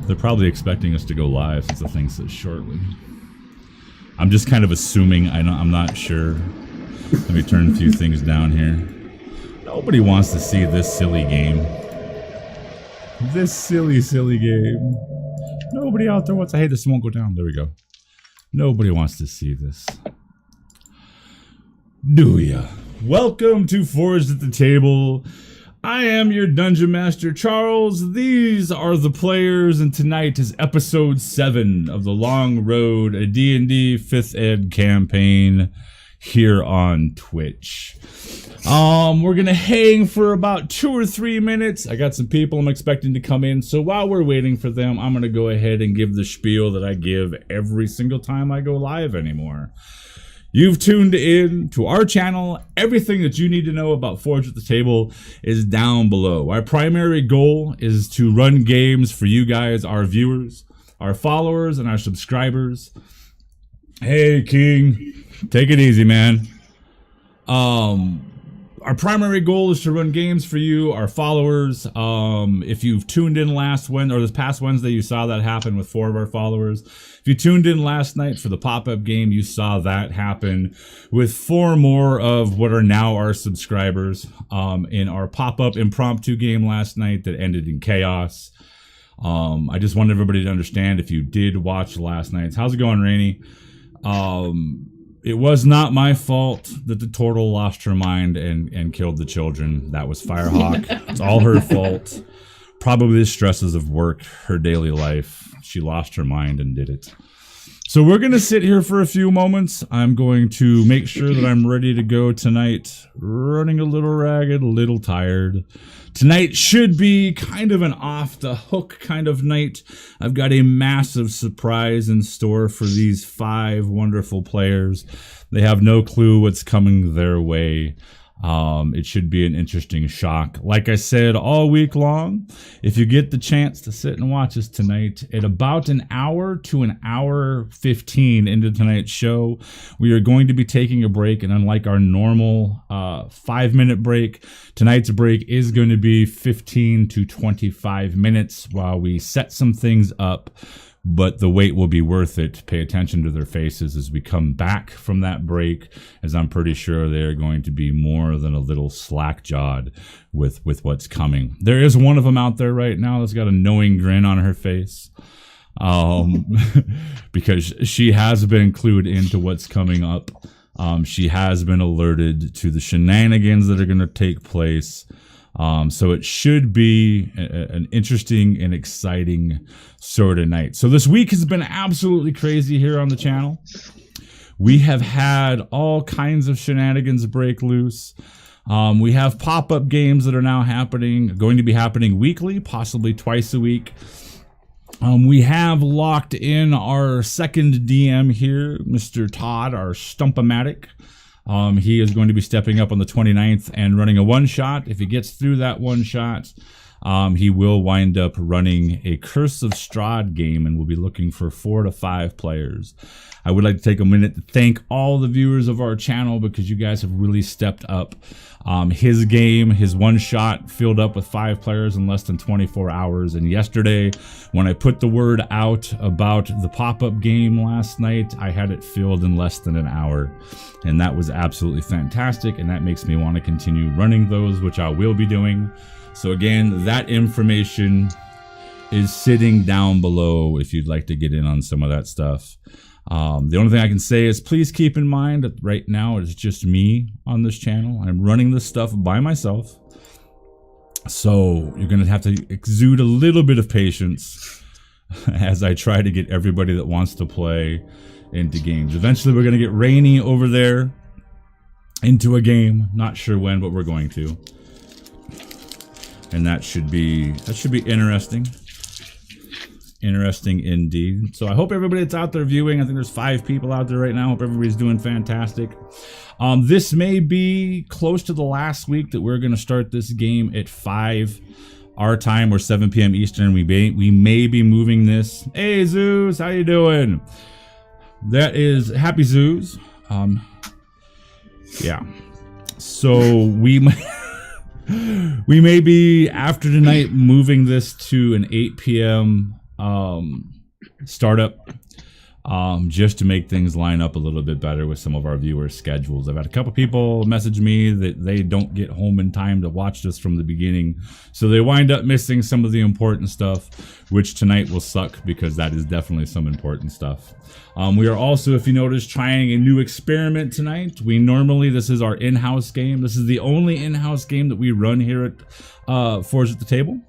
They're probably expecting us to go live since the thing says shortly. I'm just kind of assuming. I'm not sure. Let me turn a few things down here. Nobody wants to see this silly game. This silly game. Nobody out there wants to. Hey, this won't go down. There we go. Nobody wants to see this. Do ya? Welcome to Forged at the Table. I am your Dungeon Master, Charles. These are the players, and tonight is episode 7 of the Long Road, a D&D 5th Ed campaign here on Twitch. We're gonna hang for about 2 or 3 minutes. I got some people I'm expecting to come in, so while we're waiting for them, I'm gonna go ahead and give the spiel that I give every single time I go live anymore. You've tuned in to our channel. Everything that you need to know about Forged at the Table is down below. Our primary goal is to run games for you guys, our viewers, our followers, and our subscribers. Hey, King. Take it easy, man. Our primary goal is to run games for you, our followers. If you've tuned in this past Wednesday, you saw that happen with 4 of our followers. If you tuned in last night for the pop-up game, you saw that happen with 4 more of what are now our subscribers in our pop-up impromptu game last night that ended in chaos. I just wanted everybody to understand, if you did watch last night's. How's it going, Rainey? It was not my fault that the turtle lost her mind and killed the children. That was Firehawk. It's all her fault. Probably the stresses of work, her daily life. She lost her mind and did it. So we're going to sit here for a few moments. I'm going to make sure that I'm ready to go tonight. Running a little ragged, a little tired. Tonight should be kind of an off-the-hook kind of night. I've got a massive surprise in store for these 5 wonderful players. They have no clue what's coming their way. It should be an interesting shock. Like I said all week long, if you get the chance to sit and watch us tonight, at about an hour to an hour 15 into tonight's show, we are going to be taking a break. And unlike our normal 5-minute break, tonight's break is going to be 15 to 25 minutes while we set some things up. But the wait will be worth it. Pay attention to their faces as we come back from that break, as I'm pretty sure they're going to be more than a little slack-jawed with what's coming. There is one of them out there right now that's got a knowing grin on her face, because she has been clued into what's coming up. She has been alerted to the shenanigans that are going to take place. So it should be an interesting and exciting sort of night. So this week has been absolutely crazy here on the channel. We have had all kinds of shenanigans break loose. We have pop-up games that are now going to be happening weekly, possibly twice a week. We have locked in our second DM here, Mr. Todd, our Stump-O-Matic. He is going to be stepping up on the 29th and running a one-shot. If he gets through that one-shot, he will wind up running a Curse of Strahd game, and we'll be looking for 4 to 5 players. I would like to take a minute to thank all the viewers of our channel, because you guys have really stepped up. His game, his one-shot, filled up with 5 players in less than 24 hours. And yesterday, when I put the word out about the pop-up game last night, I had it filled in less than an hour. And that was absolutely fantastic, and that makes me want to continue running those, which I will be doing. So again, that information is sitting down below if you'd like to get in on some of that stuff. The only thing I can say is please keep in mind that right now it's just me on this channel. I'm running this stuff by myself. So you're going to have to exude a little bit of patience as I try to get everybody that wants to play into games. Eventually we're going to get Rainey over there into a game. Not sure when, but we're going to. And that should be interesting. Interesting indeed. So I hope everybody that's out there viewing, I think there's 5 people out there right now. Hope everybody's doing fantastic. This may be close to the last week that we're going to start this game at 5 our time, or 7 p.m. Eastern. We may be moving this. Hey Zeus, how you doing? That is Happy Zeus. Yeah. So we may be, after tonight, moving this to an 8 p.m. startup, just to make things line up a little bit better with some of our viewers' schedules. I've had a couple people message me that they don't get home in time to watch this from the beginning, so they wind up missing some of the important stuff, which tonight will suck because that is definitely some important stuff. We are also, if you notice, trying a new experiment tonight. This is our in-house game. This is the only in-house game that we run here at Forge at the Table.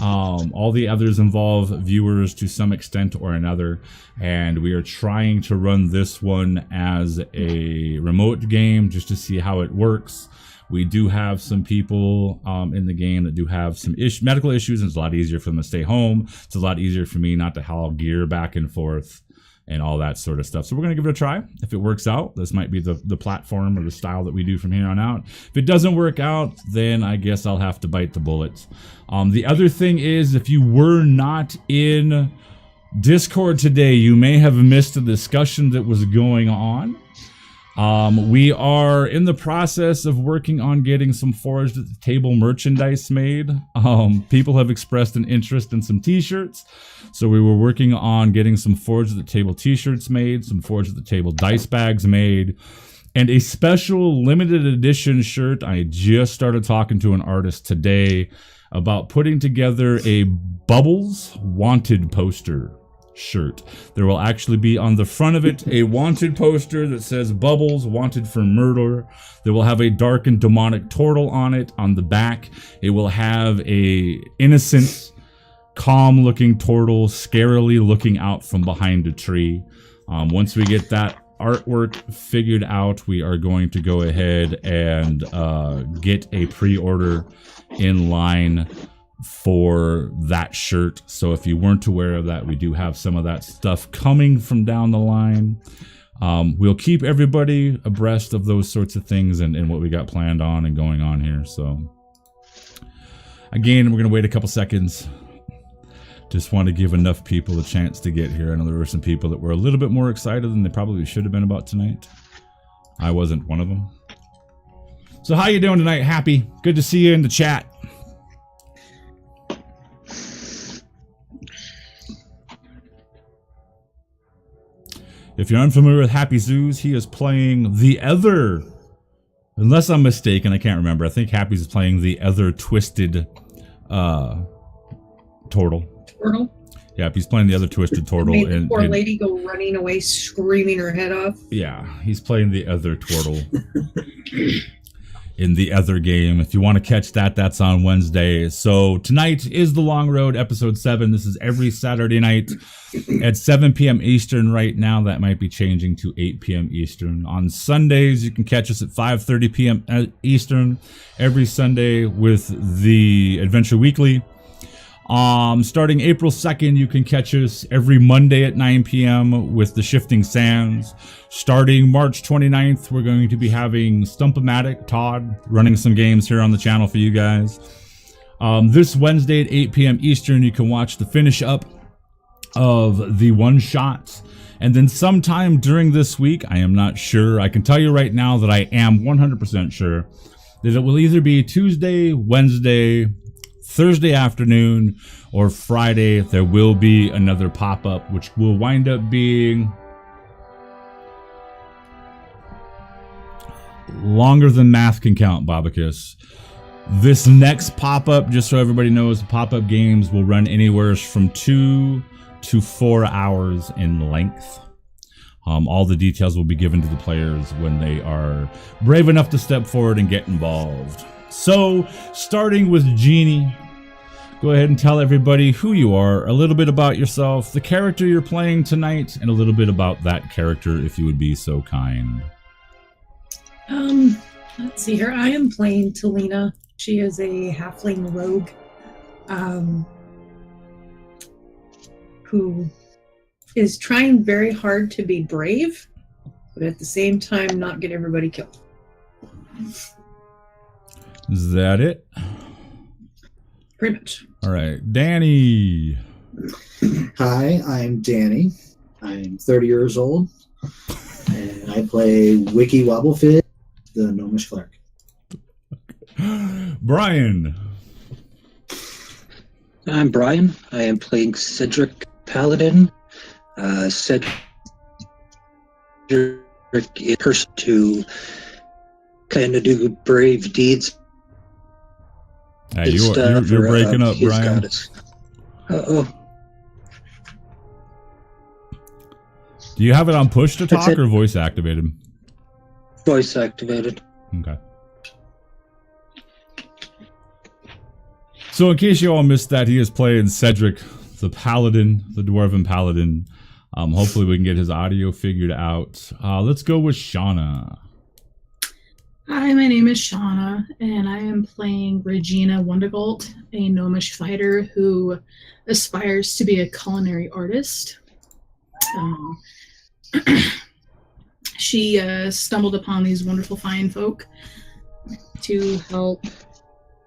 All the others involve viewers to some extent or another, and we are trying to run this one as a remote game just to see how it works. We do have some people in the game that do have some medical issues, and it's a lot easier for them to stay home. It's a lot easier for me not to haul gear back and forth and all that sort of stuff. So we're going to give it a try. If it works out, this might be the platform or the style that we do from here on out. If it doesn't work out, then I guess I'll have to bite the bullet. The other thing is, if you were not in Discord today, you may have missed a discussion that was going on. We are in the process of working on getting some Forged at the Table merchandise made. People have expressed an interest in some t-shirts, so we were working on getting some Forged at the Table t-shirts made, some Forged at the Table dice bags made, and a special limited edition shirt. I just started talking to an artist today about putting together a Bubbles Wanted poster shirt. There will actually be on the front of it a wanted poster that says Bubbles Wanted for Murder. There will have a dark and demonic turtle on it. On the back, it will have a innocent, calm looking turtle scarily looking out from behind a tree. Once we get that artwork figured out, we are going to go ahead and get a pre-order in line for that shirt. So if you weren't aware of that, we do have some of that stuff coming from down the line. We'll keep everybody abreast of those sorts of things and what we got planned on and going on here. So again, we're going to wait a couple seconds. Just want to give enough people a chance to get here. I know there were some people that were a little bit more excited than they probably should have been about tonight. I wasn't one of them. So how you doing tonight? Happy? Good to see you in the chat. If you're unfamiliar with Happy Zoos, he is playing the other, unless I'm mistaken, I can't remember. I think Happy's is playing the other twisted turtle. Turtle? Yeah, he's playing the other twisted turtle. Made the poor lady go running away, screaming her head off. Yeah, he's playing the other turtle in the other game. If you want to catch that, that's on Wednesday. So tonight is The Long Road, episode 7. This is every Saturday night at 7 p.m. Eastern right now. That might be changing to 8 p.m. Eastern. On Sundays, you can catch us at 5:30 p.m. Eastern every Sunday with the Adventure Weekly. Starting April 2nd, you can catch us every Monday at 9 p.m. with the Shifting Sands. Starting March 29th, we're going to be having Stump-O-Matic, Todd, running some games here on the channel for you guys. This Wednesday at 8 p.m. Eastern, you can watch the finish up of the one-shots. And then sometime during this week, I am not sure. I can tell you right now that I am 100% sure that it will either be Tuesday, Wednesday, Thursday afternoon, or Friday. There will be another pop-up, which will wind up being longer than math can count, Babacus. This next pop-up, just so everybody knows, pop-up games will run anywhere from 2 to 4 hours in length. All the details will be given to the players when they are brave enough to step forward and get involved. So, starting with Jeannie, go ahead and tell everybody who you are, a little bit about yourself, the character you're playing tonight, and a little bit about that character, if you would be so kind. Let's see here. I am playing Talina. She is a halfling rogue, who is trying very hard to be brave, but at the same time not get everybody killed. Is that it? Pretty much. All right. Danny. Hi, I'm Danny. I'm 30 years old, and I play Wiki Wobblefit, the Gnomish Cleric. Brian. I'm Brian. I am playing Cedric Paladin. Cedric is a person to kind of do brave deeds. You're breaking up, his Brian. goddess. Uh-oh. Do you have it on push to That's talk it. or voice activated? Voice activated. Okay. So in case you all missed that, he is playing Cedric, the Paladin, the Dwarven Paladin. Hopefully we can get his audio figured out. Let's go with Shauna. Hi, my name is Shauna, and I am playing Regina Wundergold, a gnomish fighter who aspires to be a culinary artist. She stumbled upon these wonderful fine folk to help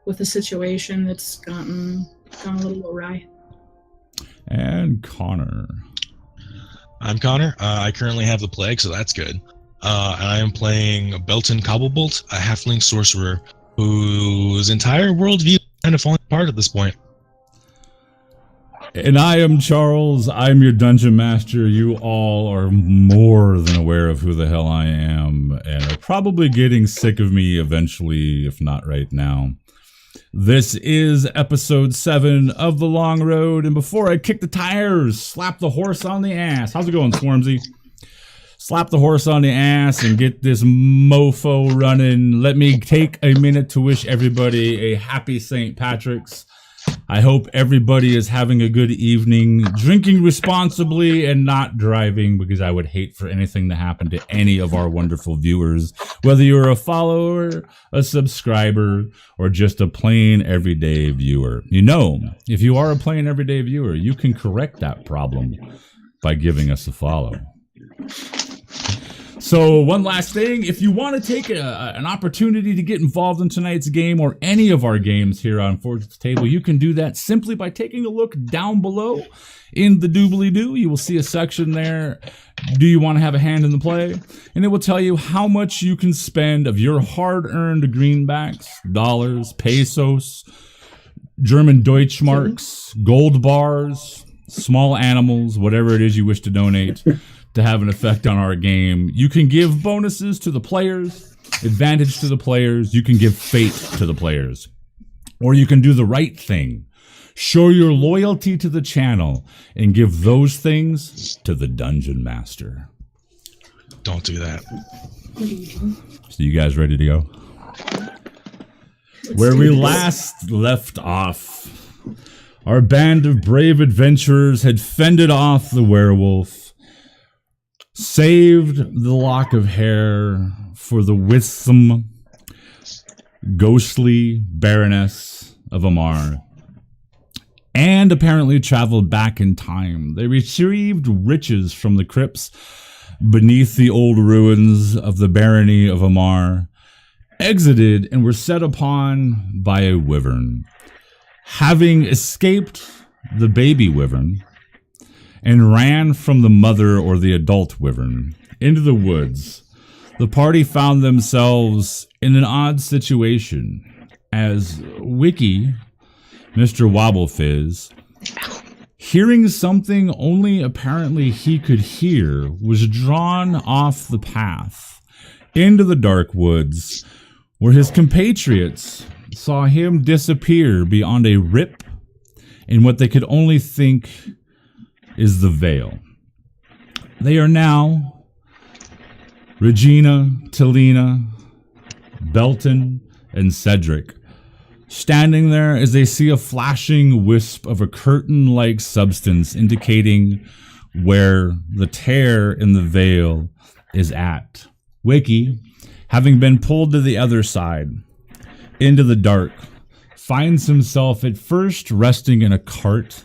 with a situation that's gone a little awry. And Connor. I'm Connor. I currently have the plague, so that's good. I am playing Belton Cobblebolt, a halfling sorcerer whose entire worldview is kind of falling apart at this point. And I am Charles. I'm your dungeon master. You all are more than aware of who the hell I am and are probably getting sick of me eventually, if not right now. This is episode 7 of The Long Road, and before I kick the tires, slap the horse on the ass. How's it going, Swarmsy? Slap the horse on the ass and get this mofo running. Let me take a minute to wish everybody a happy St. Patrick's. I hope everybody is having a good evening, drinking responsibly and not driving, because I would hate for anything to happen to any of our wonderful viewers, whether you're a follower, a subscriber, or just a plain everyday viewer. You know, if you are a plain everyday viewer, you can correct that problem by giving us a follow. So one last thing, if you want to take an opportunity to get involved in tonight's game or any of our games here on Fortune's Table, you can do that simply by taking a look down below in the doobly-doo. You will see a section there, do you want to have a hand in the play? And it will tell you how much you can spend of your hard-earned greenbacks, dollars, pesos, German Deutschmarks, gold bars, small animals, whatever it is you wish to donate to have an effect on our game. You can give bonuses to the players, advantage to the players, you can give fate to the players. Or you can do the right thing. Show your loyalty to the channel and give those things to the Dungeon Master. Don't do that. So you guys ready to go? Where we last left off, our band of brave adventurers had fended off the werewolf, saved the lock of hair for the winsome, ghostly Baroness of Amar, and apparently traveled back in time. They retrieved riches from the crypts beneath the old ruins of the Barony of Amar, exited, and were set upon by a wyvern. Having escaped the baby wyvern, and ran from the mother or the adult wyvern into the woods, the party found themselves in an odd situation as Wiki, Mr. Wobblefizz, hearing something only apparently he could hear, was drawn off the path into the dark woods where his compatriots saw him disappear beyond a rip in what they could only think is the veil. They are now Regina, Talina, Belton, and Cedric, standing there as they see a flashing wisp of a curtain-like substance indicating where the tear in the veil is at. Wiki, having been pulled to the other side, into the dark, finds himself at first resting in a cart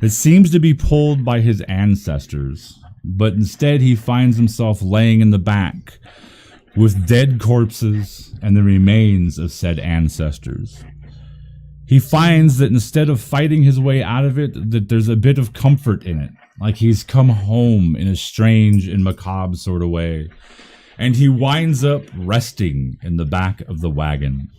that seems to be pulled by his ancestors, but instead he finds himself laying in the back with dead corpses and the remains of said ancestors. He finds that instead of fighting his way out of it, that there's a bit of comfort in it, like he's come home in a strange and macabre sort of way, and he winds up resting in the back of the wagon.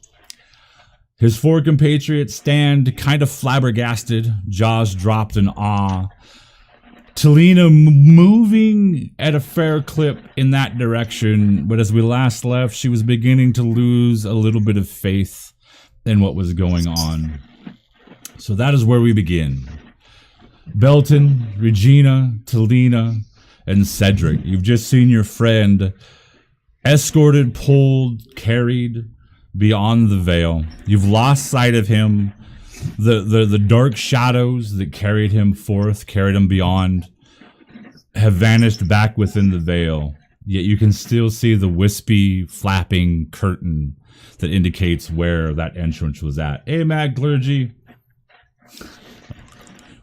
His four compatriots stand kind of flabbergasted, jaws dropped in awe. Talina moving at a fair clip in that direction, but as we last left, she was beginning to lose a little bit of faith in what was going on. So that is where we begin. Belton, Regina, Talina, and Cedric. You've just seen your friend escorted, pulled, carried beyond the veil. You've lost sight of him. The dark shadows that carried him forth, carried him beyond, have vanished back within the veil. Yet you can still see the wispy, flapping curtain that indicates where that entrance was at. Hey, Mad Clergy.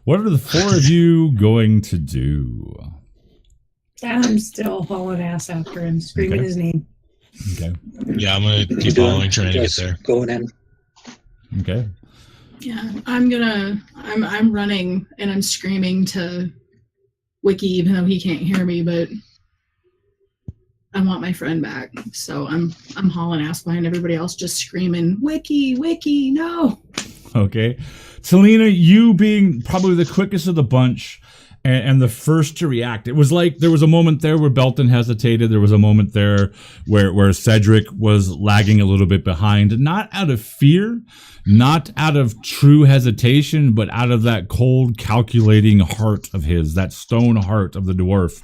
What are the four of you going to do? I'm still hauling ass after him, screaming Okay. his name. Okay. Yeah, I'm gonna keep following, trying to get there. Going in. Okay. Yeah, I'm running and I'm screaming to Wiki, even though he can't hear me, but I want my friend back. So I'm hauling ass behind everybody else, just screaming, Wiki, Wiki, no. Okay. Talina, you being probably the quickest of the bunch and the first to react. It was like there was a moment there where Belton hesitated. There was a moment there where Cedric was lagging a little bit behind, not out of fear, not out of true hesitation, but out of that cold, calculating heart of his, that stone heart of the dwarf.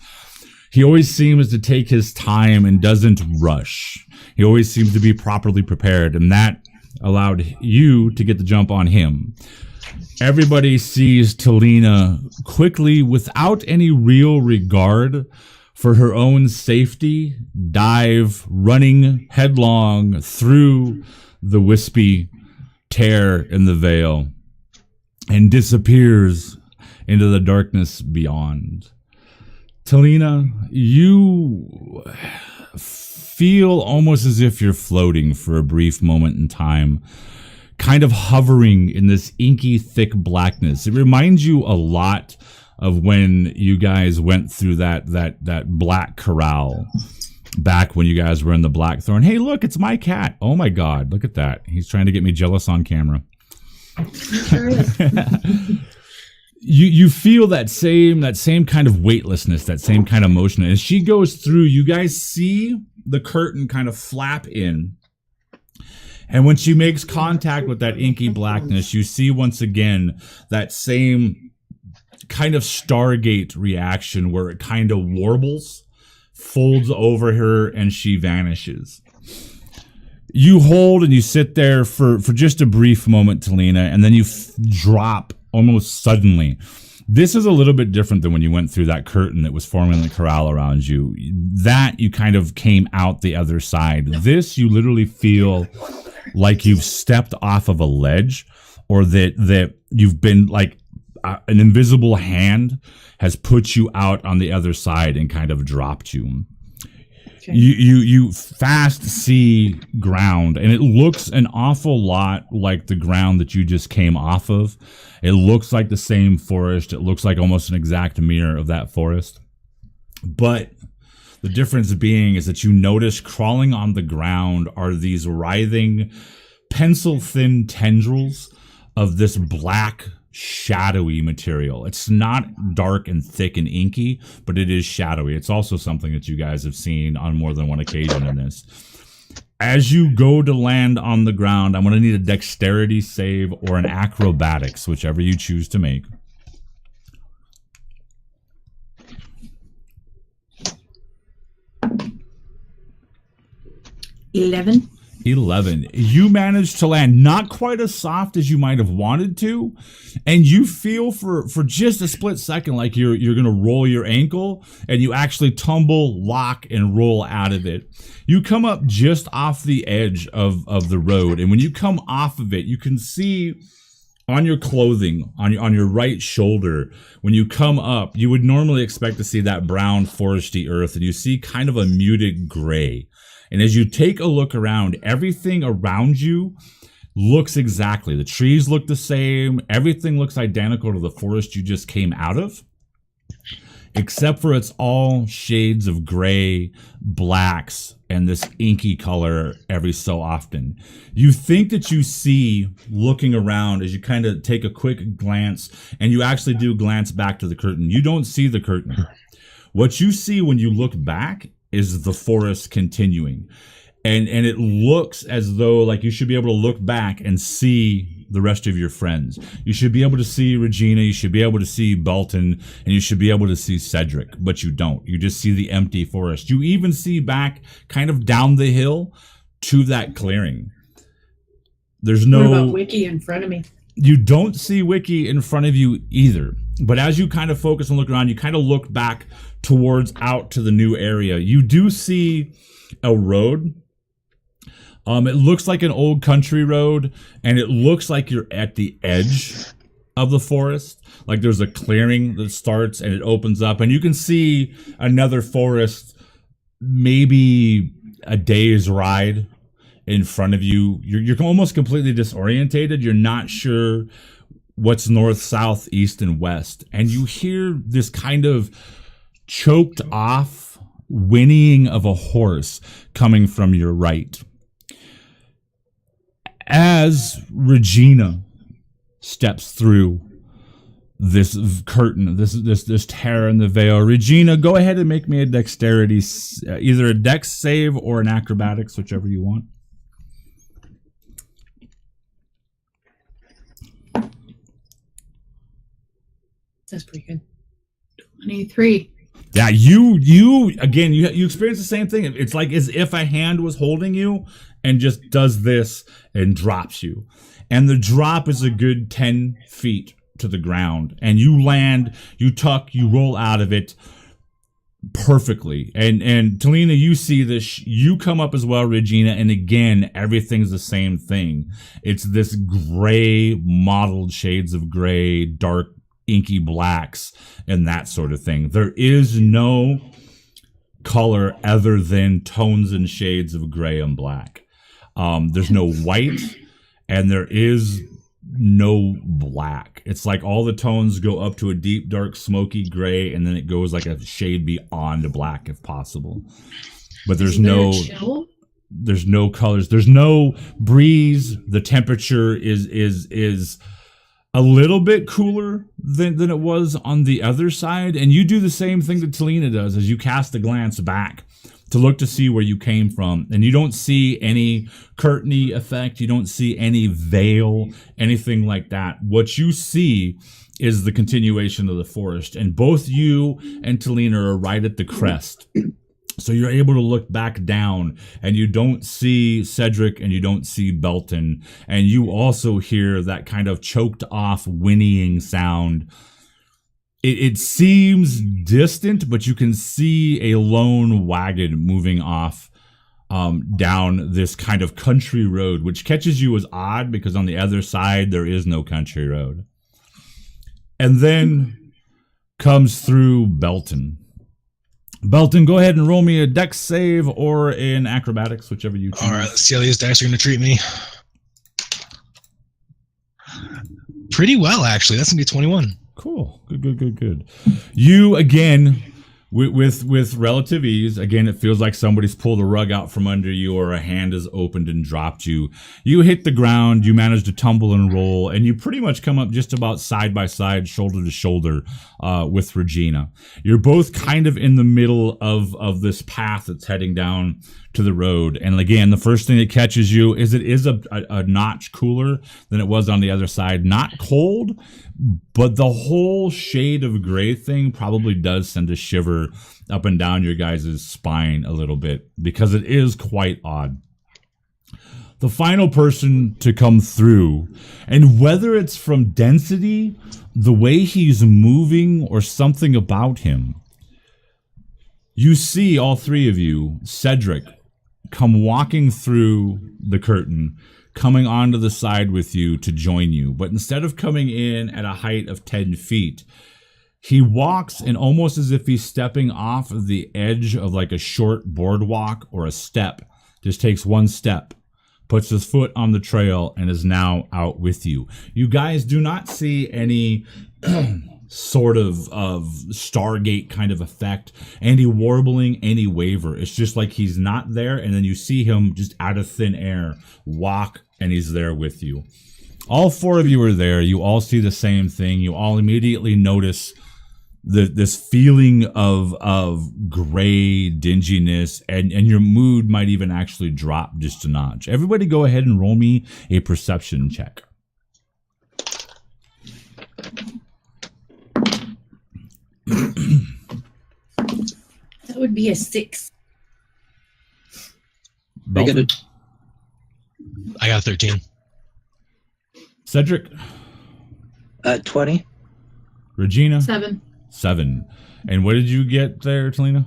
He always seems to take his time and doesn't rush. He always seems to be properly prepared, and that allowed you to get the jump on him. Everybody sees Talina quickly, without any real regard for her own safety, dive running headlong through the wispy tear in the veil and disappears into the darkness beyond. Talina, you feel almost as if you're floating for a brief moment in time, kind of hovering in this inky, thick blackness. It reminds you a lot of when you guys went through that black corral back when you guys were in the Blackthorn. Hey, look, it's my cat. Oh my God, look at that. He's trying to get me jealous on camera. Sure is. You feel that same kind of weightlessness, that same kind of motion. As she goes through, you guys see the curtain kind of flap in. And when she makes contact with that inky blackness, you see once again that same kind of Stargate reaction where it kind of warbles, folds over her, and she vanishes. You hold and you sit there for just a brief moment, Talina, and then you drop almost suddenly. This is a little bit different than when you went through that curtain that was forming the corral around you. That you kind of came out the other side. This, you literally feel like you've stepped off of a ledge, or that you've been like an invisible hand has put you out on the other side and kind of dropped you. Okay. You fast see ground, and it looks an awful lot like the ground that you just came off of. It looks like the same forest. It looks like almost an exact mirror of that forest. But the difference being is that you notice crawling on the ground are these writhing, pencil-thin tendrils of this black, shadowy material. It's not dark and thick and inky, but it is shadowy. It's also something that you guys have seen on more than one occasion in this. As you go to land on the ground, I'm going to need a dexterity save or an acrobatics, whichever you choose to make. 11. 11. You managed to land not quite as soft as you might have wanted to, and you feel for just a split second like you're going to roll your ankle, and you actually tumble, lock, and roll out of it. You come up just off the edge of the road, and when you come off of it, you can see on your clothing, on your right shoulder, when you come up, you would normally expect to see that brown foresty earth, and you see kind of a muted gray. And as you take a look around, everything around you looks exactly. The trees look the same. Everything looks identical to the forest you just came out of. except for it's all shades of gray, blacks, and this inky color every so often. You think that you see, looking around as you kind of take a quick glance, and you actually do glance back to the curtain. You don't see the curtain. What you see when you look back is the forest continuing. And it looks as though like you should be able to look back and see the rest of your friends. You should be able to see Regina, you should be able to see Belton, and you should be able to see Cedric, but you don't. You just see the empty forest. You even see back kind of down the hill to that clearing. There's What no... about Wiki in front of me? You don't see Wiki in front of you either. But as you kind of focus and look around, you kind of look back towards out to the new area. You do see a road. It looks like an old country road, and it looks like you're at the edge of the forest. Like there's a clearing that starts and it opens up, and you can see another forest, maybe a day's ride in front of you. You're almost completely disorientated. You're not sure what's north, south, east, and west. And you hear this kind of choked off whinnying of a horse coming from your right. As Regina steps through this curtain, this tear in the veil, Regina, go ahead and make me a dexterity, either a dex save or an acrobatics, whichever you want. That's pretty good. 23. Yeah, you again, you experience the same thing. It's like as if a hand was holding you and just does this and drops you. And the drop is a good 10 feet to the ground. And you land, you tuck, you roll out of it perfectly. And Talina, you see this, you come up as well, Regina, and again, everything's the same thing. It's this gray, mottled shades of gray, dark, inky blacks, and that sort of thing. There is no color other than tones and shades of gray and black. There's no white, and there is no black. It's like all the tones go up to a deep, dark, smoky gray, and then it goes like a shade beyond black if possible. But there's no colors. There's no breeze. The temperature is a little bit cooler than it was on the other side. And you do the same thing that Talina does as you cast a glance back to look to see where you came from. And you don't see any curtainy effect. You don't see any veil, anything like that. What you see is the continuation of the forest. And both you and Talina are right at the crest. So you're able to look back down, and you don't see Cedric and you don't see Belton. And you also hear that kind of choked off whinnying sound. It seems distant, but you can see a lone wagon moving off down this kind of country road, which catches you as odd because on the other side, there is no country road. And then comes through Belton. Belton, go ahead and roll me a dex save or an acrobatics, whichever you choose. All right, let's see how these dice are going to treat me. Pretty well, actually. That's going to be 21. Cool. Good. You, again, with relative ease, again, it feels like somebody's pulled a rug out from under you or a hand has opened and dropped you. You hit the ground, you manage to tumble and roll, and you pretty much come up just about side by side, shoulder to shoulder with Regina. You're both kind of in the middle of this path that's heading down to the road. And again, the first thing that catches you is it is a notch cooler than it was on the other side. Not cold, but the whole shade of gray thing probably does send a shiver up and down your guys' spine a little bit because it is quite odd. The final person to come through, and whether it's from density, the way he's moving, or something about him, you see all three of you, Cedric, come walking through the curtain, coming onto the side with you to join you. But instead of coming in at a height of 10 feet, he walks and almost as if he's stepping off of the edge of like a short boardwalk or a step, just takes one step, puts his foot on the trail, and is now out with you. You guys do not see any sort of Stargate kind of effect. Any warbling, any waver. It's just like he's not there, and then you see him just out of thin air walk, and he's there with you. All four of you are there. You all see the same thing. You all immediately notice this feeling of gray dinginess, and your mood might even actually drop just a notch. Everybody go ahead and roll me a perception check. That would be a 6. Belton? I got 13. Cedric? 20. Regina? 7. And what did you get there, Talina?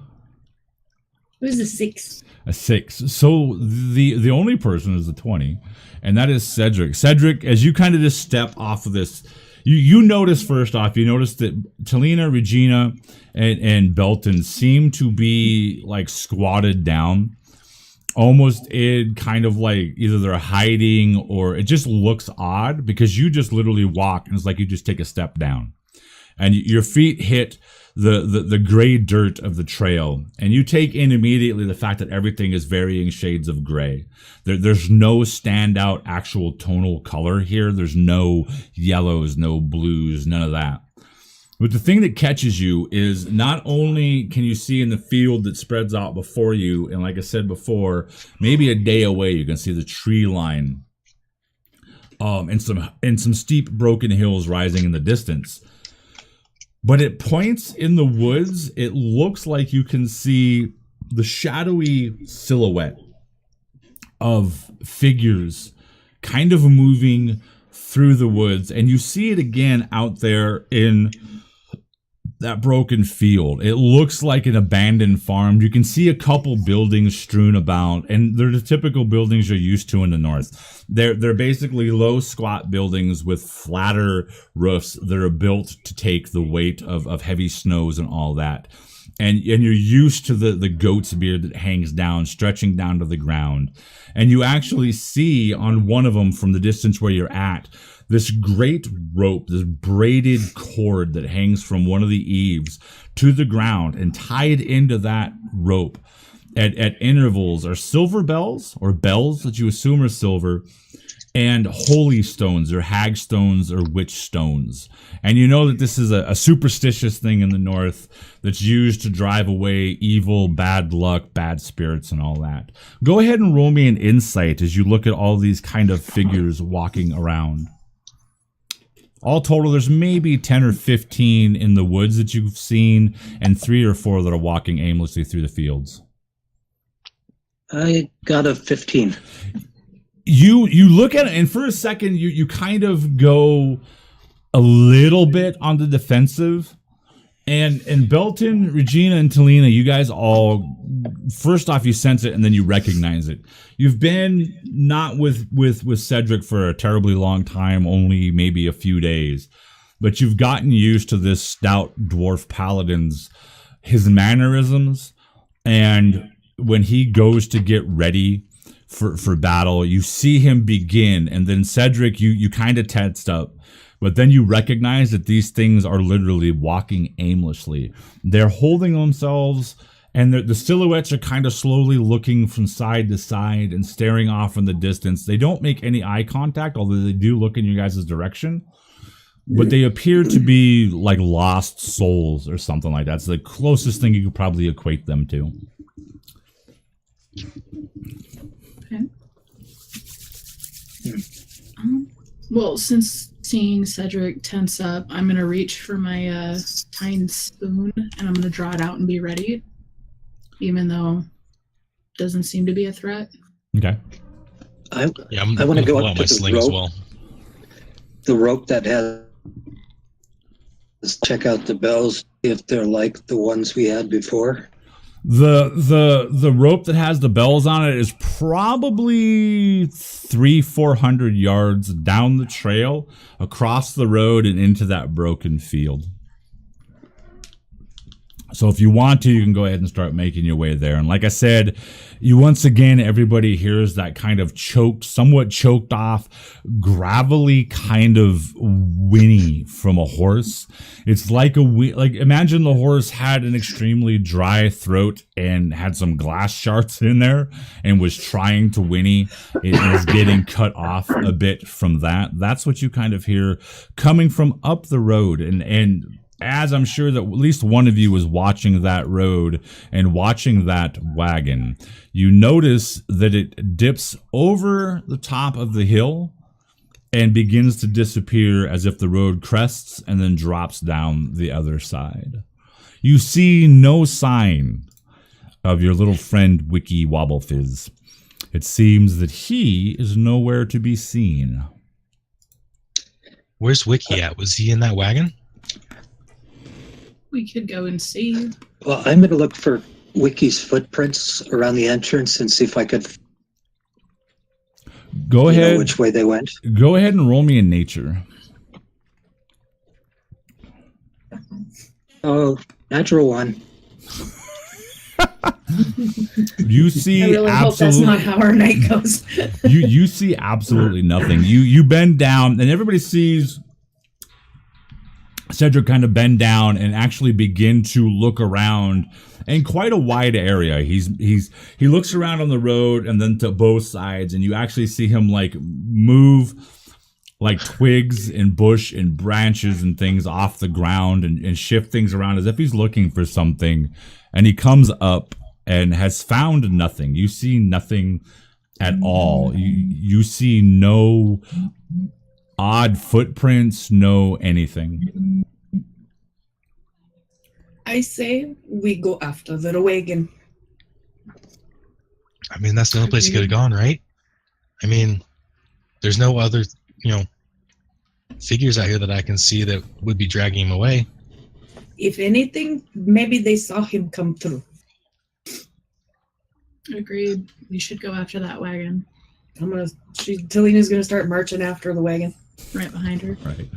It was a 6. A 6. So the only person is a 20, and that is Cedric. Cedric, as you kind of just step off of this, you notice first off, you notice that Talina, Regina, and Belton seem to be like squatted down, almost in kind of like either they're hiding or it just looks odd because you just literally walk and it's like you just take a step down. And your feet hit the gray dirt of the trail, and you take in immediately the fact that everything is varying shades of gray. There's no standout actual tonal color here. There's no yellows, no blues, none of that. But the thing that catches you is not only can you see in the field that spreads out before you, and like I said before, maybe a day away you can see the tree line, and some steep broken hills rising in the distance. But at points in the woods, it looks like you can see the shadowy silhouette of figures kind of moving through the woods. And you see it again out there in that broken field. It looks like an abandoned farm. You can see a couple buildings strewn about, and they're the typical buildings you're used to in the north. They're basically low, squat buildings with flatter roofs that are built to take the weight of heavy snows and all that. And you're used to the goat's beard that hangs down, stretching down to the ground. And you actually see on one of them from the distance where you're at, this great rope, this braided cord that hangs from one of the eaves to the ground, and tied into that rope at intervals are silver bells, or bells that you assume are silver, and holy stones or hag stones or witch stones. And you know that this is a superstitious thing in the north that's used to drive away evil, bad luck, bad spirits, and all that. Go ahead and roll me an insight as you look at all these kind of figures walking around. All total, there's maybe 10 or 15 in the woods that you've seen, and 3 or 4 that are walking aimlessly through the fields. I got a 15. You look at it, and for a second, you kind of go a little bit on the defensive. And Belton, Regina, and Talina, you guys all, first off, you sense it, and then you recognize it. You've been not with Cedric for a terribly long time, only maybe a few days. But you've gotten used to this stout dwarf paladin's, his mannerisms. And when he goes to get ready for battle, you see him begin. And then Cedric, you kind of tensed up. But then you recognize that these things are literally walking aimlessly. They're holding themselves, and the silhouettes are kind of slowly looking from side to side and staring off in the distance. They don't make any eye contact, although they do look in your guys' direction. But they appear to be like lost souls or something like that. It's the closest thing you could probably equate them to. Okay. Well, since seeing Cedric tense up, I'm going to reach for my tine spoon, and I'm going to draw it out and be ready, even though it doesn't seem to be a threat. Okay. I I'm want to go pull up out to my the sling rope, as well. the rope that has, check out the bells, if they're like the ones we had before. The rope that has the bells on it is probably 300-400 yards down the trail, across the road, and into that broken field. So if you want to, you can go ahead and start making your way there. And like I said, you once again, everybody hears that kind of somewhat choked off, gravelly kind of whinny from a horse. It's like imagine the horse had an extremely dry throat and had some glass shards in there and was trying to whinny. It is getting cut off a bit from that. That's what you kind of hear coming from up the road. And as I'm sure that at least one of you was watching that road and watching that wagon, you notice that it dips over the top of the hill and begins to disappear as if the road crests and then drops down the other side. You see no sign of your little friend Wiki Wobblefizz. It seems that he is nowhere to be seen. Where's Wiki at? Was he in that wagon? We could go and see. Well, I'm going to look for Wiki's footprints around the entrance and see if I could Go know ahead. which way they went. Go ahead and roll me in nature. Oh, natural one. You see I really hope that's absolutely not how our night goes. you see absolutely nothing. You bend down and everybody sees Cedric kind of bend down and actually begin to look around in quite a wide area. He looks around on the road and then to both sides, and you actually see him like move like twigs and bush and branches and things off the ground and shift things around as if he's looking for something. And he comes up and has found nothing. You see nothing at all. You see no odd footprints, no anything. I say we go after the wagon. I mean, that's the only place he could have gone, right? I mean, there's no other, figures out here that I can see that would be dragging him away. If anything, maybe they saw him come through. Agreed. We should go after that wagon. Talina's gonna start marching after the wagon. Right behind her. Right.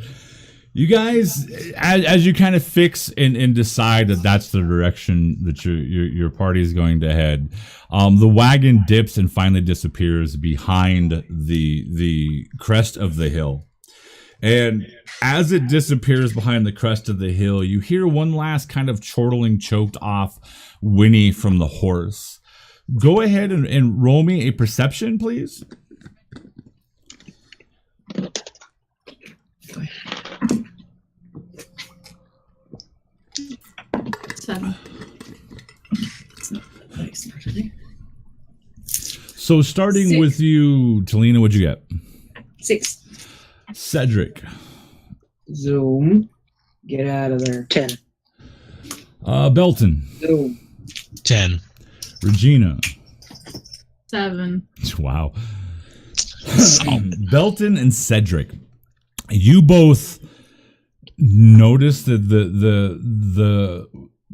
You guys, as you kind of fix and decide that that's the direction that your party is going to head, the wagon dips and finally disappears behind the crest of the hill. And as it disappears behind the crest of the hill, you hear one last kind of chortling, choked off whinny from the horse. Go ahead and roll me a perception, please. Seven. So starting 6. with you, Talina, what'd you get? 6. Cedric. Zoom. Get out of there. 10. Belton. Zoom. 10. Regina. 7. Wow. Belton and Cedric, you both notice that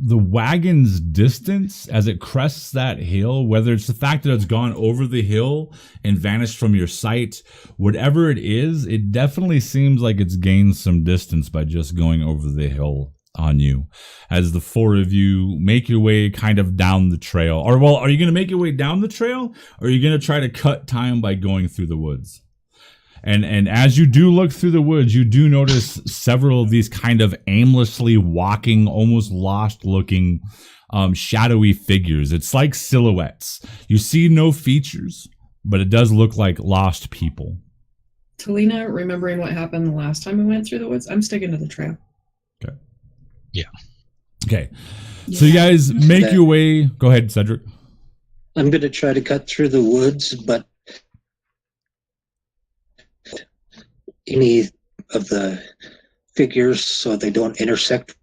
the wagon's distance as it crests that hill, whether it's the fact that it's gone over the hill and vanished from your sight, whatever it is, it definitely seems like it's gained some distance by just going over the hill on you as the four of you make your way kind of down the trail. Or, well, are you going to make your way down the trail, or are you going to try to cut time by going through the woods? And as you do look through the woods, you do notice several of these kind of aimlessly walking, almost lost looking, shadowy figures. It's like silhouettes. You see no features, but it does look like lost people. Talina, remembering what happened the last time we went through the woods, I'm sticking to the trail. Okay. Yeah. Okay. So you guys make your way. Go ahead, Cedric. I'm going to try to cut through the woods, but any of the figures so they don't intersect.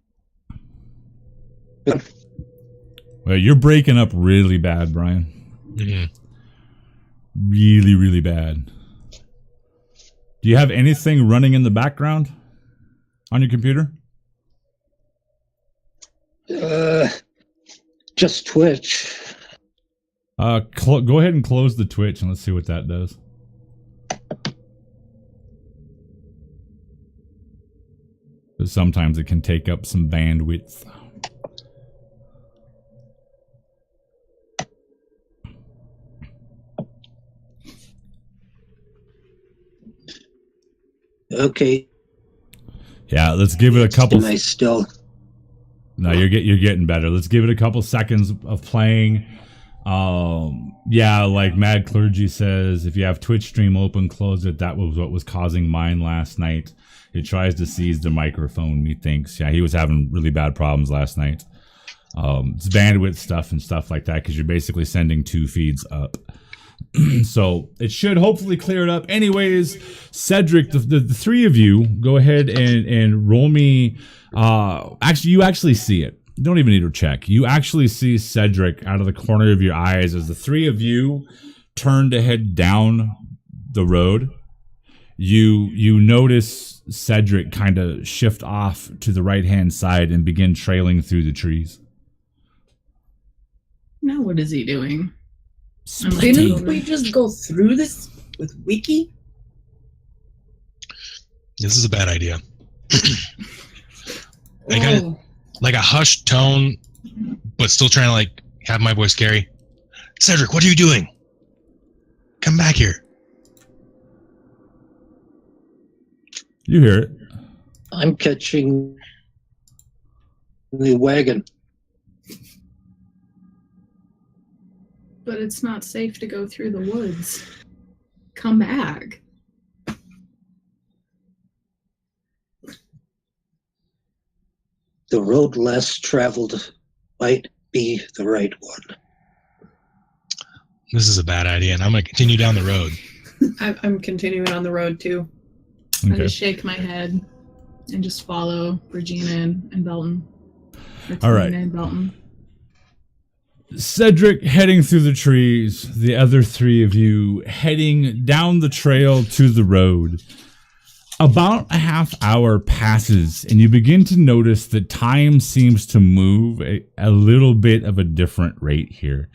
Well, you're breaking up really bad, Brian. Mm-hmm. Really, really bad. Do you have anything running in the background on your computer? Just Twitch. Go ahead and close the Twitch and let's see what that does. Sometimes it can take up some bandwidth. Okay. Yeah, let's give it a couple. Am I still? No, you're getting better. Let's give it a couple seconds of playing. Yeah, like Mad Clergy says, if you have Twitch stream open, close it. That was what was causing mine last night. It tries to seize the microphone, methinks. Yeah, he was having really bad problems last night. It's bandwidth stuff and stuff like that, because you're basically sending 2 feeds up. So it should hopefully clear it up. Anyways, Cedric, the 3 of you, go ahead and roll me. Actually, you actually see it. You don't even need to check. You actually see Cedric out of the corner of your eyes as the 3 of you turn to head down the road. You notice Cedric kind of shift off to the right-hand side and begin trailing through the trees. Now what is he doing? Didn't we just go through this with Wiki? This is a bad idea. Like a hushed tone, but still trying to like have my voice carry. Cedric, what are you doing? Come back here. You hear it. I'm catching the wagon. But it's not safe to go through the woods. Come back. The road less traveled might be the right one. This is a bad idea, and I'm going to continue down the road. I'm continuing on the road too. I Okay. just shake my head and just follow Regina and Belton. Or All right. Talina and Belton. Cedric heading through the trees, the other 3 of you heading down the trail to the road. About a half hour passes, and you begin to notice that time seems to move a little bit of a different rate here.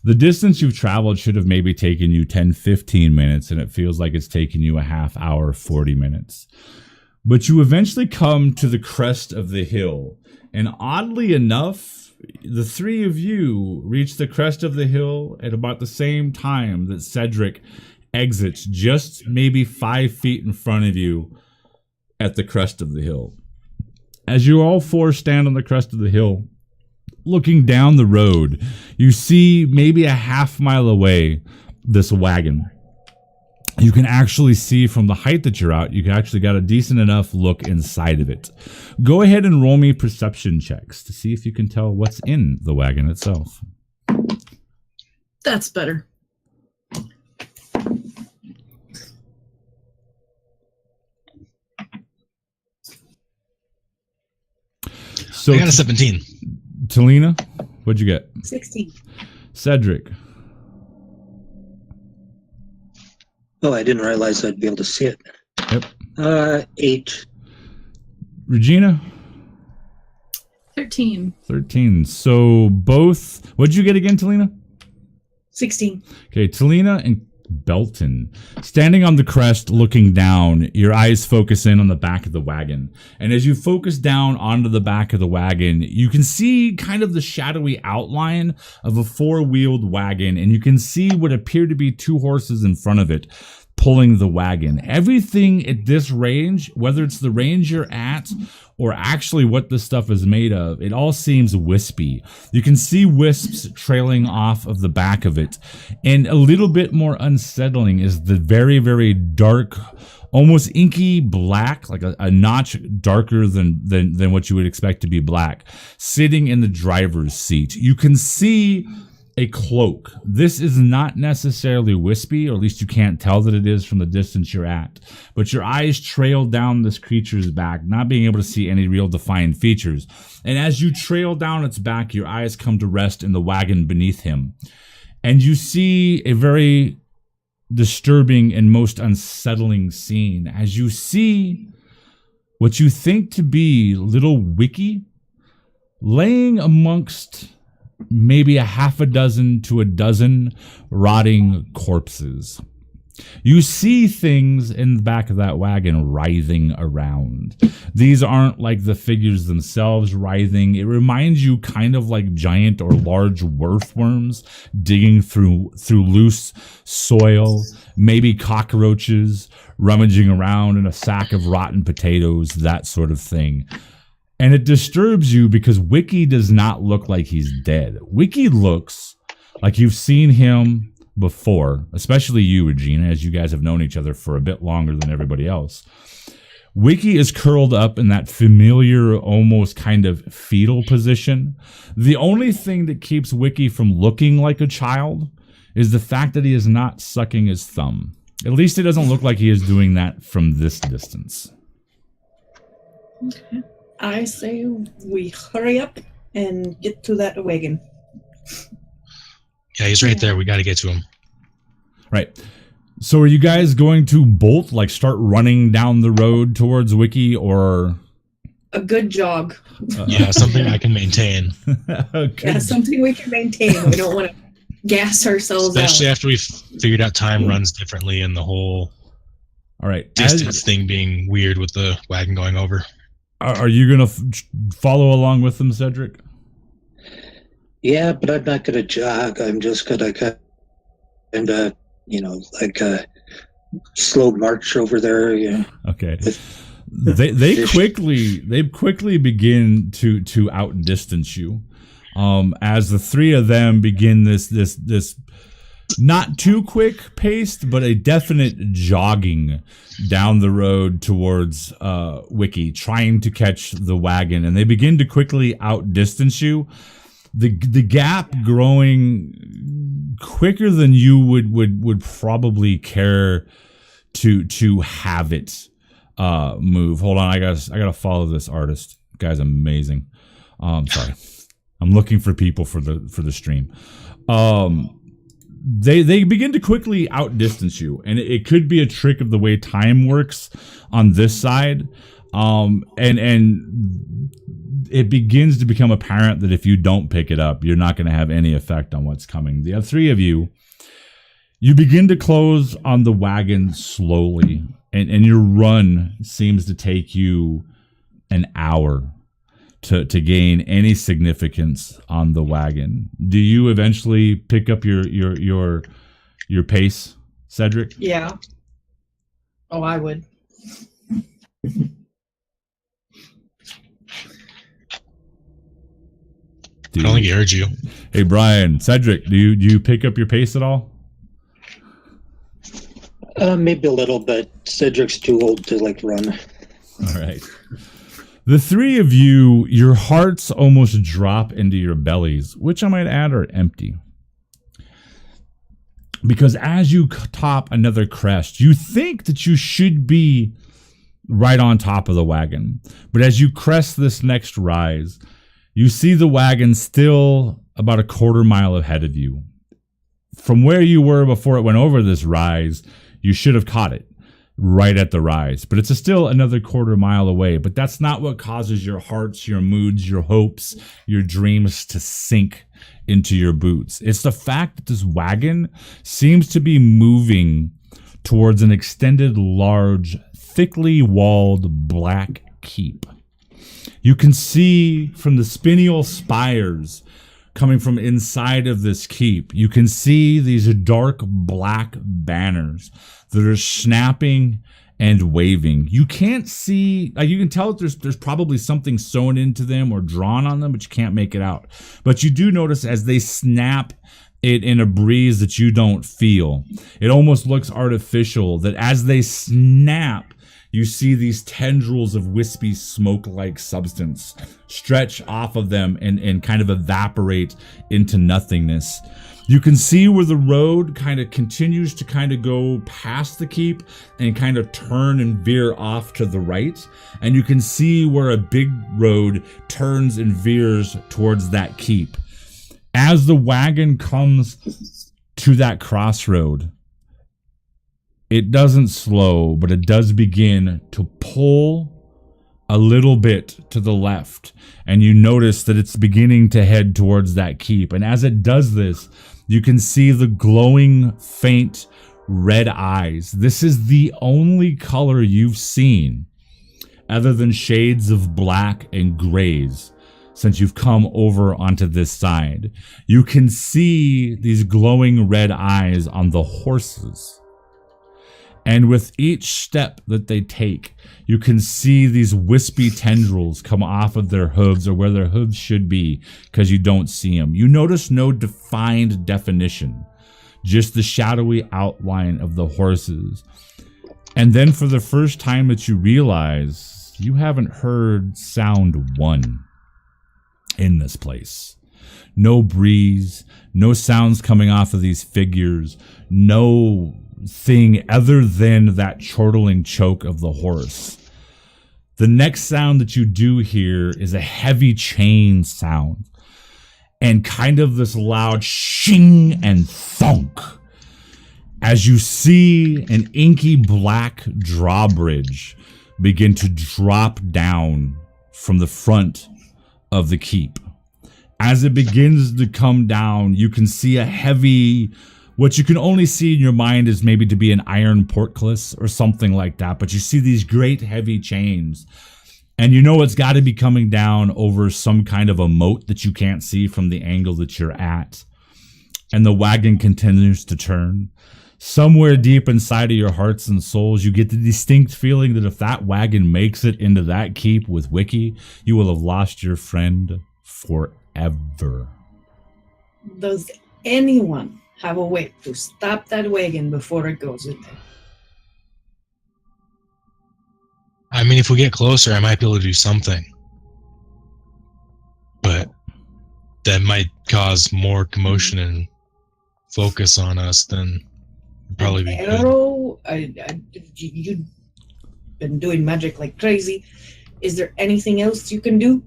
The distance you've traveled should have maybe taken you 10-15 minutes, and it feels like it's taken you a half hour, 40 minutes. But you eventually come to the crest of the hill, and oddly enough, the 3 of you reach the crest of the hill at about the same time that Cedric exits, just maybe 5 feet in front of you at the crest of the hill. As you all 4 stand on the crest of the hill, looking down the road, you see maybe a half mile away this wagon. You can actually see from the height that you're at, you can actually got a decent enough look inside of it. Go ahead and roll me perception checks to see if you can tell what's in the wagon itself. That's better. So, I got a 17. Talina, what'd you get? 16. Cedric, Oh, I didn't realize I'd be able to see it. Yep. 8. Regina, 13. 13. So both, what'd you get again, Talina? 16. Okay, Talina and Belton standing on the crest looking down, your eyes focus in on the back of the wagon, and as you focus down onto the back of the wagon, you can see kind of the shadowy outline of a 4-wheeled wagon, and you can see what appear to be 2 horses in front of it pulling the wagon. Everything at this range, whether it's the range you're at or actually what this stuff is made of, it all seems wispy. You can see wisps trailing off of the back of it. And a little bit more unsettling is the very, very dark, almost inky black, like a notch darker than what you would expect to be black, sitting in the driver's seat. You can see a cloak. This is not necessarily wispy, or at least you can't tell that it is from the distance you're at. But your eyes trail down this creature's back, not being able to see any real defined features. And as you trail down its back, your eyes come to rest in the wagon beneath him. And you see a very disturbing and most unsettling scene as you see what you think to be little Wiki laying amongst maybe a half a dozen to a dozen rotting corpses. You see things in the back of that wagon writhing around. These aren't like the figures themselves writhing. It reminds you kind of like giant or large earthworms digging through loose soil, maybe cockroaches rummaging around in a sack of rotten potatoes, that sort of thing. And it disturbs you because Wiki does not look like he's dead. Wiki looks like you've seen him before, especially you, Regina, as you guys have known each other for a bit longer than everybody else. Wiki is curled up in that familiar, almost kind of fetal position. The only thing that keeps Wiki from looking like a child is the fact that he is not sucking his thumb. At least it doesn't look like he is doing that from this distance. Okay. I say we hurry up and get to that wagon. Yeah, he's right there. We got to get to him. Right. So are you guys going to bolt, like start running down the road towards Wiki, or? A good jog. Yeah, something I can maintain. Yeah, something we can maintain. We don't want to gas ourselves Especially out. after we've figured out time runs differently and the whole All right. distance thing being weird with the wagon going over. Are you going to follow along with them, Cedric? Yeah, but I'm not going to jog. I'm just going to kind of, like a slow march over there. Yeah. Okay. They quickly begin to outdistance you. As the three of them begin this not too quick paced, but a definite jogging down the road towards Wiki, trying to catch the wagon, and they begin to quickly outdistance you. The gap growing quicker than you would probably care to have it move. Hold on, I gotta follow this artist. Guy's amazing. Sorry, I'm looking for people for the stream. They begin to quickly outdistance you, and it could be a trick of the way time works on this side. And it begins to become apparent that if you don't pick it up, you're not going to have any effect on what's coming. The other three of you begin to close on the wagon slowly, and your run seems to take you an hour to gain any significance on the wagon. Do you eventually pick up your pace, Cedric? Yeah. Oh, I would. I don't think he heard you. Hey, Brian, Cedric, do you pick up your pace at all? Maybe a little, but Cedric's too old to run. All right. The three of you, your hearts almost drop into your bellies, which I might add are empty. Because as you top another crest, you think that you should be right on top of the wagon. But as you crest this next rise, you see the wagon still about a quarter mile ahead of you. From where you were before it went over this rise, you should have caught it right at the rise, but it's still another quarter mile away. But that's not what causes your hearts, your moods, your hopes, your dreams to sink into your boots. It's the fact that this wagon seems to be moving towards an extended, large, thickly walled black keep. You can see from the spinial spires coming from inside of this keep, you can see these dark black banners that are snapping and waving. You can't see, you can tell that there's probably something sewn into them or drawn on them, but you can't make it out. But you do notice as they snap it in a breeze that you don't feel, it almost looks artificial, that as they snap, you see these tendrils of wispy smoke-like substance stretch off of them and kind of evaporate into nothingness. You can see where the road kind of continues to kind of go past the keep and kind of turn and veer off to the right. And you can see where a big road turns and veers towards that keep. As the wagon comes to that crossroad, it doesn't slow, but it does begin to pull a little bit to the left. And you notice that it's beginning to head towards that keep. And as it does this, you can see the glowing, faint red eyes. This is the only color you've seen other than shades of black and grays since you've come over onto this side. You can see these glowing red eyes on the horses. And with each step that they take, you can see these wispy tendrils come off of their hooves, or where their hooves should be, because you don't see them. You notice no defined definition, just the shadowy outline of the horses. And then for the first time that you realize, you haven't heard sound one in this place. No breeze, no sounds coming off of these figures, no thing other than that chortling choke of the horse. The next sound that you do hear is a heavy chain sound and kind of this loud shing and thunk as you see an inky black drawbridge begin to drop down from the front of the keep. As it begins to come down, you can see a heavy, what you can only see in your mind is maybe to be an iron portcullis or something like that, but you see these great heavy chains, and you know it's got to be coming down over some kind of a moat that you can't see from the angle that you're at. And the wagon continues to turn. Somewhere deep inside of your hearts and souls, you get the distinct feeling that if that wagon makes it into that keep with Wiki, you will have lost your friend forever. Does anyone have a way to stop that wagon before it goes in there? I mean, if we get closer, I might be able to do something. But that might cause more commotion and focus on us than probably be good. Arrow, you've been doing magic like crazy. Is there anything else you can do?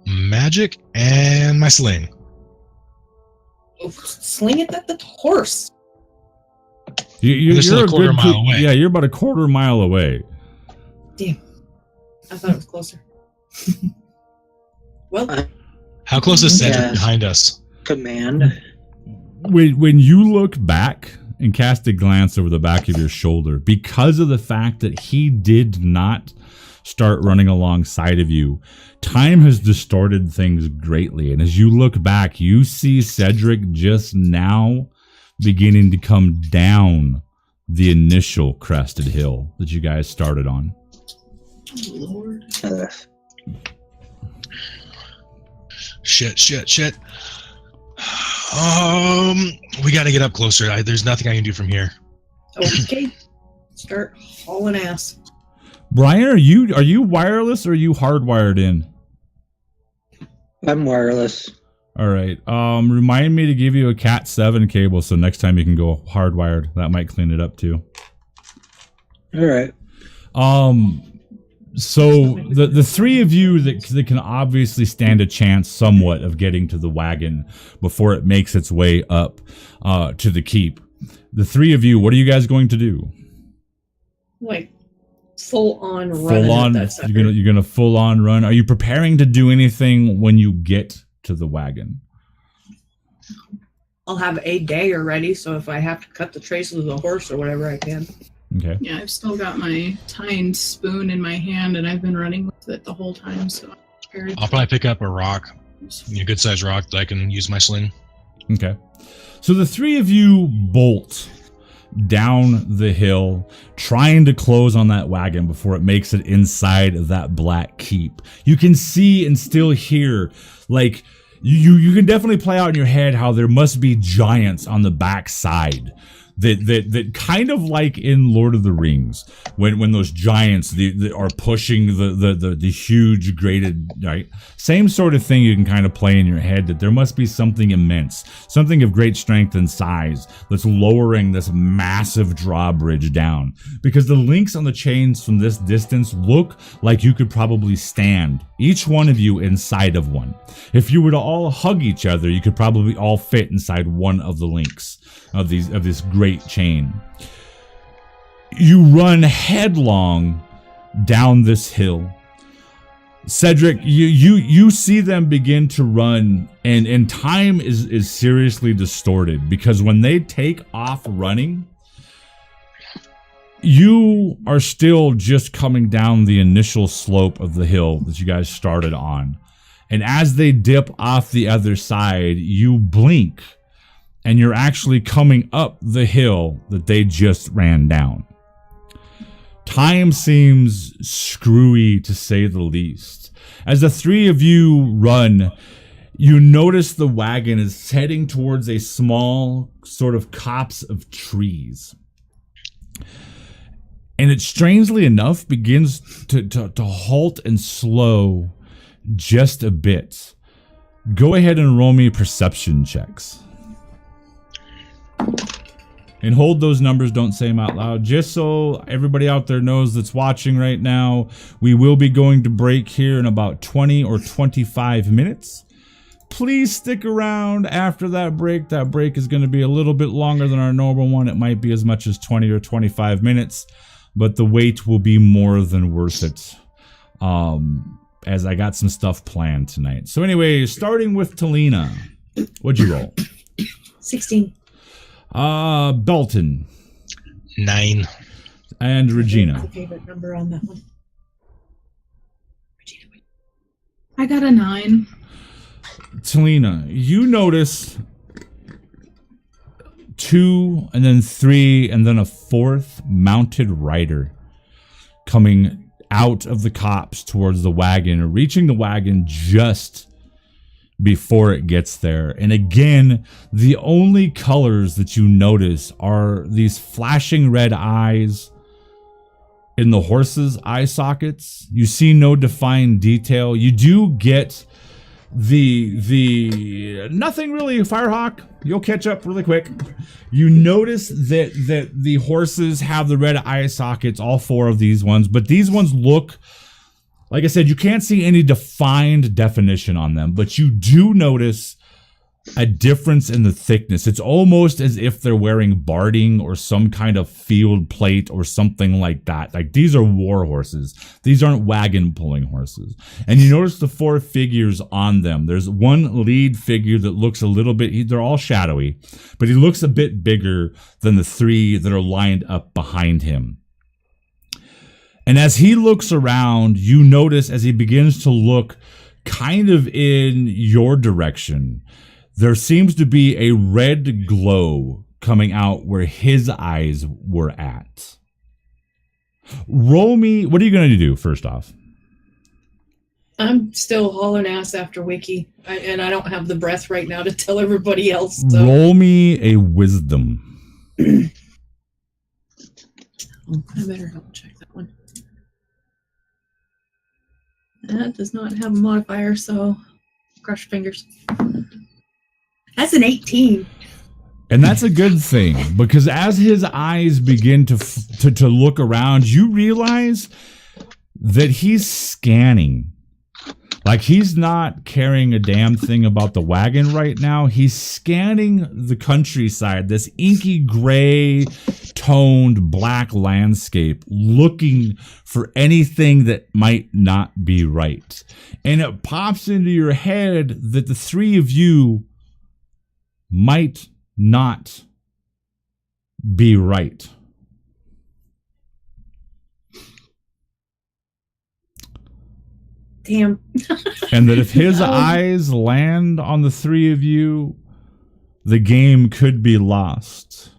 Magic and my sling. Sling it at the horse. You're still a quarter mile away. Yeah, you're about a quarter mile away. Damn. I thought it was closer. Well, How close is Cedric Yes. behind us? Command. When you look back and cast a glance over the back of your shoulder, because of the fact that he did not start running alongside of you, time has distorted things greatly. And as you look back, you see Cedric just now beginning to come down the initial crested hill that you guys started on. Lord. Shit. We got to get up closer. There's nothing I can do from here. okay. Start hauling ass. Brian, are you wireless or are you hardwired in? I'm wireless. All right. Remind me to give you a Cat 7 cable so next time you can go hardwired. That might clean it up too. All right. So the three of you that can obviously stand a chance somewhat of getting to the wagon before it makes its way up to the keep. The three of you, what are you guys going to do? Like full on run. Full on. You're gonna full on run. Are you preparing to do anything when you get to the wagon? I'll have a dagger ready, so if I have to cut the traces of the horse or whatever, I can. Okay. Yeah, I've still got my tined spoon in my hand, and I've been running with it the whole time, so I'm prepared. I'll probably pick up a rock, a good sized rock that I can use my sling. Okay. So the three of you bolt down the hill, trying to close on that wagon before it makes it inside of that black keep. You can see and still hear, like, you can definitely play out in your head how there must be giants on the back side. That kind of like in Lord of the Rings, when those giants are pushing the huge grated, right? Same sort of thing you can kind of play in your head, that there must be something immense, something of great strength and size that's lowering this massive drawbridge down. Because the links on the chains from this distance look like you could probably stand, each one of you inside of one. If you were to all hug each other, you could probably all fit inside one of the links of this great chain. You run headlong down this hill. Cedric, you see them begin to run, and time is seriously distorted because when they take off running, you are still just coming down the initial slope of the hill that you guys started on. And as they dip off the other side, you blink and you're actually coming up the hill that they just ran down. Time seems screwy, to say the least. As the three of you run, you notice the wagon is heading towards a small sort of copse of trees. And it, strangely enough, begins to halt and slow just a bit. Go ahead and roll me perception checks. And hold those numbers, don't say them out loud. Just so everybody out there knows that's watching right now, we will be going to break here in about 20 or 25 minutes. Please stick around after that break. That break is going to be a little bit longer than our normal one. It might be as much as 20 or 25 minutes, but the wait will be more than worth it. As I got some stuff planned tonight. So anyway, starting with Talina. What'd you roll? 16. Belton. 9. And Regina. What's the favorite number on that one? Regina. I got a 9. Talina, you notice 2 and then 3 and then a 4th mounted rider coming out of the copse towards the wagon, reaching the wagon just before it gets there. And again, the only colors that you notice are these flashing red eyes in the horse's eye sockets. You see no defined detail. You do get the nothing really, Firehawk. You'll catch up really quick. You notice that the horses have the red eye sockets, all 4 of these ones, but these ones look, like I said, you can't see any defined definition on them, but you do notice a difference in the thickness. It's almost as if they're wearing barding or some kind of field plate or something like that. Like, these are war horses. These aren't wagon pulling horses. And you notice the 4 figures on them. There's one lead figure that looks a little bit, they're all shadowy, but he looks a bit bigger than the 3 that are lined up behind him. And as he looks around, you notice as he begins to look kind of in your direction, there seems to be a red glow coming out where his eyes were at. Roll me. What are you going to do first off? I'm still hauling ass after Wiki, and I don't have the breath right now to tell everybody else. So. Roll me a wisdom. I better help check that one. That does not have a modifier, so cross your fingers. That's an 18. And that's a good thing, because as his eyes begin to look around, you realize that he's scanning. Like, he's not caring a damn thing about the wagon right now. He's scanning the countryside, this inky gray toned black landscape, looking for anything that might not be right. And it pops into your head that the 3 of you might not be right. Damn. And that if his eyes land on the 3 of you, the game could be lost.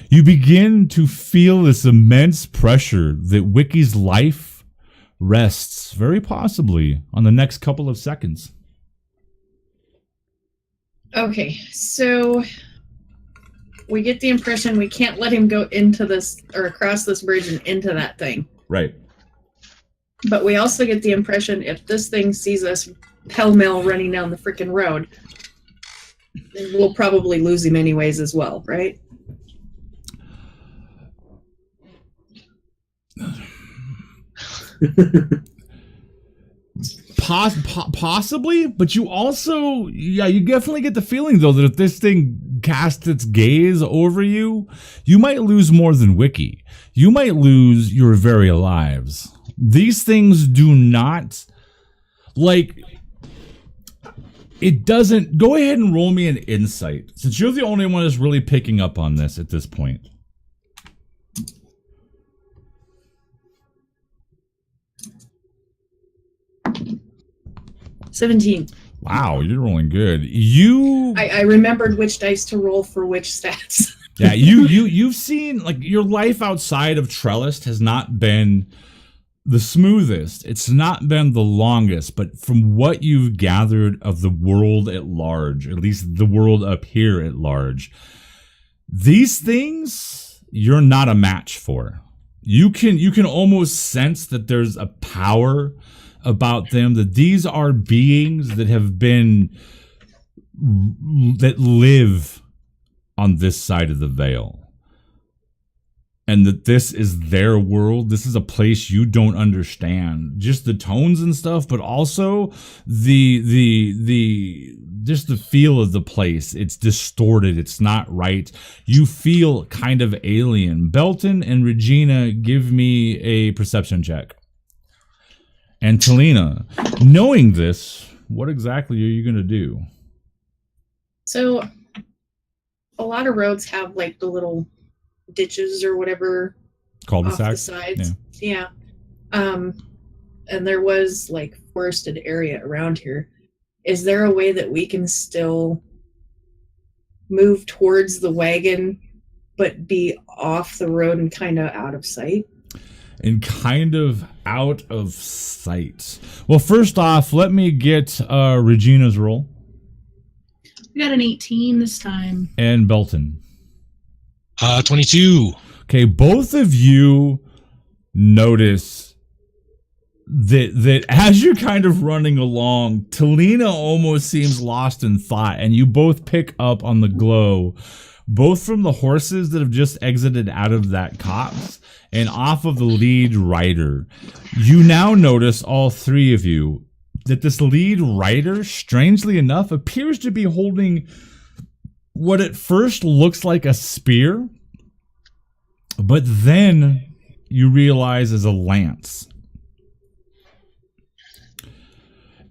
You begin to feel this immense pressure that Wiki's life rests, very possibly, on the next couple of seconds. Okay, so we get the impression we can't let him go into this or across this bridge and into that thing. Right. But we also get the impression if this thing sees us pell-mell running down the freaking road, then we'll probably lose him anyways as well, right? Possibly, but you also, you definitely get the feeling, though, that if this thing casts its gaze over you, you might lose more than Wiki. You might lose your very lives. These things do not like it doesn't. Go ahead and roll me an insight, since you're the only one that's really picking up on this at this point. 17. Wow, you're rolling good. I remembered which dice to roll for which stats. Yeah, you've seen, like, your life outside of Trellis has not been the smoothest. It's not been the longest, but from what you've gathered of the world at large, at least the world up here at large, these things you're not a match for. You can almost sense that there's a power about them, that these are beings that live on this side of the veil, and that this is their world. This is a place you don't understand, just the tones and stuff, but also just the feel of the place. It's distorted. It's not right. You feel kind of alien. Belton and Regina, give me a perception check. And Talina, knowing this, what exactly are you going to do? So, a lot of roads have like the little ditches or whatever off the sides. Yeah. And there was like forested area around here. Is there a way that we can still move towards the wagon but be off the road and kind of out of sight? And kind of out of sight. Well, first off, let me get Regina's roll. We got an 18 this time. And Belton. 22. Okay, both of you notice that as you're kind of running along, Talina almost seems lost in thought, and you both pick up on the glow, both from the horses that have just exited out of that copse and off of the lead rider. You now notice, all three of you, that this lead rider, strangely enough, appears to be holding what at first looks like a spear, but then you realize is a lance.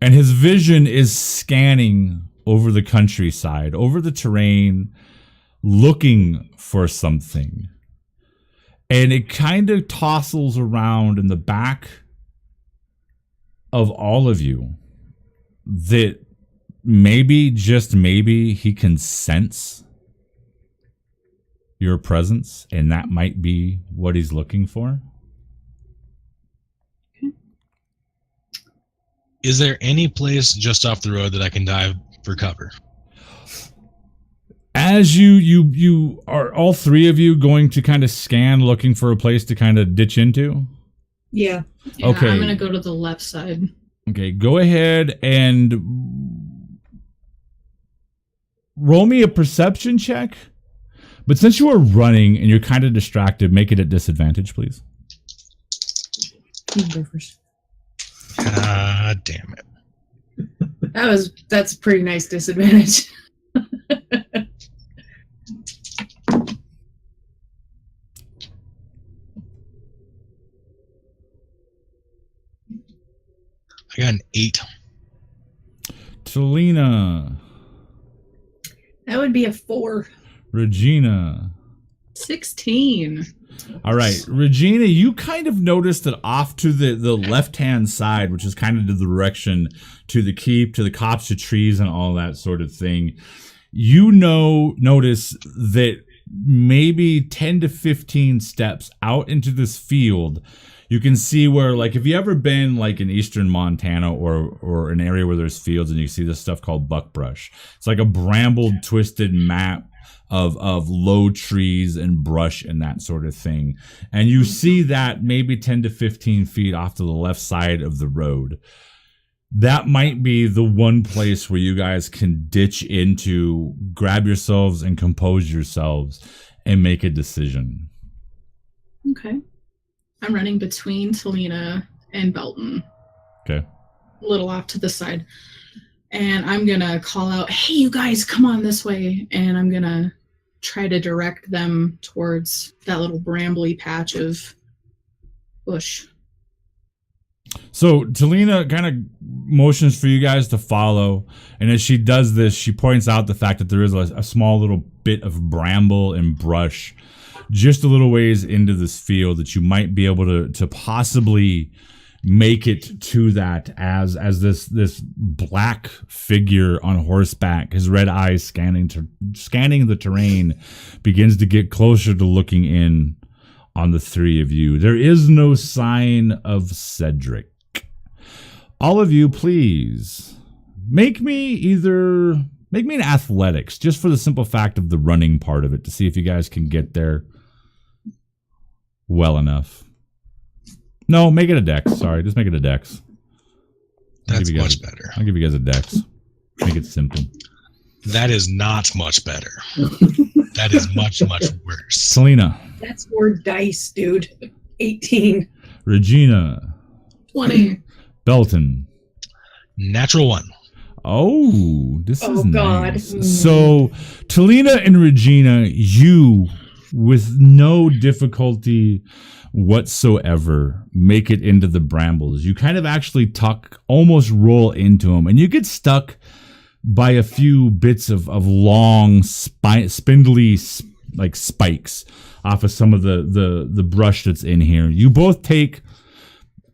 And his vision is scanning over the countryside, over the terrain, looking for something. And it kind of tossles around in the back of all of you that maybe, just maybe, he can sense your presence, and that might be what he's looking for. Is there any place just off the road that I can dive for cover? As you are, all three of you, going to kind of scan, looking for a place to kind of ditch into? Yeah. Yeah, Okay. I'm gonna go to the left side. Okay, go ahead and roll me a perception check. But since you are running and you're kind of distracted, make it at disadvantage, please. You go first. God damn it. That's a pretty nice disadvantage. I got an 8. Talina, That would be a 4. Regina. 16. All right, Regina, you kind of noticed that off to the left-hand side, which is kind of the direction to the keep, to the copse, to trees, and all that sort of thing, you notice that maybe 10 to 15 steps out into this field, you can see where, like, if you ever been like in eastern Montana or an area where there's fields and you see this stuff called buckbrush, it's like a brambled, twisted map of low trees and brush and that sort of thing. And you see that maybe 10 to 15 feet off to the left side of the road. That might be the one place where you guys can ditch into, grab yourselves and compose yourselves and make a decision. Okay. I'm running between Talina and Belton. Okay. A little off to the side. And I'm going to call out, hey, you guys, come on this way. And I'm going to try to direct them towards that little brambly patch of bush. So Talina kind of motions for you guys to follow, and as she does this, she points out the fact that there is a small little bit of bramble and brush just a little ways into this field that you might be able to possibly make it to that as this black figure on horseback, his red eyes scanning the terrain, begins to get closer to looking in on the three of you. There is no sign of Cedric. All of you, please make me an athletics, just for the simple fact of the running part of it, to see if you guys can get there well enough. No, make it a dex. Sorry, just make it a dex. That's much better. I'll give you guys a dex. Make it simple. That is not much better. That is much, much worse. Selena. That's 4 dice, dude. 18. Regina. 20. Belton. Natural 1. Oh, this is God. nice. So, Talina and Regina, you, with no difficulty whatsoever, make it into the brambles. You kind of actually almost roll into them, and you get stuck by a few bits of long, spindly, like spikes off of some of the brush that's in here. You both take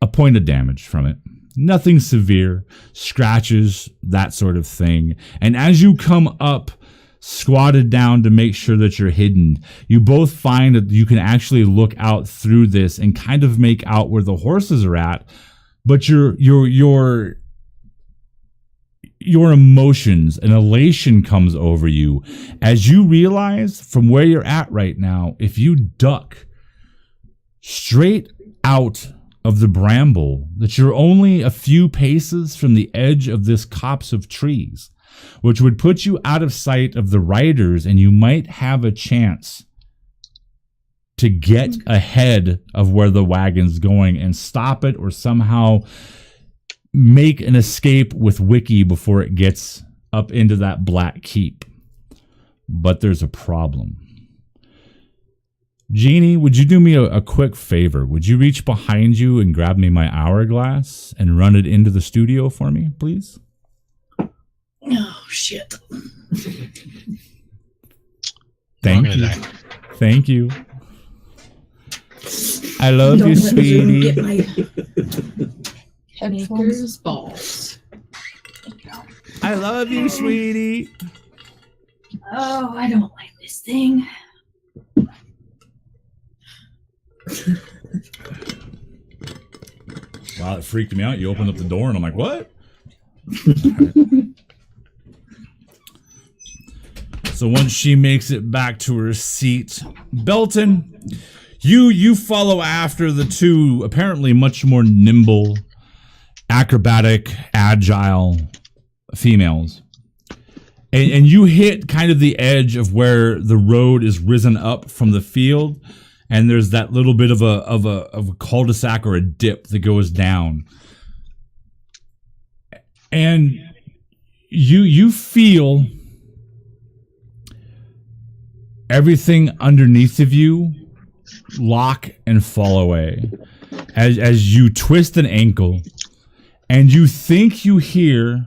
a point of damage from it. Nothing severe, scratches, that sort of thing. And as you come up, squatted down to make sure that you're hidden, you both find that you can actually look out through this and kind of make out where the horses are at. But your emotions, an elation comes over you as you realize from where you're at right now, if you duck straight out of the bramble, that you're only a few paces from the edge of this copse of trees, which would put you out of sight of the riders, and you might have a chance to get ahead of where the wagon's going and stop it, or somehow make an escape with Wiki before it gets up into that black keep. But there's a problem. Jeannie, would you do me a quick favor? Would you reach behind you and grab me my hourglass and run it into the studio for me, please? Oh, shit. Thank you. I love you, sweetie. Get my Headphones, balls. I love you, sweetie. Oh, I don't like this thing. Wow, it freaked me out. You opened up the door and I'm like, what? So once she makes it back to her seat, Belton, you follow after the two apparently much more nimble, acrobatic, agile females. And you hit kind of the edge of where the road is risen up from the field, and there's that little bit of a cul-de-sac or a dip that goes down. And you feel everything underneath of you lock and fall away as you twist an ankle, and you think you hear,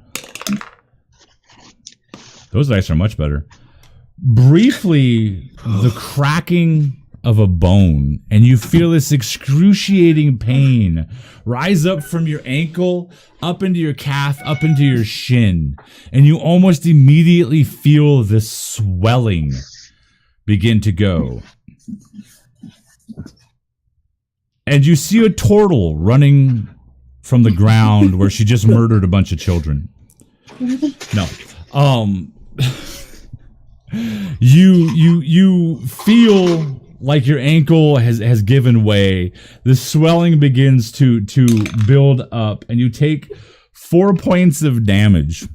those dice are much better, briefly the cracking of a bone, and you feel this excruciating pain rise up from your ankle, up into your calf, up into your shin, and you almost immediately feel this swelling begin to go. And you see a turtle running from the ground where she just murdered a bunch of children. No. You feel like your ankle has given way. The swelling begins to build up, and you take 4 points of damage,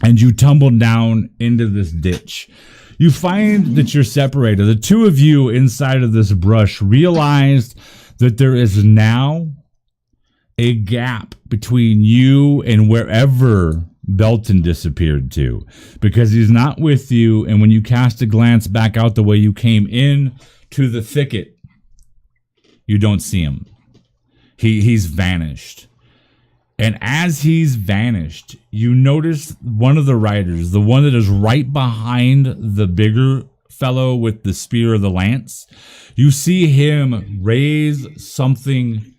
and you tumble down into this ditch. You find that you're separated. The two of you inside of this brush realized that there is now a gap between you and wherever Belton disappeared to, because he's not with you. And when you cast a glance back out the way you came in to the thicket, you don't see him. He's vanished. And as he's vanished, you notice one of the riders, the one that is right behind the bigger fellow with the spear or the lance, you see him raise something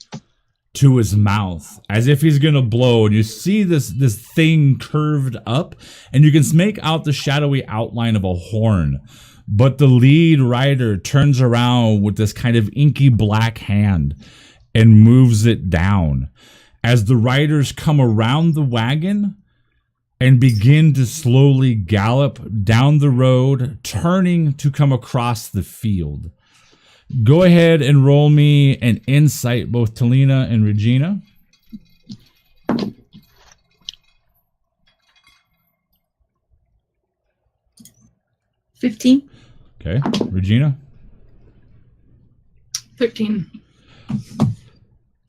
to his mouth as if he's gonna blow, and you see this thing curved up, and you can make out the shadowy outline of a horn. But the lead rider turns around with this kind of inky black hand and moves it down. As the riders come around the wagon and begin to slowly gallop down the road, turning to come across the field. Go ahead and roll me an insight, both Talina and Regina. $15. Okay, Regina. 13.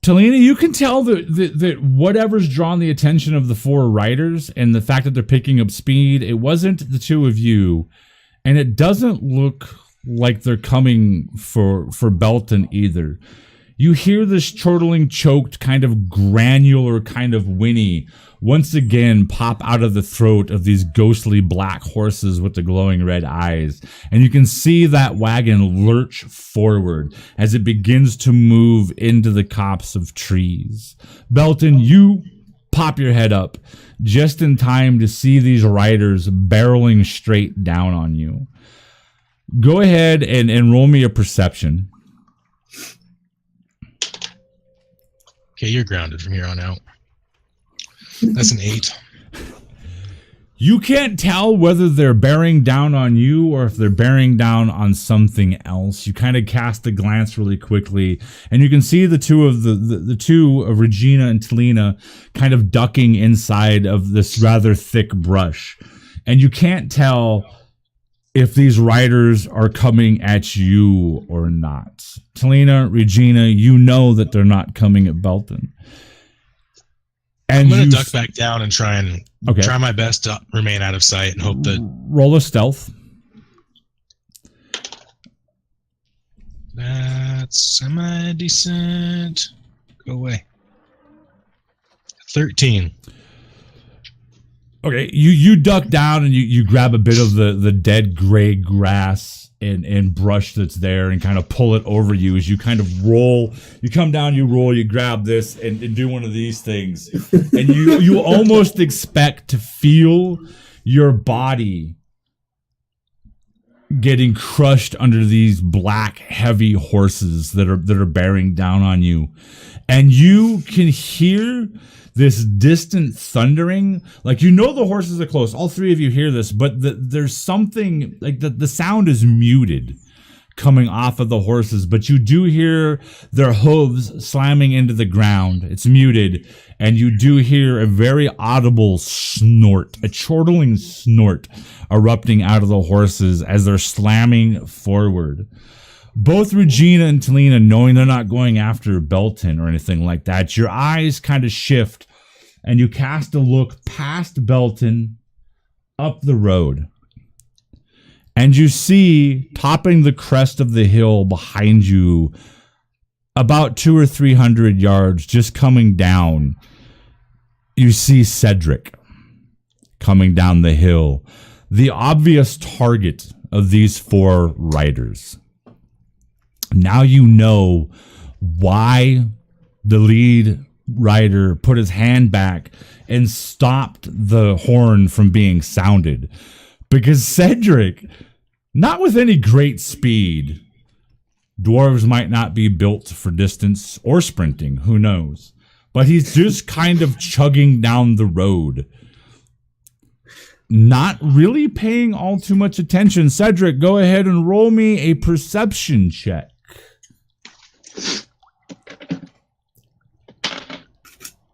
Talina, you can tell that whatever's drawn the attention of the four riders and the fact that they're picking up speed, it wasn't the two of you, and it doesn't look like they're coming for Belton either. You hear this chortling, choked, kind of granular kind of whinny once again pop out of the throat of these ghostly black horses with the glowing red eyes. And you can see that wagon lurch forward as it begins to move into the copse of trees. Belton, you pop your head up just in time to see these riders barreling straight down on you. Go ahead and roll me a perception. Okay, you're grounded from here on out. That's an 8. You can't tell whether they're bearing down on you or if they're bearing down on something else. You kind of cast a glance really quickly, and you can see the two of Regina and Talina kind of ducking inside of this rather thick brush. And you can't tell if these riders are coming at you or not. Talina, Regina, you know that they're not coming at Belton. And I'm going to duck back down and try my best to remain out of sight and hope that... Roll a stealth. That's semi-decent. Go away. 13. Okay, you duck down and you grab a bit of the dead gray grass and brush that's there and kind of pull it over you as you kind of roll. You come down, you roll, you grab this and do one of these things. And you almost expect to feel your body getting crushed under these black, heavy horses that are bearing down on you. And you can hear this distant thundering, like you know the horses are close. All three of you hear this, but there's something like the sound is muted coming off of the horses, but you do hear their hooves slamming into the ground. It's muted, and you do hear a very audible snort, a chortling snort erupting out of the horses as they're slamming forward. Both Regina and Talina, knowing they're not going after Belton or anything like that, your eyes kind of shift and you cast a look past Belton up the road. And you see, topping the crest of the hill behind you, about 200 or 300 yards, just coming down, you see Cedric coming down the hill, the obvious target of these four riders. Now you know why the lead rider put his hand back and stopped the horn from being sounded. Because Cedric, not with any great speed, dwarves might not be built for distance or sprinting, who knows? But he's just kind of chugging down the road, not really paying all too much attention. Cedric, go ahead and roll me a perception check.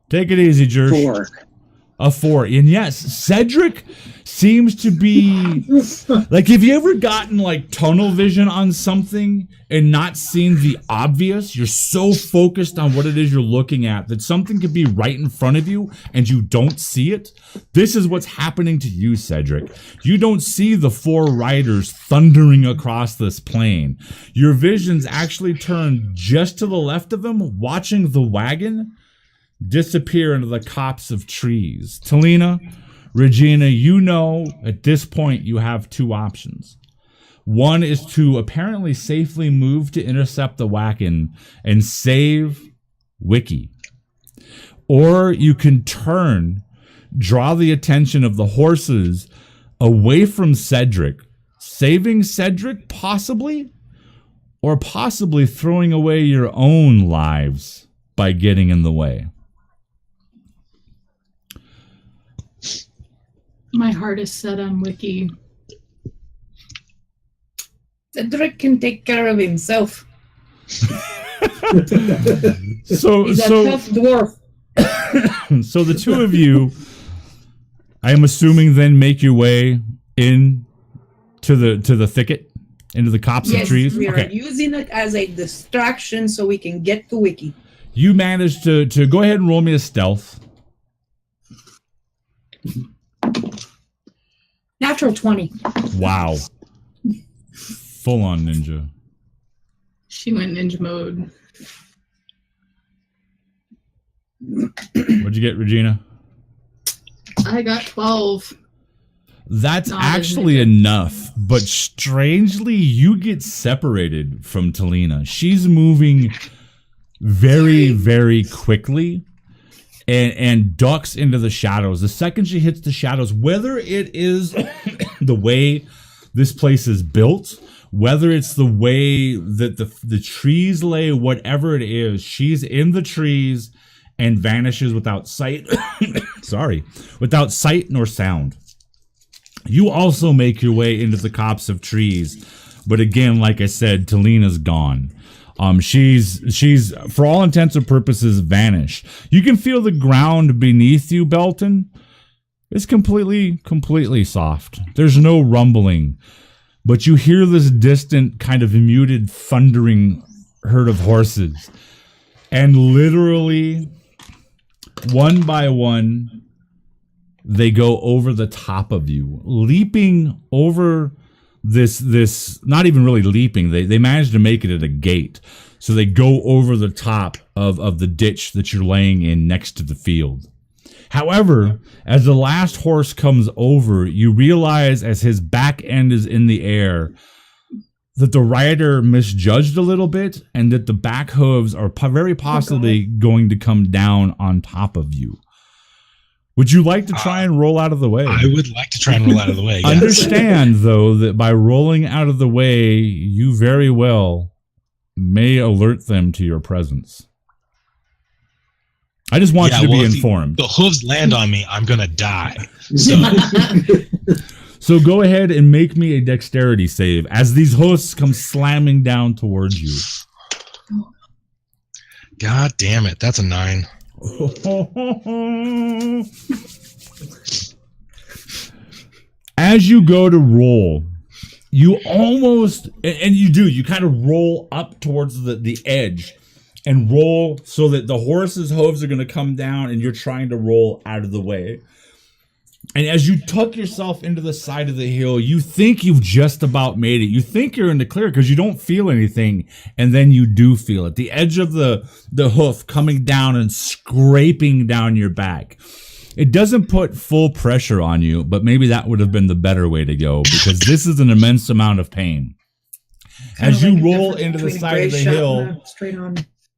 Take it easy, Jersh. 4. A 4. And yes, Cedric seems to be like, have you ever gotten like tunnel vision on something and not seen the obvious? You're so focused on what it is you're looking at that something could be right in front of you and you don't see it. This is what's happening to you, Cedric. You don't see the four riders thundering across this plain. Your vision's actually turned just to the left of them, watching the wagon disappear into the copse of trees. Talina, Regina, you know at this point you have two options. One is to apparently safely move to intercept the Wacken and save Wiki. Or you can turn, draw the attention of the horses away from Cedric, saving Cedric possibly, or possibly throwing away your own lives by getting in the way. My heart is set on Wiki. Cedric can take care of himself. So He's a tough dwarf. So the two of you, I am assuming, then make your way in to the thicket, into the copse of trees. We are using it as a distraction so we can get to Wiki. You managed to go ahead and roll me a stealth. Natural 20. Wow. Full on ninja. She went ninja mode. What'd you get, Regina? I got 12. That's Not actually enough, but strangely, you get separated from Talina. She's moving very, very quickly and ducks into the shadows. The second she hits the shadows, whether it is the way this place is built, whether it's the way that the trees lay, whatever it is, she's in the trees and vanishes without sight. Without sight nor sound. You also make your way into the copse of trees, but again, like I said, Talina's gone. She's for all intents and purposes vanished. You can feel the ground beneath you, Belton. It's completely soft. There's no rumbling, but you hear this distant kind of muted thundering herd of horses, and literally one by one they go over the top of you, leaping over this not even really leaping. They manage to make it at a gate. So they go over the top of the ditch that you're laying in next to the field. However, as the last horse comes over, you realize as his back end is in the air that the rider misjudged a little bit and that the back hooves are very possibly going to come down on top of you. Would you like to try and roll out of the way? I would like to try and roll out of the way. Yes. Understand, though, that by rolling out of the way, you very well may alert them to your presence. I just want you to be informed. The hooves land on me, I'm going to die. So. So go ahead and make me a dexterity save as these hoofs come slamming down towards you. God damn it. That's a 9. As you go to roll, you almost, and you kind of roll up towards the edge and roll so that the horse's hooves are going to come down and you're trying to roll out of the way. And as you tuck yourself into the side of the hill, you think you've just about made it. You think you're in the clear because you don't feel anything, and then you do feel it. The edge of the hoof coming down and scraping down your back. It doesn't put full pressure on you, but maybe that would have been the better way to go because this is an immense amount of pain. As you roll into the side of the hill,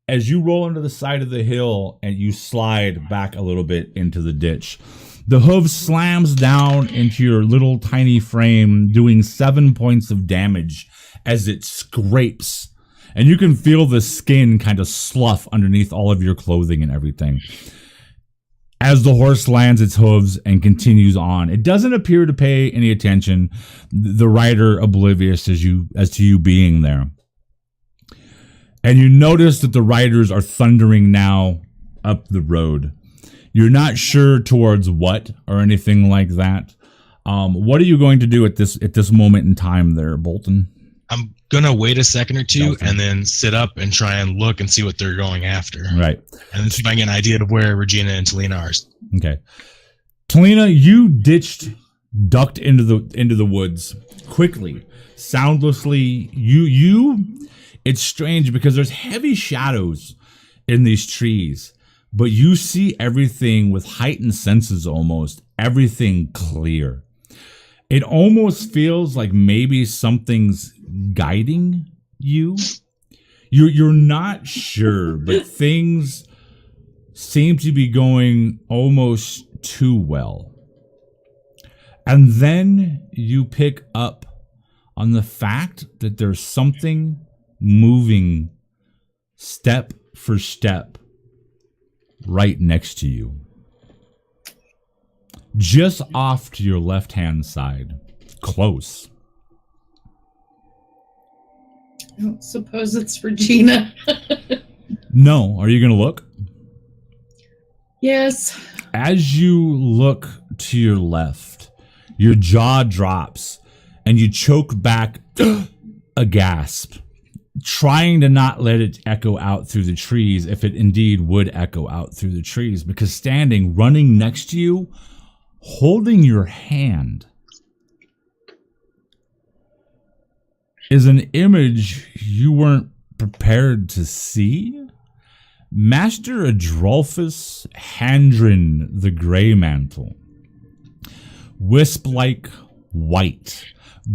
as you roll into the side of the hill and you slide back a little bit into the ditch, the hoof slams down into your little tiny frame, doing 7 points of damage as it scrapes. And you can feel the skin kind of slough underneath all of your clothing and everything. As the horse lands its hooves and continues on, it doesn't appear to pay any attention, the rider oblivious as to you being there. And you notice that the riders are thundering now up the road. You're not sure towards what or anything like that. What are you going to do at this moment in time there, Bolton? I'm gonna wait a second or two and then sit up and try and look and see what they're going after. Right. And then see if I can get an idea of where Regina and Talina are. Okay. Talina, you ducked into the woods quickly, soundlessly. It's strange because there's heavy shadows in these trees. but you see everything with heightened senses, almost everything clear. It almost feels like maybe something's guiding you. You're not sure, but things seem to be going almost too well. And then you pick up on the fact that there's something moving step for step right next to you. Just off to your left-hand side. Close. I don't suppose it's Regina. No. Are you going to look? Yes. As you look to your left, your jaw drops and you choke back a gasp, trying to not let it echo out through the trees, if it indeed would echo out through the trees, because standing, running next to you, holding your hand, is an image you weren't prepared to see. Master Adrolphus Handren the Greymantle. Wisp-like white,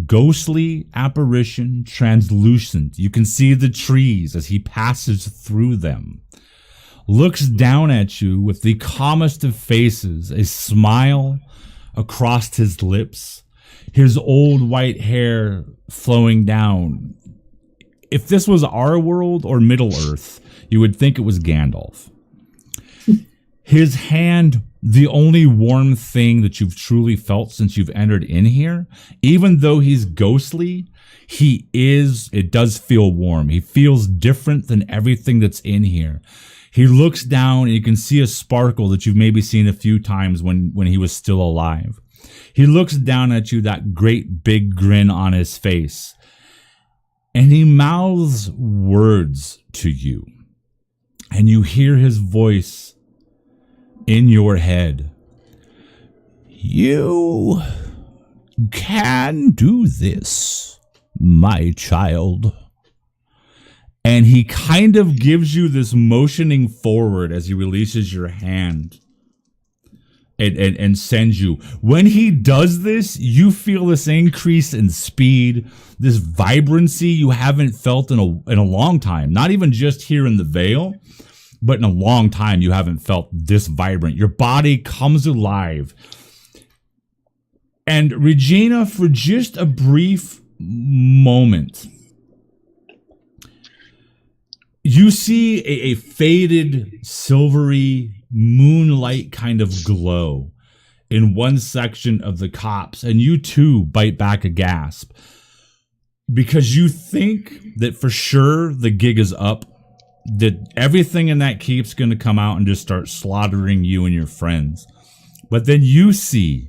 ghostly apparition, translucent. You can see the trees as he passes through them. Looks down at you with the calmest of faces, a smile across his lips, his old white hair flowing down. If this was our world or Middle Earth, you would think it was Gandalf. His hand, the only warm thing that you've truly felt since you've entered in here. Even though he's ghostly, it does feel warm. He feels different than everything that's in here. He looks down and you can see a sparkle that you've maybe seen a few times when he was still alive. He looks down at you, that great big grin on his face, and he mouths words to you. And you hear his voice in your head. You can do this, my child. And he kind of gives you this motioning forward as he releases your hand and sends you. When he does this, you feel this increase in speed, this vibrancy you haven't felt in a long time. Not even just here in the Vale, but in a long time you haven't felt this vibrant. Your body comes alive. And Regina, for just a brief moment, you see a faded, silvery, moonlight kind of glow in one section of the copse, and you too bite back a gasp because you think that for sure the gig is up, that everything in that keep's going to come out and just start slaughtering you and your friends. But then you see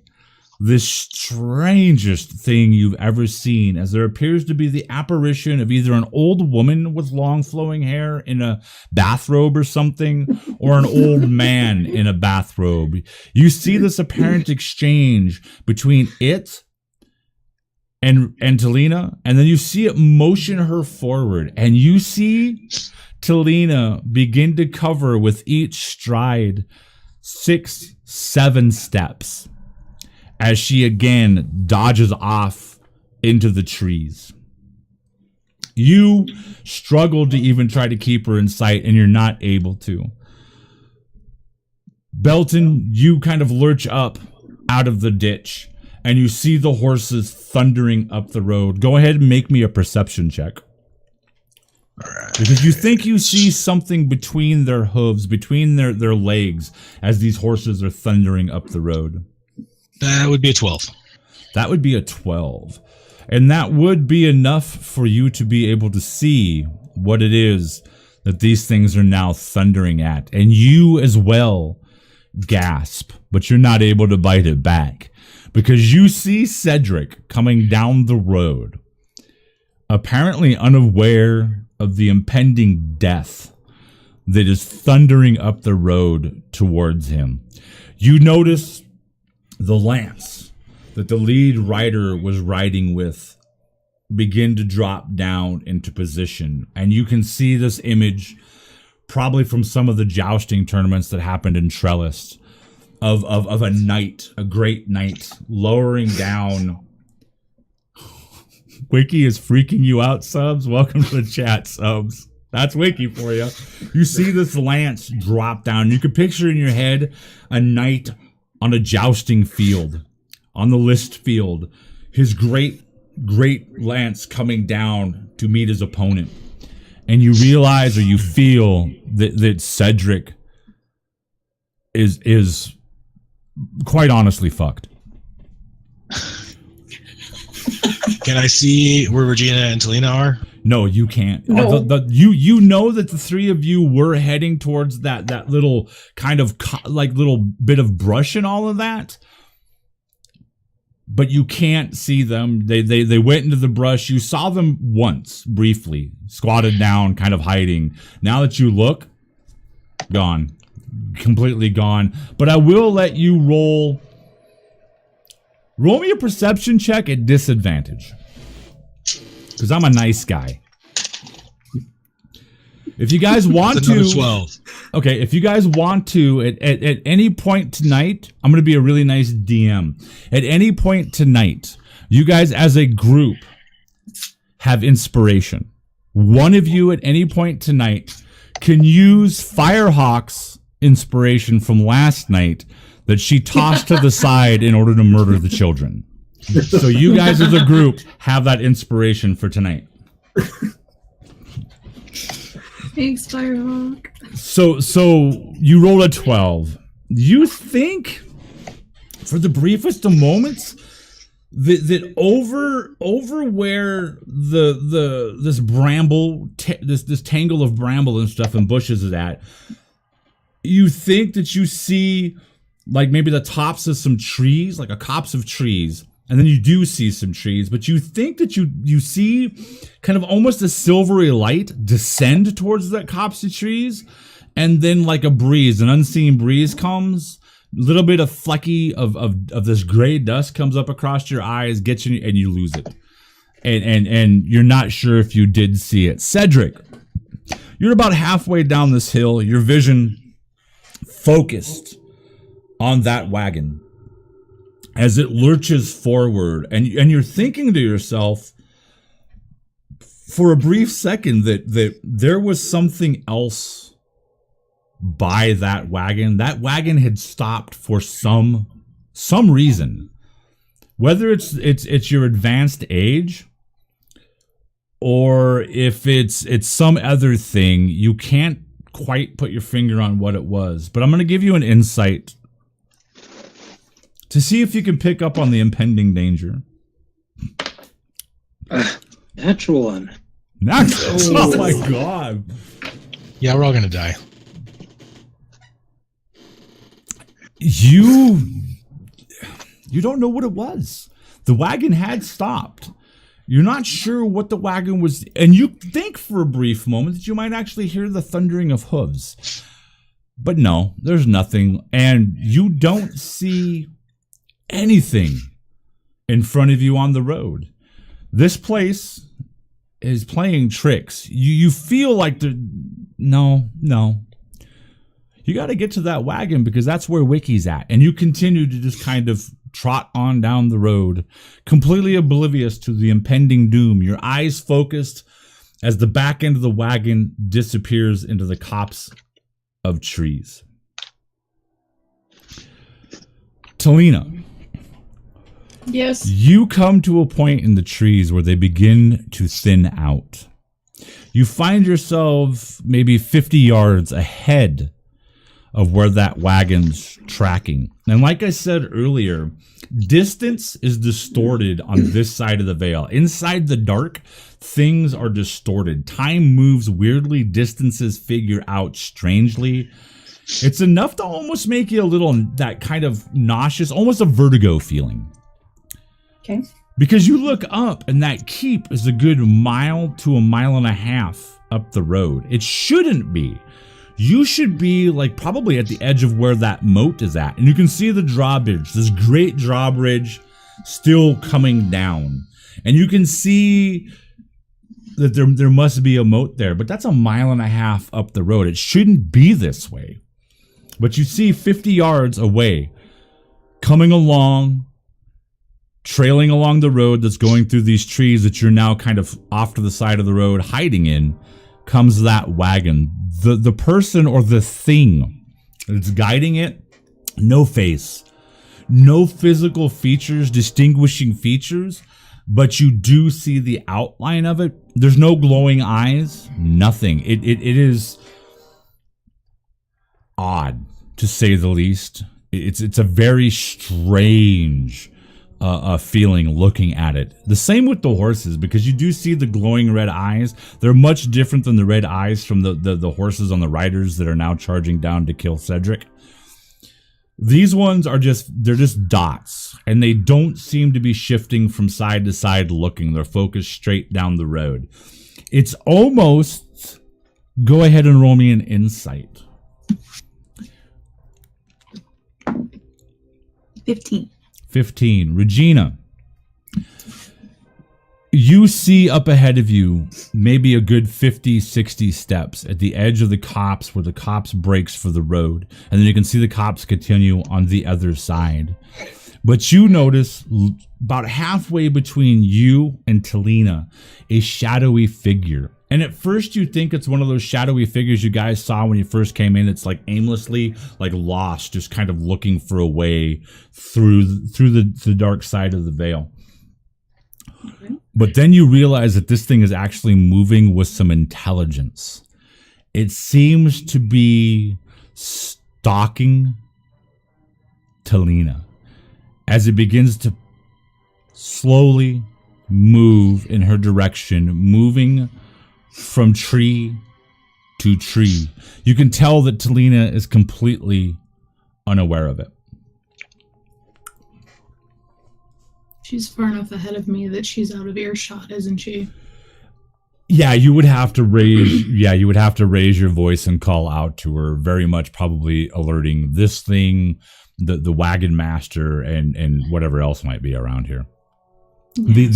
this strangest thing you've ever seen, as there appears to be the apparition of either an old woman with long flowing hair in a bathrobe or something, or an old man in a bathrobe. You see this apparent exchange between it and Talina, and then you see it motion her forward, and you see Talina begin to cover with each stride 6-7 steps as she again dodges off into the trees. You struggle to even try to keep her in sight, and you're not able to. Belton, you kind of lurch up out of the ditch, and you see the horses thundering up the road. Go ahead and make me a perception check. All right. Because you think you see something between their hooves, between their legs, as these horses are thundering up the road. That would be a 12. That would be a 12. And that would be enough for you to be able to see what it is that these things are now thundering at. And you as well gasp, but you're not able to bite it back. Because you see Cedric coming down the road, apparently unaware of the impending death that is thundering up the road towards him. You notice the lance that the lead rider was riding with begin to drop down into position. And you can see this image probably from some of the jousting tournaments that happened in Trellis, of a knight, a great knight, lowering down. Wiki is freaking you out, Subs. Welcome to the chat, Subs. That's Wiki for you. You see this lance drop down. You can picture in your head a knight on a jousting field, on the list field, his great lance coming down to meet his opponent. And you realize, or you feel that Cedric is quite honestly fucked. Can I see where Regina and Talina are? No, you can't. No. You know that the three of you were heading towards that little kind of like little bit of brush and all of that, but you can't see them. They went into the brush. You saw them once briefly, squatted down, kind of hiding. Now that you look, gone, completely gone. But I will let you roll me a perception check at disadvantage. Because I'm a nice guy. If you guys want to, 12. okay. If you guys want to, at any point tonight, I'm going to be a really nice DM. At any point tonight, you guys as a group have inspiration. One of you at any point tonight can use Firehawk's inspiration from last night that she tossed to the side in order to murder the children. So you guys as a group have that inspiration for tonight. Thanks, Firehawk. So you rolled a 12. You think, for the briefest of moments, that over where this bramble, this tangle of bramble and stuff and bushes is at, you think that you see like maybe the tops of some trees, like a copse of trees. And then you do see some trees, but you think that you see kind of almost a silvery light descend towards that copse of trees. And then like a breeze, an unseen breeze comes, a little bit of flecky of this gray dust comes up across your eyes, gets you, and you lose it. And you're not sure if you did see it. Cedric, you're about halfway down this hill, your vision focused on that wagon as it lurches forward, and you're thinking to yourself for a brief second that there was something else by that wagon. That wagon had stopped for some reason, whether it's your advanced age or if it's some other thing. You can't quite put your finger on what it was, but I'm going to give you an insight to see if you can pick up on the impending danger. Natural one. Natural. Oh my god. Yeah, we're all gonna die. You don't know what it was. The wagon had stopped. You're not sure what the wagon was, and you think for a brief moment that you might actually hear the thundering of hooves. But no, there's nothing, and you don't see anything in front of you on the road. This place is playing tricks. You feel like no. You got to get to that wagon because that's where Wiki's at. And you continue to just kind of trot on down the road, completely oblivious to the impending doom. Your eyes focused as the back end of the wagon disappears into the copse of trees. Talina. Yes. You come to a point in the trees where they begin to thin out. You find yourself maybe 50 yards ahead of where that wagon's tracking. And like I said earlier, distance is distorted on this side of the veil. Inside the dark, things are distorted. Time moves weirdly. Distances figure out strangely. It's enough to almost make you a little, that kind of nauseous, almost a vertigo feeling. Okay. Because you look up and that keep is a good mile to a mile and a half up the road. It shouldn't be. You should be like probably at the edge of where that moat is at. And you can see the drawbridge, this great drawbridge still coming down. And you can see that there must be a moat there, but that's a mile and a half up the road. It shouldn't be this way. But you see 50 yards away, coming along, trailing along the road that's going through these trees that you're now kind of off to the side of the road hiding in, comes that wagon. The person or the thing that's guiding it, no face, no physical features, distinguishing features, but you do see the outline of it. There's no glowing eyes, nothing. It is odd, to say the least. It's a very strange feeling looking at it. The same with the horses, because you do see the glowing red eyes. They're much different than the red eyes from the horses on the riders that are now charging down to kill Cedric. These ones are they're just dots, and they don't seem to be shifting from side to side looking. They're focused straight down the road. It's almost, go ahead and roll me an insight. 15. Regina, you see up ahead of you maybe a good 50, 60 steps at the edge of the copse where the copse breaks for the road. And then you can see the copse continue on the other side. But you notice about halfway between you and Talina, a shadowy figure. And at first you think it's one of those shadowy figures you guys saw when you first came in. It's like aimlessly, like lost, just kind of looking for a way through the dark side of the veil. But then you realize that this thing is actually moving with some intelligence. It seems to be stalking Talina as it begins to slowly move in her direction, moving from tree to tree. You can tell that Talina is completely unaware of it. She's far enough ahead of me that she's out of earshot, isn't she? Yeah, you would have to raise your voice and call out to her, very much probably alerting this thing, the wagon master, and whatever else might be around here. Yeah,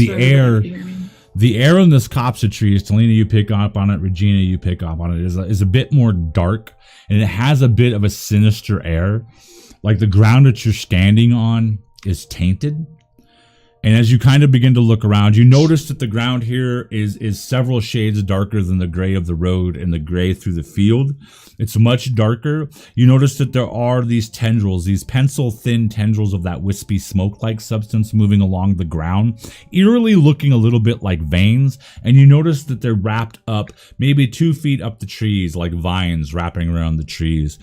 the air in this copse of trees, Talina, you pick up on it, Regina, you pick up on it, is a bit more dark, and it has a bit of a sinister air. Like the ground that you're standing on is tainted. And as you kind of begin to look around, you notice that the ground here is several shades darker than the gray of the road and the gray through the field. It's much darker. You notice that there are these tendrils, these pencil-thin tendrils of that wispy smoke-like substance moving along the ground, eerily looking a little bit like veins. And you notice that they're wrapped up maybe 2 feet up the trees, like vines wrapping around the trees.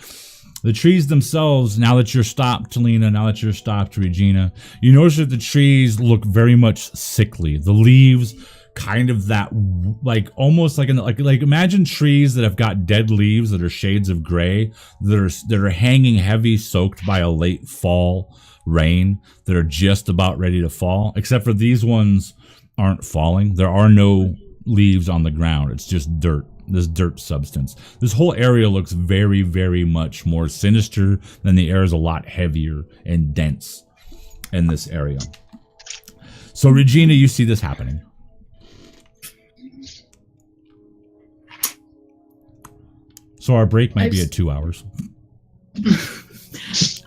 The trees themselves, now that you're stopped, Talina, now that you're stopped, Regina, you notice that the trees look very much sickly. The leaves, kind of that, like almost like imagine trees that have got dead leaves that are shades of gray, that are hanging heavy, soaked by a late fall rain, that are just about ready to fall. Except for these ones aren't falling. There are no leaves on the ground. It's just dirt. This dirt substance. This whole area looks very, very much more sinister, than the air is a lot heavier and dense in this area. So Regina, you see this happening. So our break might be at 2 hours.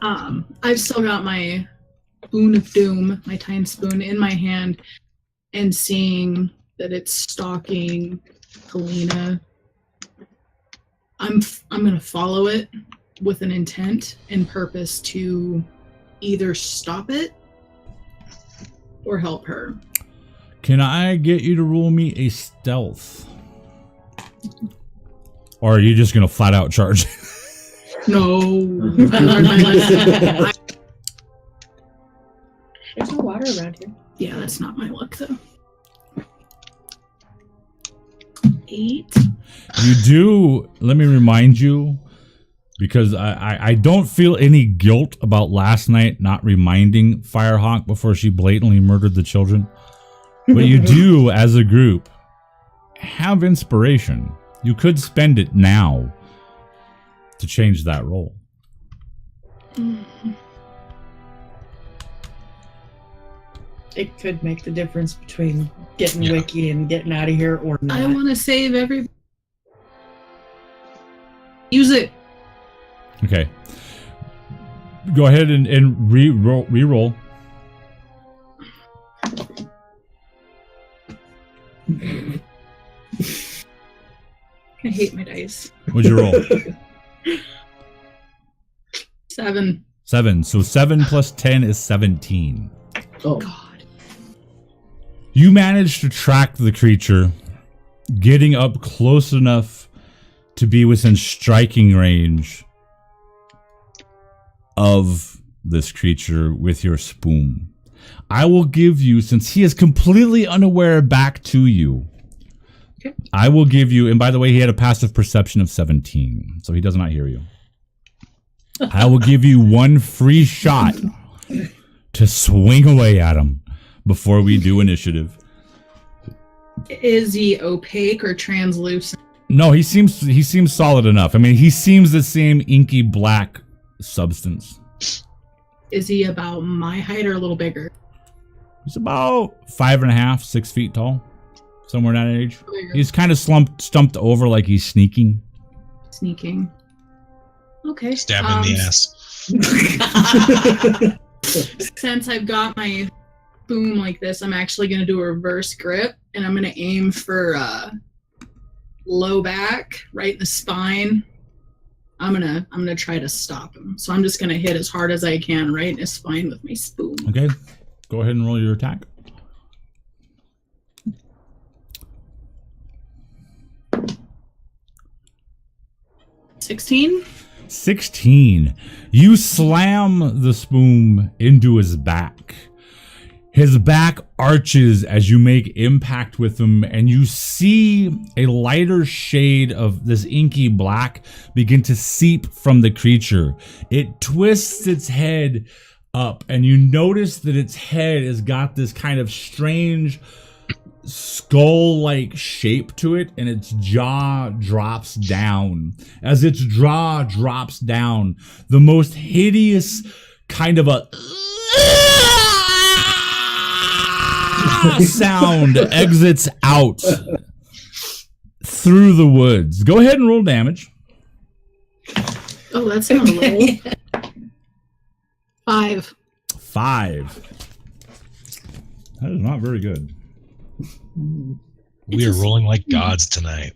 I've still got my Boon of Doom, my time spoon, in my hand, and seeing that it's stalking Talina. I'm gonna follow it with an intent and purpose to either stop it or help her. Can I get you to roll me a stealth? Or are you just gonna flat out charge? No. I learned my lesson. There's no water around here. Yeah, that's not my luck though. 8. You do, let me remind you, because I don't feel any guilt about last night not reminding Firehawk before she blatantly murdered the children. But you do, as a group, have inspiration. You could spend it now to change that roll. it could make the difference between getting Wiki and getting out of here or not. I want to save every. Use it. Okay. Go ahead and re-roll. I hate my dice. What'd you roll? 7. 7. So 7 plus 10 is 17. Oh, God. You managed to track the creature, getting up close enough to be within striking range of this creature with your spoon. I will give you, since he is completely unaware back to you, okay. I will give you, and by the way, he had a passive perception of 17, so he does not hear you. I will give you one free shot to swing away at him before we do initiative. Is he opaque or translucent? No, he seems solid enough. I mean, he seems the same inky black substance. Is he about my height or a little bigger? He's about 5.5, 6 feet tall, somewhere in that age. Bigger. He's kind of stumped over like he's sneaking. Sneaking. Okay. Stab him in the ass. Since I've got my boom like this, I'm actually going to do a reverse grip, and I'm going to aim for low back, right in the spine. I'm gonna try to stop him. So I'm just gonna hit as hard as I can right in his spine with my spoon. Okay, go ahead and roll your attack. 16. 16. You slam the spoon into his back. His back arches as you make impact with him, and you see a lighter shade of this inky black begin to seep from the creature. It twists its head up, and you notice that its head has got this kind of strange skull-like shape to it, and its jaw drops down. As its jaw drops down, the most hideous kind of a sound exits out through the woods. Go ahead and roll damage. Oh, that's not low. 5. 5. That is not very good. We are rolling like gods tonight.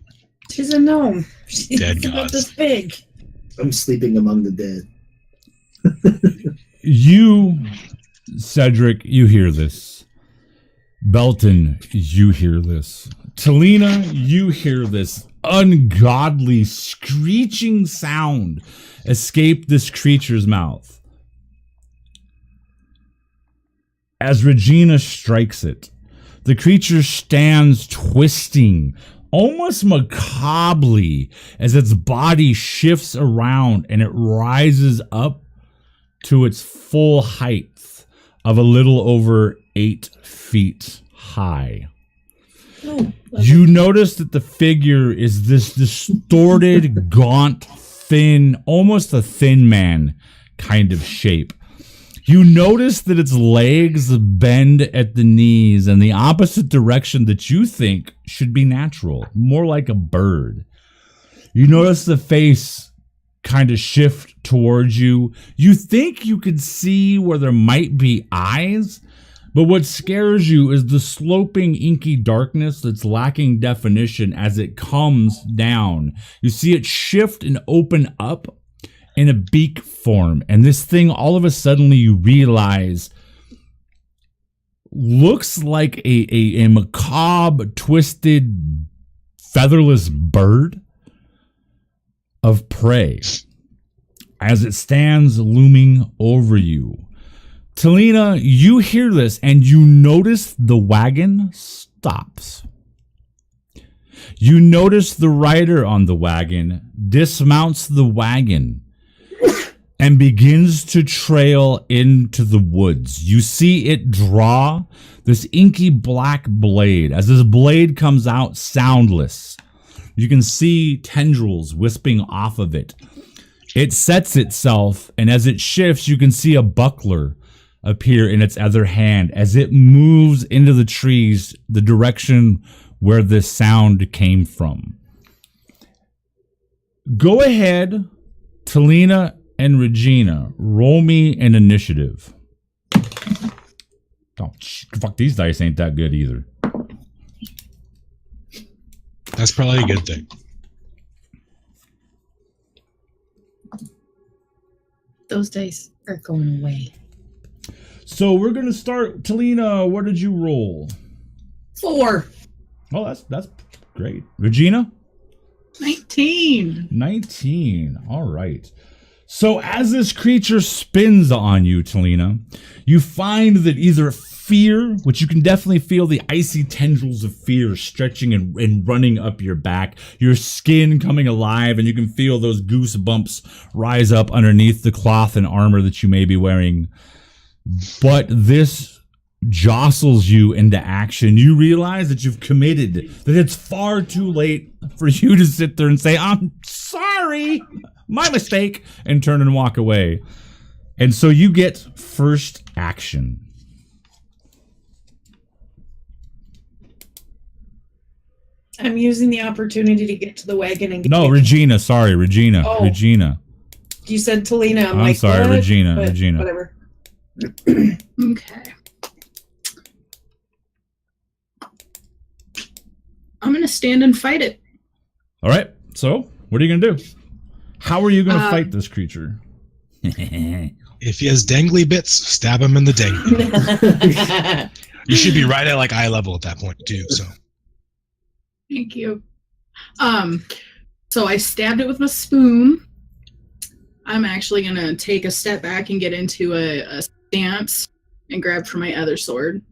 She's a gnome. She's Dead about gods. this big. I'm sleeping among the dead. You, Cedric, you hear this. Belton, you hear this. Talina, you hear this ungodly screeching sound escape this creature's mouth. As Regina strikes it, the creature stands twisting, almost macabrely, as its body shifts around and it rises up to its full height of a little over 8 feet high. Oh, You notice that the figure is this distorted, gaunt, thin, almost a thin man kind of shape. You notice that its legs bend at the knees in the opposite direction that you think should be natural, more like a bird. You notice the face kind of shift towards you. You think you could see where there might be eyes, but what scares you is the sloping inky darkness that's lacking definition as it comes down. You see it shift and open up in a beak form, and this thing all of a sudden you realize looks like a macabre, twisted, featherless bird of prey as it stands looming over you. Talina, you hear this and you notice the wagon stops. You notice the rider on the wagon dismounts the wagon and begins to trail into the woods. You see it draw this inky black blade. As this blade comes out soundless, you can see tendrils wisping off of it. It sets itself, and as it shifts, you can see a buckler appear in its other hand as it moves into the trees, the direction where this sound came from. Go ahead, Talina and Regina, roll me an initiative. Oh, fuck, these dice ain't that good either. That's probably a good thing. Those dice are going away. So we're gonna start. Talina, what did you roll? 4. Oh, that's great. Regina? 19. 19. All right. So as this creature spins on you, Talina, you find that either fear, which you can definitely feel the icy tendrils of fear stretching and running up your back, your skin coming alive, and you can feel those goosebumps rise up underneath the cloth and armor that you may be wearing. But this jostles you into action. You realize that you've committed, that it's far too late for you to sit there and say, I'm sorry, my mistake, and turn and walk away. And so you get first action. I'm using the opportunity to get to the wagon and get No, Regina, sorry, Regina. Oh. Regina. You said Talina. I'm like, sorry, what? Regina. But Regina. Whatever. Okay. I'm going to stand and fight it. All right. So, what are you going to do? How are you going to fight this creature? If he has dangly bits, stab him in the dangly. You should be right at like eye level at that point too. So. Thank you. So I stabbed it with my spoon. I'm actually going to take a step back and get into a stance and grab for my other sword.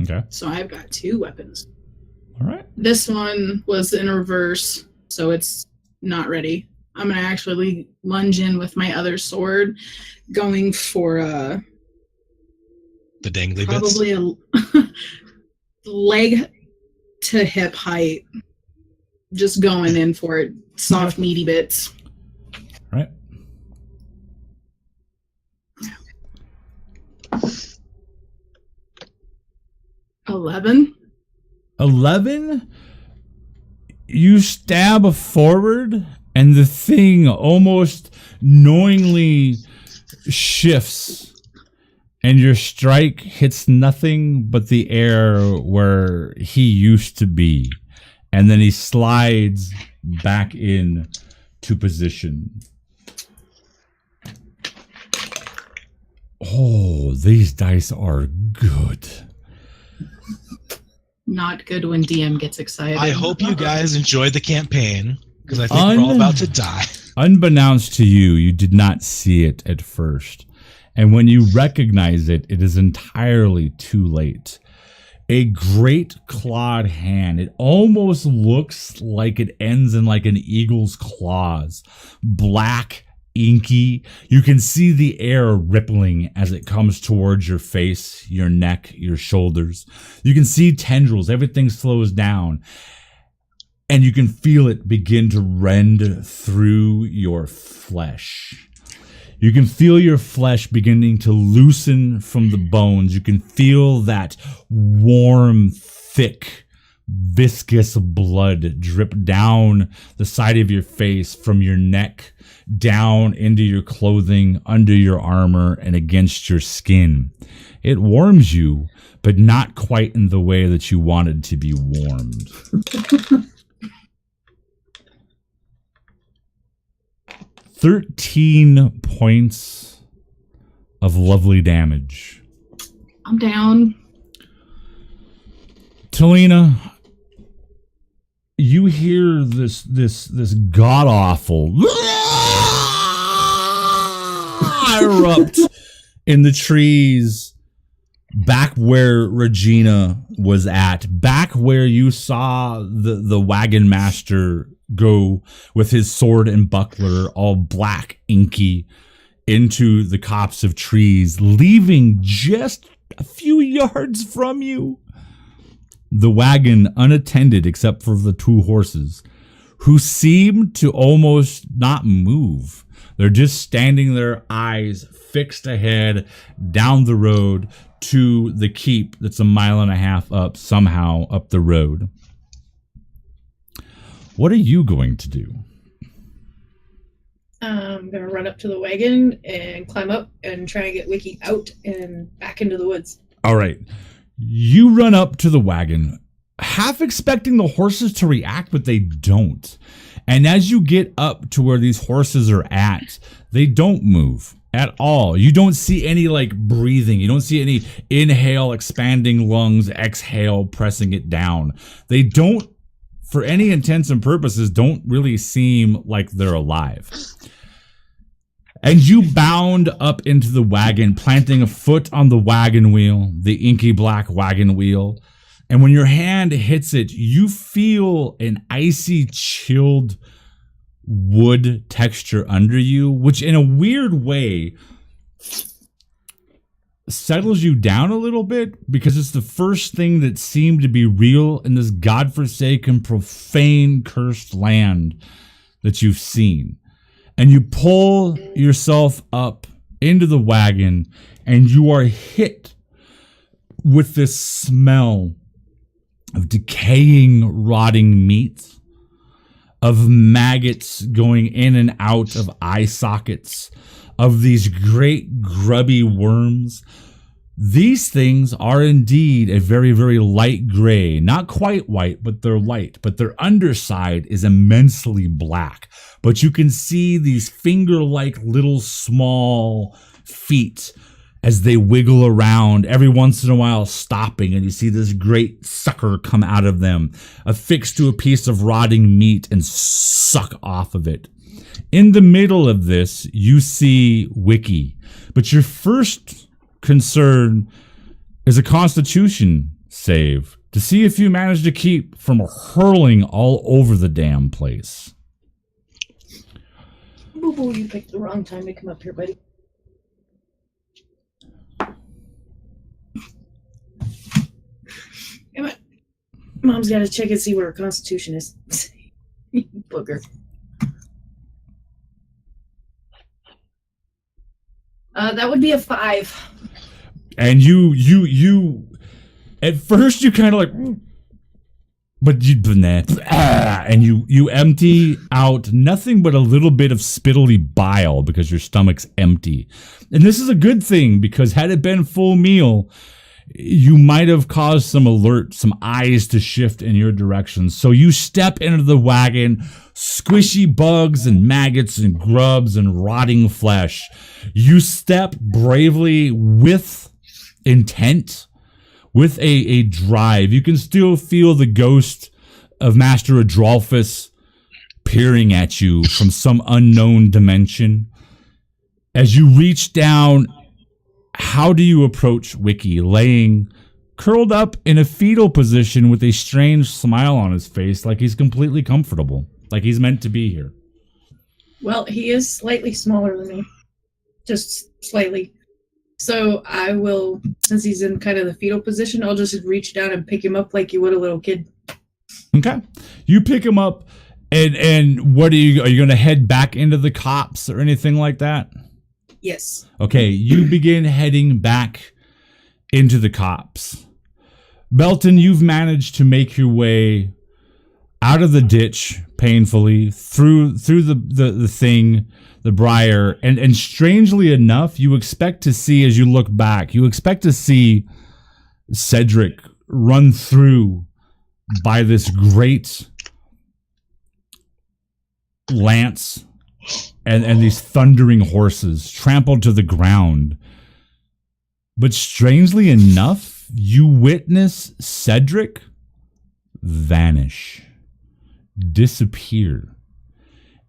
Okay. So I've got 2 weapons. All right. This one was in reverse, so it's not ready. I'm going to actually lunge in with my other sword, going for The dangly bits? probably a leg to hip height. Just going in for it. Soft, meaty bits. All right. $11. 11. You stab forward, and the thing almost knowingly shifts, and your strike hits nothing but the air where he used to be, and then he slides back in to position. Oh, these dice are good. Not good when DM gets excited. I hope you guys enjoyed the campaign, because I think we're all about to die. Unbeknownst to you, you did not see it at first. And when you recognize it, it is entirely too late. A great clawed hand. It almost looks like it ends in like an eagle's claws. Black, inky. You can see the air rippling as it comes towards your face, your neck, your shoulders. You can see tendrils. Everything slows down. And you can feel it begin to rend through your flesh. You can feel your flesh beginning to loosen from the bones. You can feel that warm, thick, viscous blood drip down the side of your face from your neck down into your clothing, under your armor, and against your skin. It warms you, but not quite in the way that you wanted to be warmed. 13 points of lovely damage. I'm down. Talina, you hear this god awful erupt in the trees back where Regina was at, back where you saw the wagon master go with his sword and buckler all black, inky, into the copse of trees, leaving just a few yards from you the wagon unattended except for the 2 horses, who seemed to almost not move. They're just standing there, eyes fixed ahead down the road to the keep that's 1.5 miles up, somehow up the road. What are you going to do? I'm going to run up to the wagon and climb up and try and get Wiki out and back into the woods. All right. You run up to the wagon, half expecting the horses to react, but they don't. And as you get up to where these horses are at, they don't move at all. You don't see any like breathing. You don't see any inhale, expanding lungs, exhale, pressing it down. They don't, for any intents and purposes, don't really seem like they're alive. And you bound up into the wagon, planting a foot on the wagon wheel, the inky black wagon wheel. And when your hand hits it, you feel an icy, chilled wood texture under you, which in a weird way settles you down a little bit, because it's the first thing that seemed to be real in this godforsaken, profane, cursed land that you've seen. And you pull yourself up into the wagon, and you are hit with this smell of decaying, rotting meat, of maggots going in and out of eye sockets, of these great grubby worms. These things are indeed a very, very light gray, not quite white, but they're light, but their underside is immensely black. But you can see these finger-like little small feet as they wiggle around, every once in a while stopping, and you see this great sucker come out of them, affixed to a piece of rotting meat, and suck off of it. In the middle of this, you see Wiki, but your first concern is a Constitution save to see if you manage to keep from hurling all over the damn place. Boo boo, you picked the wrong time to come up here, buddy. Come on. Mom's got to check and see what her Constitution is. Booger. That would be a 5. And you at first you kind of like, but you and you empty out nothing but a little bit of spittly bile because your stomach's empty. And this is a good thing, because had it been full meal, you might have caused some alert, some eyes to shift in your direction. So you step into the wagon, squishy bugs and maggots and grubs and rotting flesh. You step bravely with intent, with a drive. You can still feel the ghost of Master Adrolphus peering at you from some unknown dimension. As you reach down, how do you approach Wiki, laying curled up in a fetal position with a strange smile on his face, like he's completely comfortable, like he's meant to be here? Well, he is slightly smaller than me. Just slightly. So I will, since he's in kind of the fetal position, I'll just reach down and pick him up like you would a little kid. Okay. You pick him up, and what are you going to head back into the cops or anything like that? Yes. Okay, you begin heading back into the cops. Belton, you've managed to make your way out of the ditch painfully, through the thing, the briar, and strangely enough, you expect to see, as you look back, you expect to see Cedric run through by this great lance and these thundering horses trampled to the ground. But strangely enough, you witness Cedric vanish, disappear.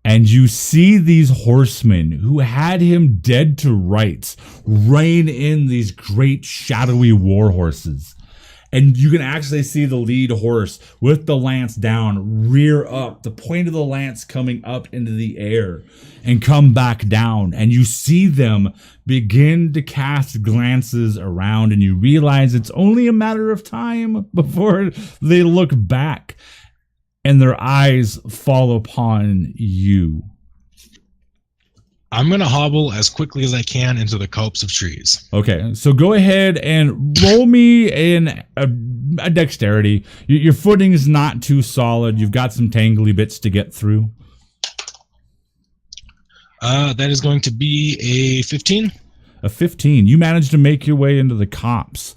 And you see these horsemen who had him dead to rights rein in these great shadowy war horses. And you can actually see the lead horse with the lance down, rear up, the point of the lance coming up into the air and come back down. And you see them begin to cast glances around, and you realize it's only a matter of time before they look back and their eyes fall upon you. I'm going to hobble as quickly as I can into the copse of trees. Okay, so go ahead and roll me in a dexterity. Your footing is not too solid. You've got some tangly bits to get through. That is going to be a 15. A 15. You managed to make your way into the copse.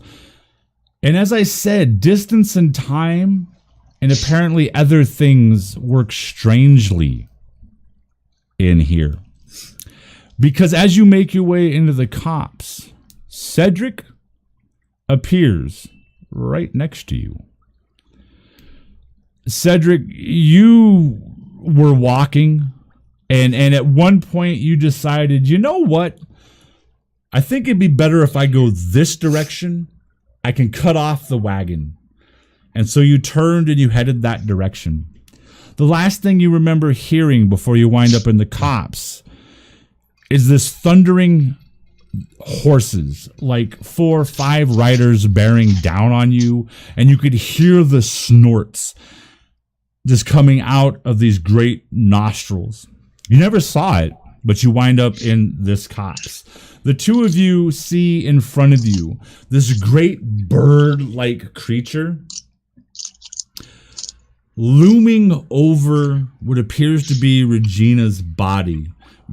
And as I said, distance and time and apparently other things work strangely in here. Because as you make your way into the copse, Cedric appears right next to you. Cedric, you were walking, and at one point you decided, you know what? I think it'd be better if I go this direction. I can cut off the wagon. And so you turned and you headed that direction. The last thing you remember hearing before you wind up in the copse is this thundering horses, like 4 or 5 riders bearing down on you, and you could hear the snorts just coming out of these great nostrils. You never saw it, but you wind up in this copse. The two of you see in front of you this great bird-like creature looming over what appears to be Regina's body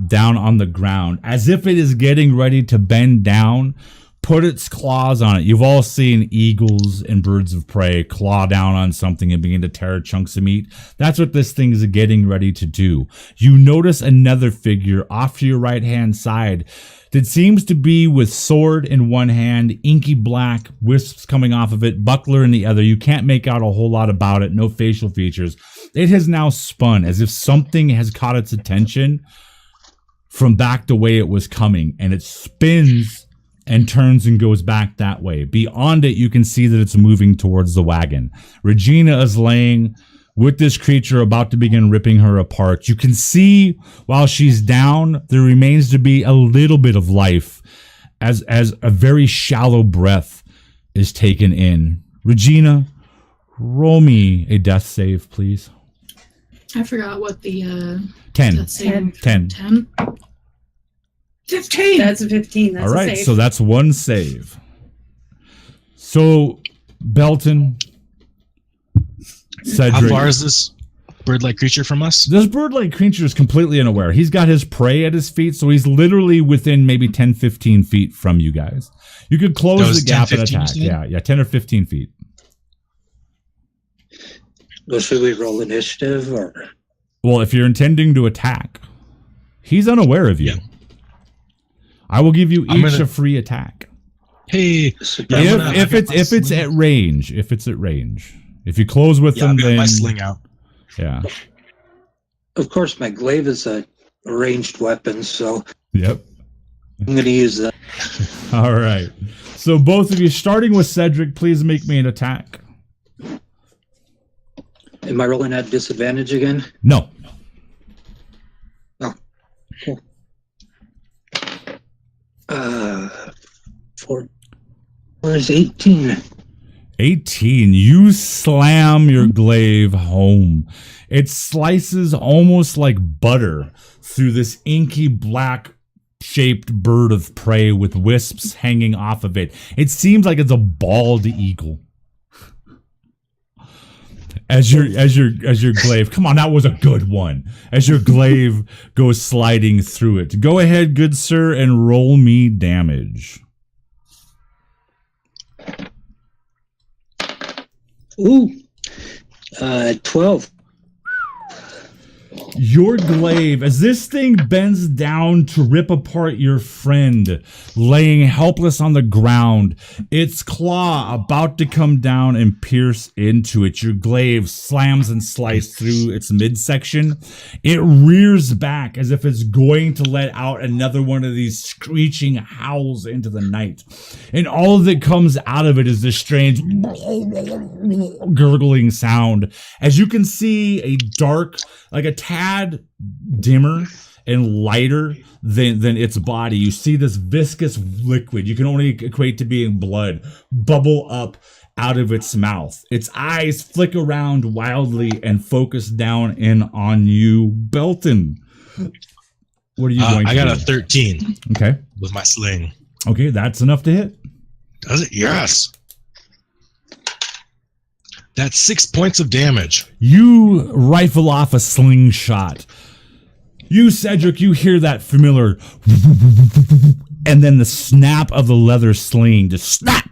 down on the ground, as if it is getting ready to bend down, put its claws on it. You've all seen eagles and birds of prey claw down on something and begin to tear chunks of meat. That's what this thing is getting ready to do. You notice another figure off to your right-hand side that seems to be with sword in one hand, inky black, wisps coming off of it, buckler in the other. You can't make out a whole lot about it, no facial features. It has now spun as if something has caught its attention from back the way it was coming, and it spins and turns and goes back that way. Beyond it, you can see that it's moving towards the wagon. Regina is laying with this creature about to begin ripping her apart. You can see while she's down, there remains to be a little bit of life as a very shallow breath is taken in. Regina, roll me a death save, please. I forgot what the 10. death save- 10. 10. 15. That's a 15. That's All right, a save. so that's one save. So, Belton, Cedric. How far is this bird-like creature from us? This bird-like creature is completely unaware. He's got his prey at his feet, so he's literally within maybe 10, 15 feet from you guys. You could close Those the gap 10, and 15 attack. feet? Yeah, 10 or 15 feet. Well, should we roll initiative or? Well, if you're intending to attack, he's unaware of you. Yeah. I will give you I'm each gonna- a free attack. Hey, Surprise. I'm gonna- If I got my it's sling. at range, if it's at range. If you close with yeah, them, I've got then my sling out. yeah. Of course, my glaive is a ranged weapon, so Yep. I'm going to use that. All right. So both of you, starting with Cedric, please make me an attack. Am I rolling at disadvantage again? No. Oh, cool. 4 is 18. 18. You slam your glaive home. It slices almost like butter through this inky black shaped bird of prey with wisps hanging off of it. It seems like it's a bald eagle. As your glaive, come on, that was a good one. As your glaive goes sliding through it. Go ahead, good sir, and roll me damage. Ooh, 12. Your glaive, as this thing bends down to rip apart your friend, laying helpless on the ground, its claw about to come down and pierce into it. Your glaive slams and slices through its midsection. It rears back as if it's going to let out another one of these screeching howls into the night. And all that comes out of it is this strange gurgling sound. As you can see, a dark, like a tad dimmer and lighter than its body. You see this viscous liquid, you can only equate to being blood, bubble up out of its mouth. Its eyes flick around wildly and focus down in on you, Belton. What are you going to I got do? a 13 Okay. with my sling. Okay, that's enough to hit. Does it? Yes. That's 6 points of damage. You rifle off a slingshot. You, Cedric, you hear that familiar, and then the snap of the leather sling just snap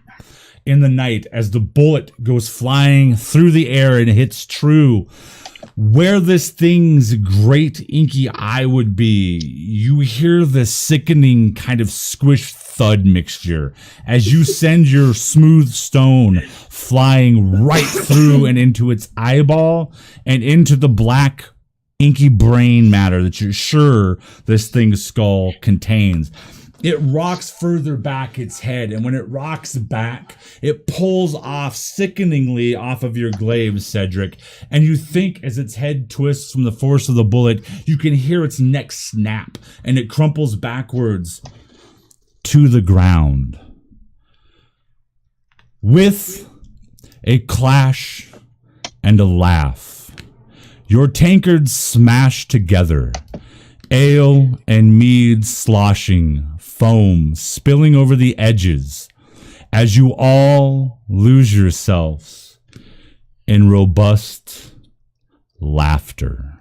in the night as the bullet goes flying through the air and hits true where this thing's great inky eye would be. You hear the sickening kind of squish thud mixture as you send your smooth stone flying right through and into its eyeball and into the black inky brain matter that you're sure this thing's skull contains. It rocks further back its head, and when it rocks back, it pulls off sickeningly off of your glaive, Cedric. And you think as its head twists from the force of the bullet, you can hear its neck snap, and it crumples backwards to the ground. With a clash and a laugh, your tankards smash together, ale and mead sloshing, foam spilling over the edges as you all lose yourselves in robust laughter.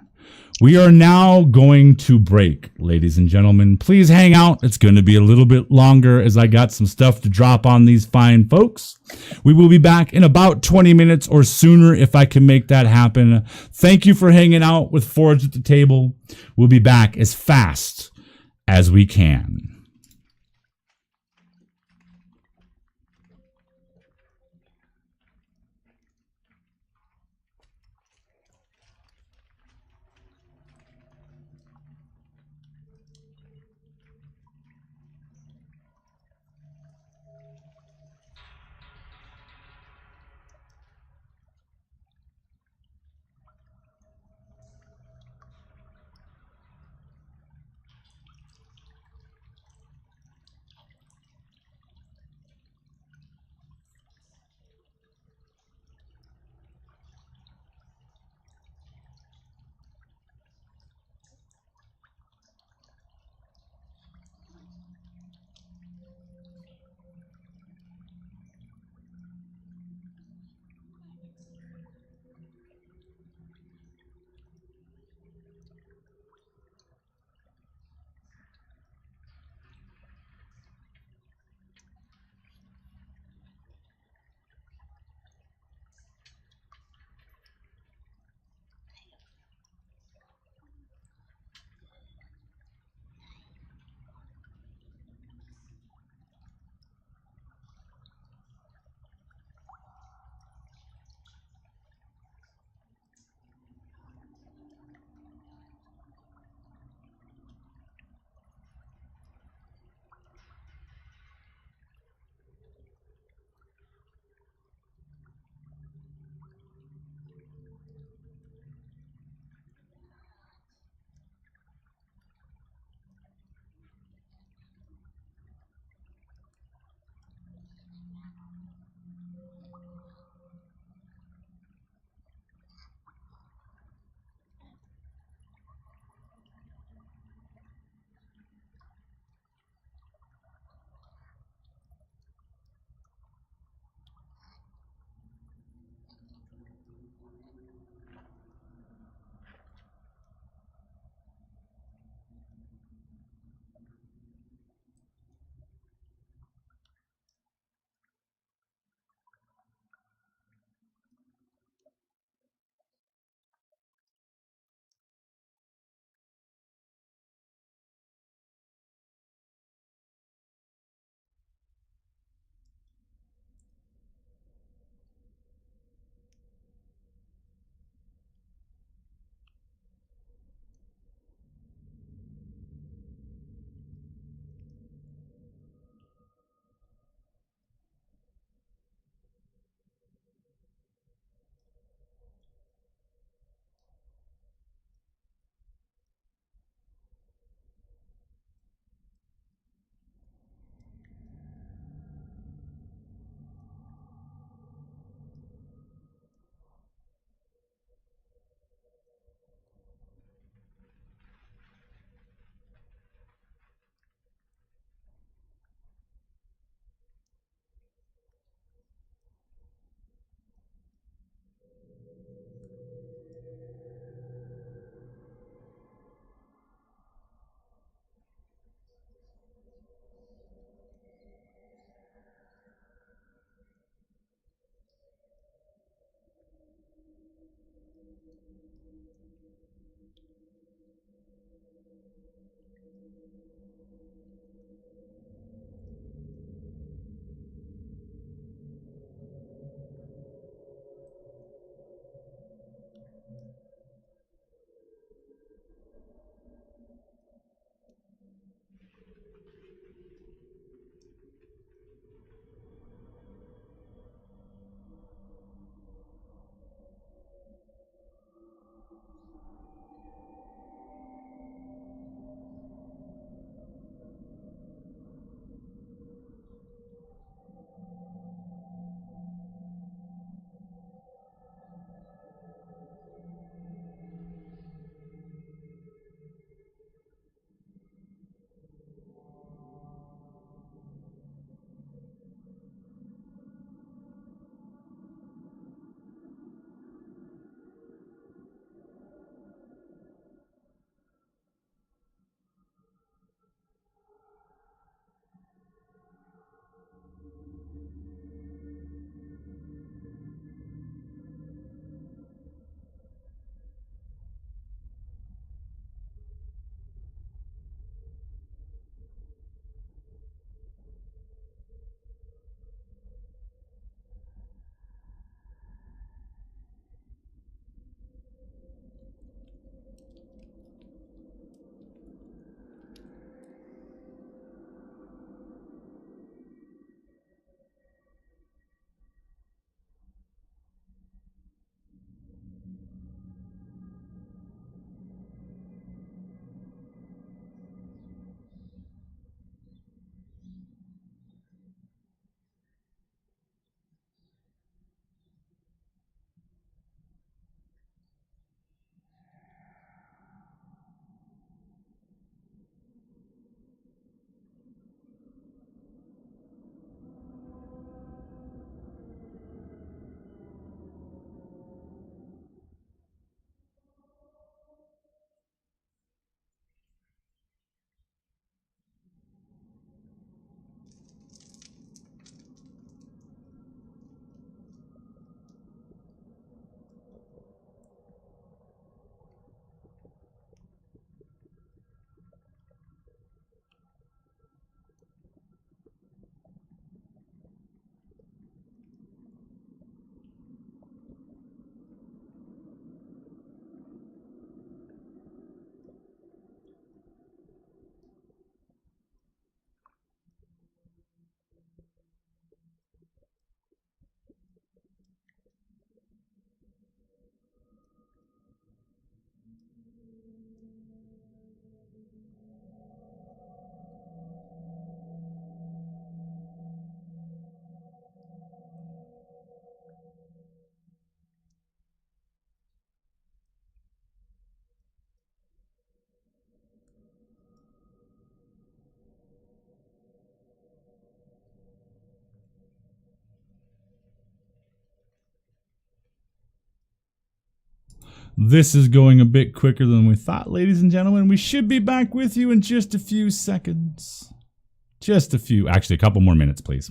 We are now going to break, ladies and gentlemen. Please hang out. It's going to be a little bit longer as I got some stuff to drop on these fine folks. We will be back in about 20 minutes or sooner if I can make that happen. Thank you for hanging out with Forge at the Table. We'll be back as fast as we can. This is going a bit quicker than we thought, ladies and gentlemen. We should be back with you in just a few seconds. Just a few. Actually, a couple more minutes, please.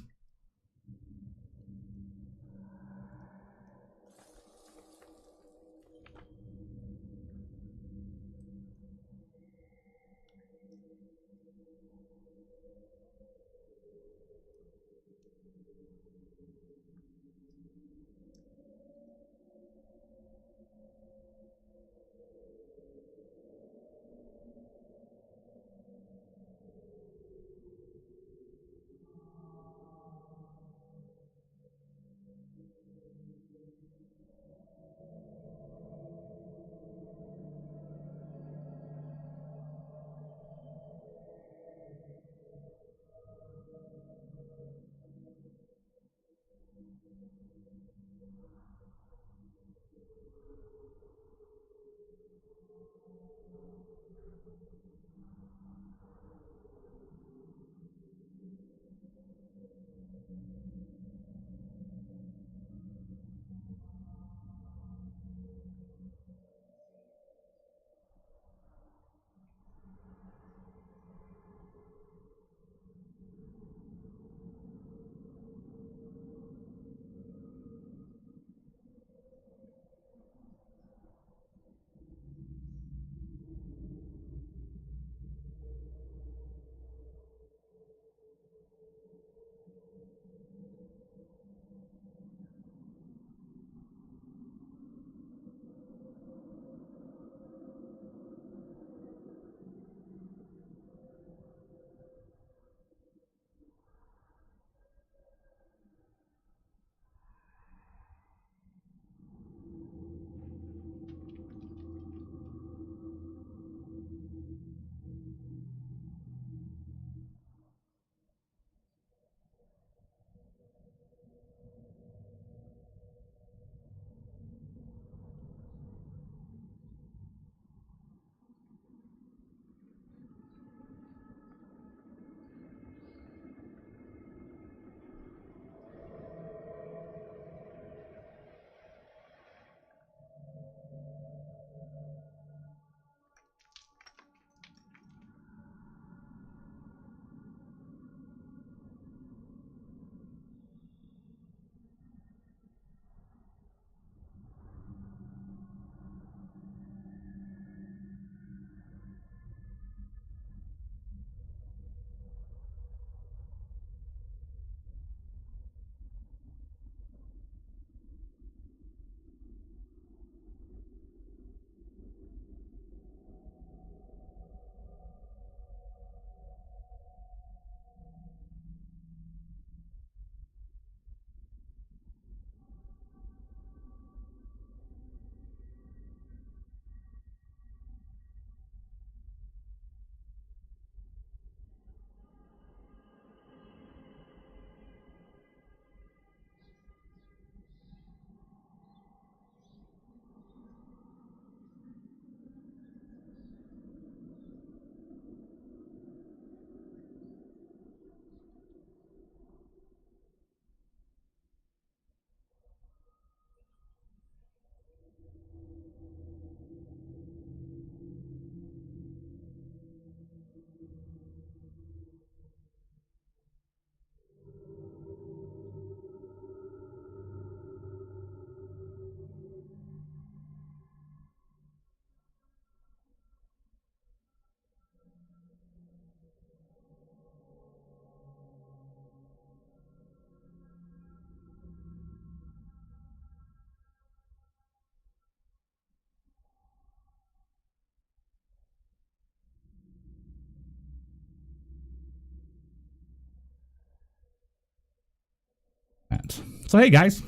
So hey guys,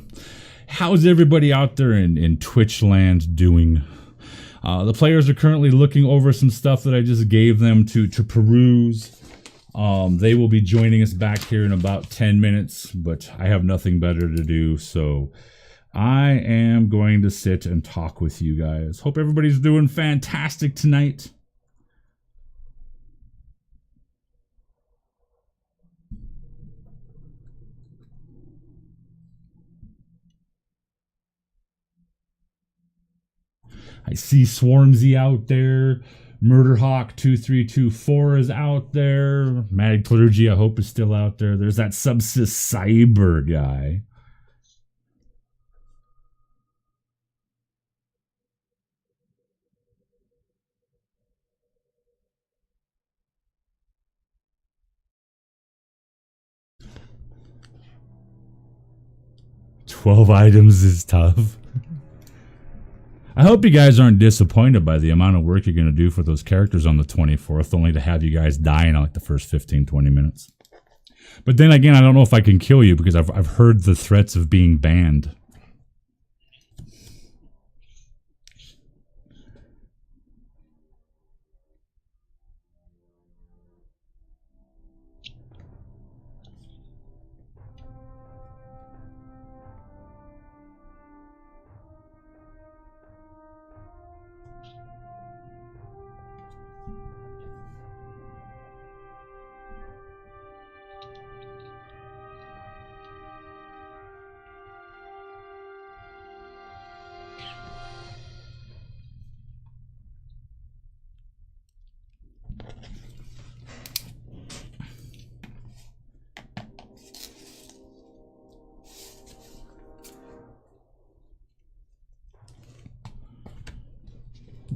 how's everybody out there in Twitch land doing? The players are currently looking over some stuff that I just gave them to peruse. They will be joining us back here in about 10 minutes, but I have nothing better to do, so I am going to sit and talk with you guys. Hope everybody's doing fantastic tonight. I see Swarmzy out there. Murderhawk 2324 is out there. Mad Clergy, I hope, is still out there. There's that Subsys Cyber guy. "12 items is tough." I hope you guys aren't disappointed by the amount of work you're going to do for those characters on the 24th, only to have you guys die in like the first 15-20 minutes. But then again, I don't know if I can kill you because I've heard the threats of being banned.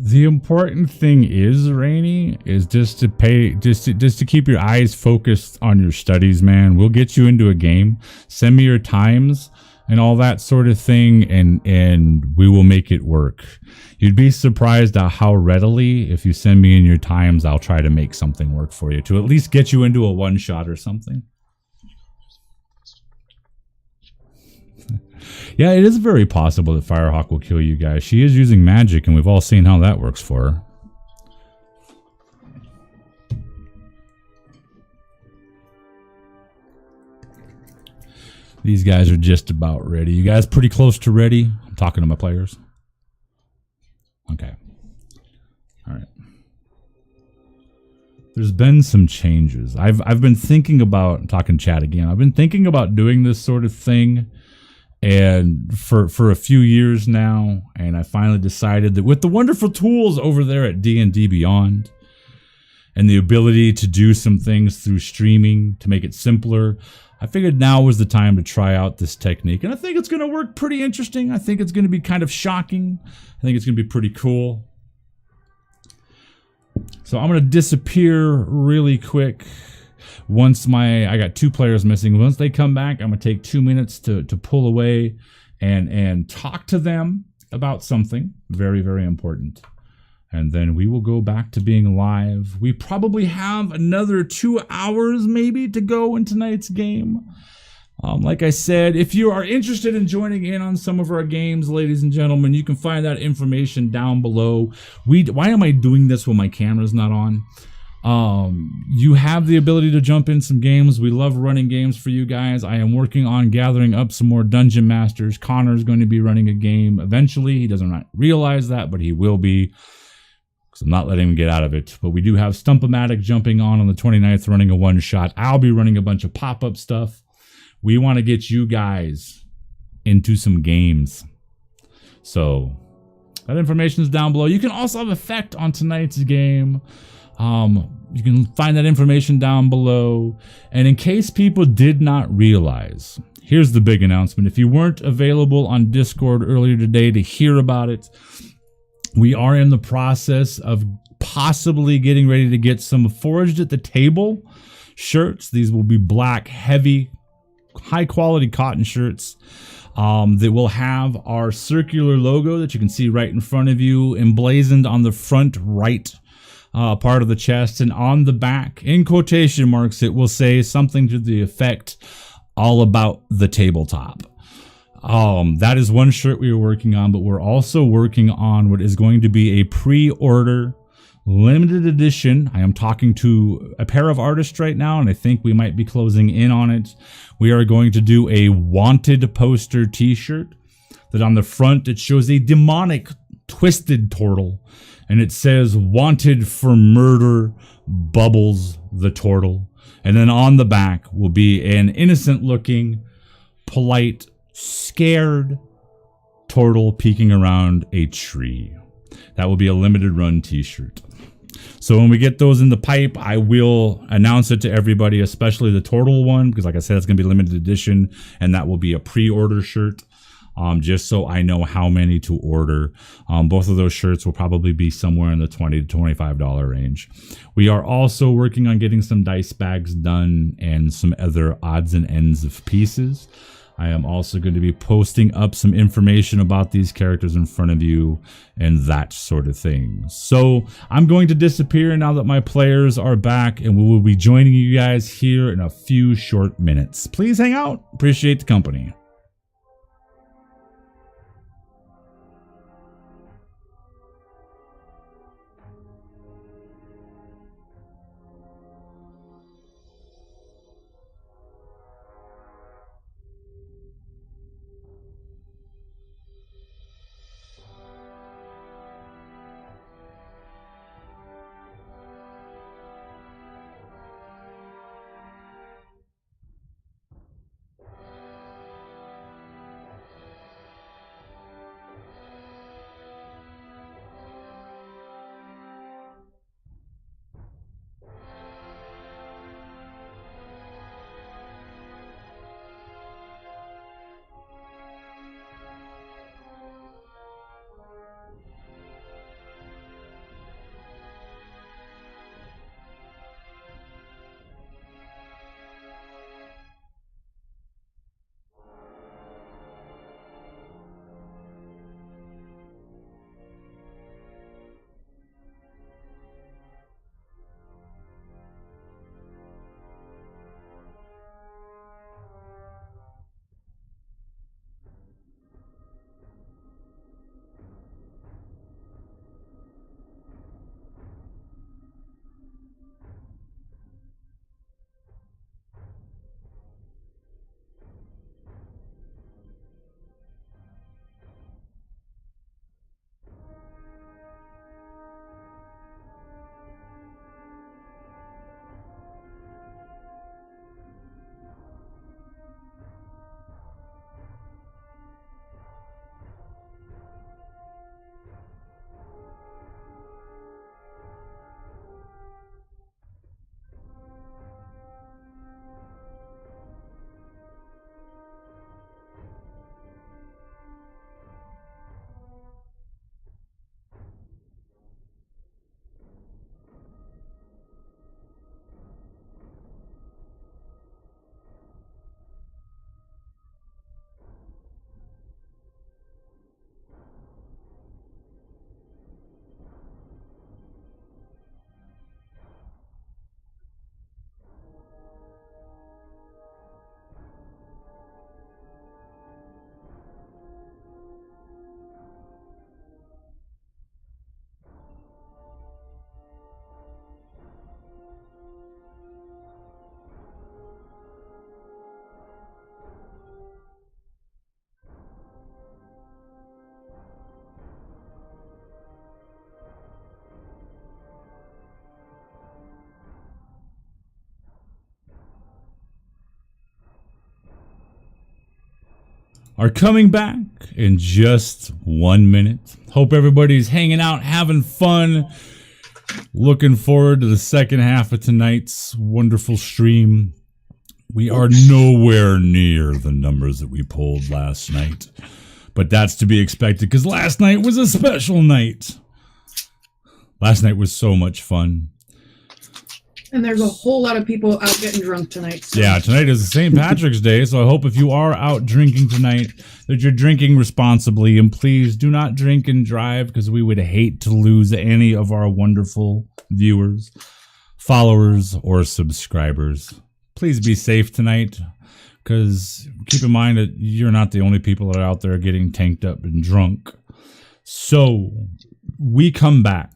The important thing is, Rainy, is just to keep your eyes focused on your studies, man. We'll get you into a game. Send me your times and all that sort of thing, and we will make it work. You'd be surprised at how readily, if you send me in your times, I'll try to make something work for you to at least get you into a one-shot or something. Yeah, it is very possible that Firehawk will kill you guys. She is using magic, and we've all seen how that works for her. These guys are just about ready. You guys pretty close to ready? I'm talking to my players. Okay. All right. There's been some changes. I've been thinking about, I'm talking chat again, I've been thinking about doing this sort of thing and for a few years now, and I finally decided that with the wonderful tools over there at D&D Beyond and the ability to do some things through streaming to make it simpler, I figured now was the time to try out this technique, and I think it's going to work pretty interesting. I think it's going to be kind of shocking. I think it's going to be pretty cool. So I'm going to disappear really quick. Once I got 2 players missing. Once they come back, I'm going to take 2 minutes to pull away and talk to them about something very, very important. And then we will go back to being live. We probably have another 2 hours maybe to go in tonight's game. Like I said, if you are interested in joining in on some of our games, ladies and gentlemen, you can find that information down below. Why am I doing this when my camera's not on? You have the ability to jump in some games. We love running games for you guys. I am working on gathering up some more dungeon masters. Connor's going to be running a game eventually. He doesn't not realize that, but he will be, because I'm not letting him get out of it. But we do have Stump-O-Matic jumping on the 29th, running a one-shot. I'll be running a bunch of pop-up stuff. We want to get you guys into some games. So that information is down below. You can also have effect on tonight's game. You can find that information down below. And in case people did not realize, here's the big announcement. If you weren't available on Discord earlier today to hear about it, we are in the process of possibly getting ready to get some Forged at the Table shirts. These will be black, heavy, high quality cotton shirts that will have our circular logo that you can see right in front of you emblazoned on the front right part of the chest, and on the back in quotation marks it will say something to the effect all about the tabletop. That is one shirt we are working on, but we're also working on what is going to be a pre-order limited edition. I am talking to a pair of artists right now, and I think we might be closing in on it. We are going to do a wanted poster t-shirt that on the front, it shows a demonic twisted turtle, and it says wanted for murder, Bubbles the turtle. And then on the back will be an innocent looking, polite, scared turtle peeking around a tree. That will be a limited run t-shirt. So when we get those in the pipe, I will announce it to everybody, especially the turtle one, because like I said, it's going to be limited edition, and that will be a pre-order shirt. Just so I know how many to order. Both of those shirts will probably be somewhere in the $20 to $25 range. We are also working on getting some dice bags done and some other odds and ends of pieces. I am also going to be posting up some information about these characters in front of you and that sort of thing. So I'm going to disappear now that my players are back, and we will be joining you guys here in a few short minutes. Please hang out. Appreciate the company. Are coming back in just 1 minute. Hope everybody's hanging out, having fun. Looking forward to the second half of tonight's wonderful stream. We are nowhere near the numbers that we pulled last night, but that's to be expected because last night was a special night. Last night was so much fun. And there's a whole lot of people out getting drunk tonight. So. Yeah, tonight is the St. Patrick's Day, so I hope if you are out drinking tonight that you're drinking responsibly, and please do not drink and drive because we would hate to lose any of our wonderful viewers, followers, or subscribers. Please be safe tonight. because keep in mind that you're not the only people that are out there getting tanked up and drunk. So we come back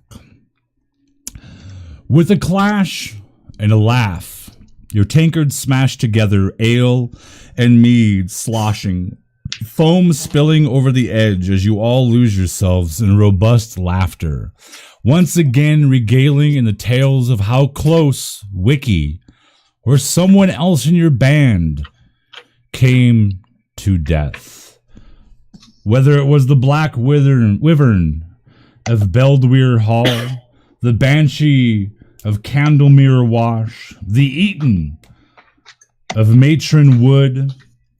with a clash and a laugh. Your tankards smashed together, ale and mead sloshing, foam spilling over the edge as you all lose yourselves in robust laughter. Once again regaling in the tales of how close Wiki or someone else in your band came to death. Whether it was the Black Wyvern of Beldweir Hall, the Banshee of Candlemere Wash, the Eaton of Matron Wood,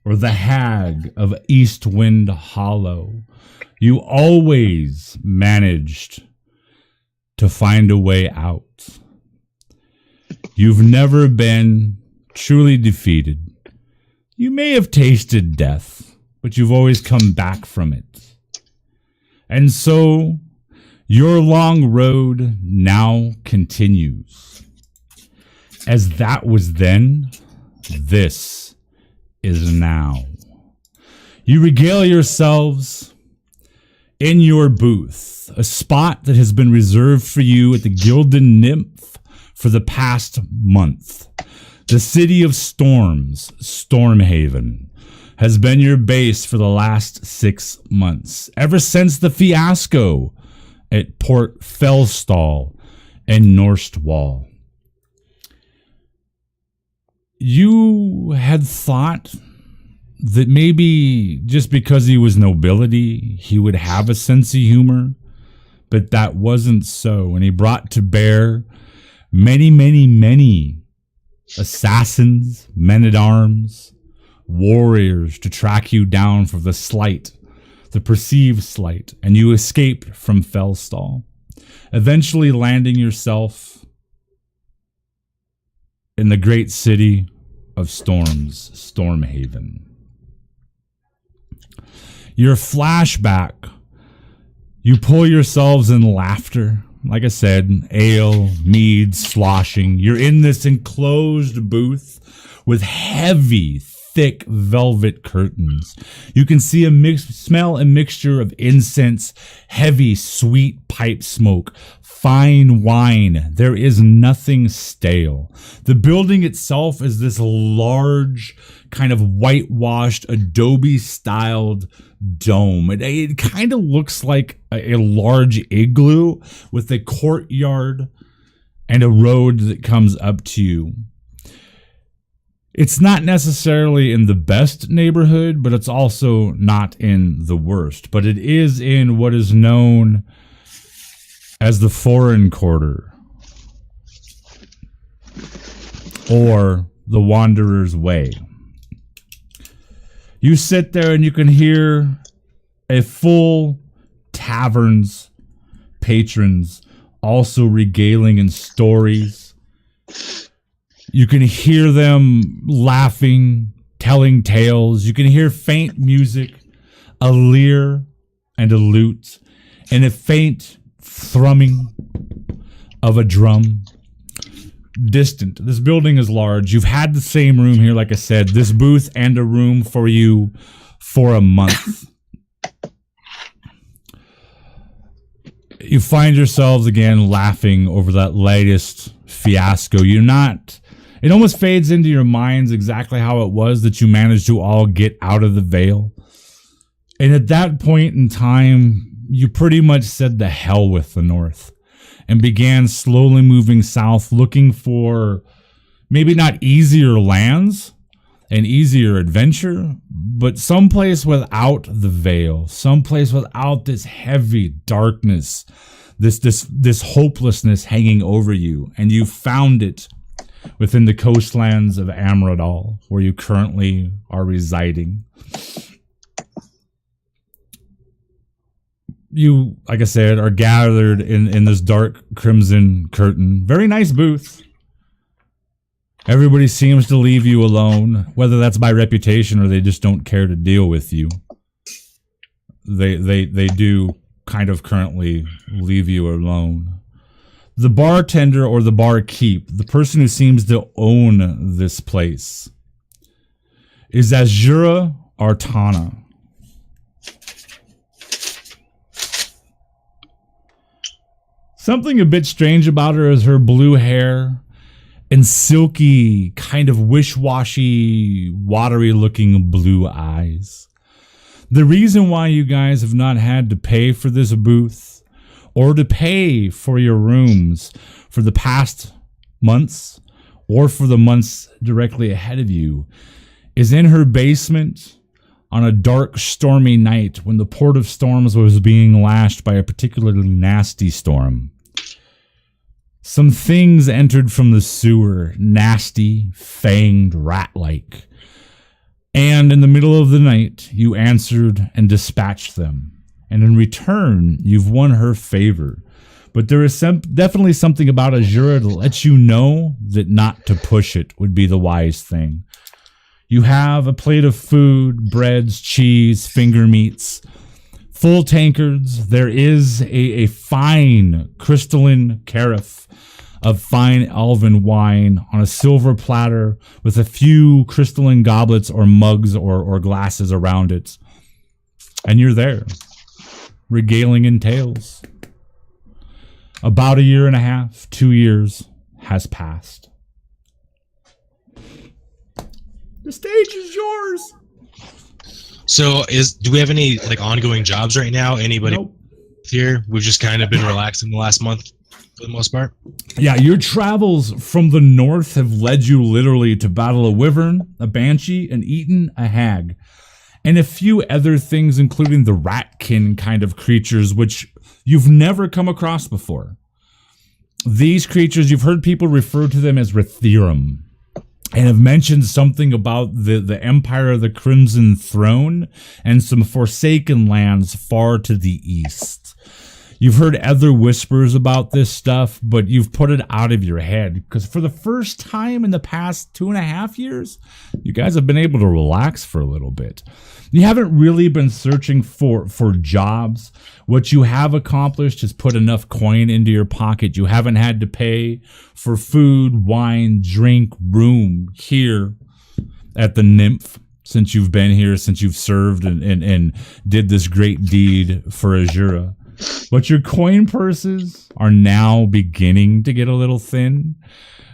or the Hag of Eastwind Hollow, you always managed to find a way out. You've never been truly defeated. You may have tasted death, but you've always come back from it. And so, your long road now continues. As that was then, this is now. You regale yourselves in your booth, a spot that has been reserved for you at the Gildan Nymph for the past month. The City of Storms, Stormhaven, has been your base for the last 6 months, ever since the fiasco at Port Fellstall and Norstwall. You had thought that maybe just because he was nobility, he would have a sense of humor, but that wasn't so. And he brought to bear many assassins, men-at-arms, warriors to track you down for the slight, the perceived slight, and you escape from Fellstall, eventually landing yourself in the great city of storms, Stormhaven. Your flashback, you pull yourselves in laughter. Like I said, ale, mead, sloshing. You're in this enclosed booth with heavy, thick velvet curtains. You can see smell a mixture of incense, heavy, sweet pipe smoke, fine wine. There is nothing stale. The building itself is this large, kind of whitewashed, adobe-styled dome. It kind of looks like a large igloo with a courtyard and a road that comes up to you. It's not necessarily in the best neighborhood, but it's also not in the worst. But it is in what is known as the Foreign Quarter, or the Wanderer's Way. You sit there and you can hear a full tavern's patrons also regaling in stories. You can hear them laughing, telling tales. You can hear faint music, a lyre and a lute, and a faint thrumming of a drum. Distant. This building is large. You've had the same room here, like I said, this booth and a room for you for a month. You find yourselves again laughing over that latest fiasco. It almost fades into your minds exactly how it was that you managed to all get out of the Vale. And at that point in time, you pretty much said the hell with the North and began slowly moving south, looking for maybe not easier lands and easier adventure, but someplace without the Vale, someplace without this heavy darkness, this hopelessness hanging over you. And you found it within the coastlands of Amradal, where you currently are residing. You, like I said, are gathered in this dark crimson curtain. Very nice booth. Everybody seems to leave you alone, whether that's by reputation or they just don't care to deal with you. They do kind of currently leave you alone. The bartender or the barkeep, the person who seems to own this place, is Azura Artana. Something a bit strange about her is her blue hair and silky, kind of wish-washy, watery-looking blue eyes. The reason why you guys have not had to pay for this booth or to pay for your rooms for the past months or for the months directly ahead of you is in her basement on a dark, stormy night when the Port of Storms was being lashed by a particularly nasty storm. Some things entered from the sewer, nasty, fanged, rat-like. And in the middle of the night, you answered and dispatched them. And in return, you've won her favor. But there is definitely something about Azura to let you know that not to push it would be the wise thing. You have a plate of food, breads, cheese, finger meats, full tankards. There is a fine crystalline carafe of fine elven wine on a silver platter with a few crystalline goblets or mugs or glasses around it. And you're there, regaling in tales. About a year and a half, 2 years has passed. The stage is yours. So, do we have any like ongoing jobs right now? Anybody Nope. here? We've just kind of been relaxing the last month for the most part. Yeah, your travels from the north have led you literally to battle a wyvern, a banshee, an eaton, a hag, and a few other things, including the ratkin kind of creatures, which you've never come across before. These creatures, you've heard people refer to them as Retherum, and have mentioned something about the Empire of the Crimson Throne and some forsaken lands far to the east. You've heard other whispers about this stuff, but you've put it out of your head because for the first time in the past 2.5 years, you guys have been able to relax for a little bit. You haven't really been searching for jobs. What you have accomplished is put enough coin into your pocket. You haven't had to pay for food, wine, drink, room here at the Nymph since you've been here, since you've served and did this great deed for Azura. But your coin purses are now beginning to get a little thin.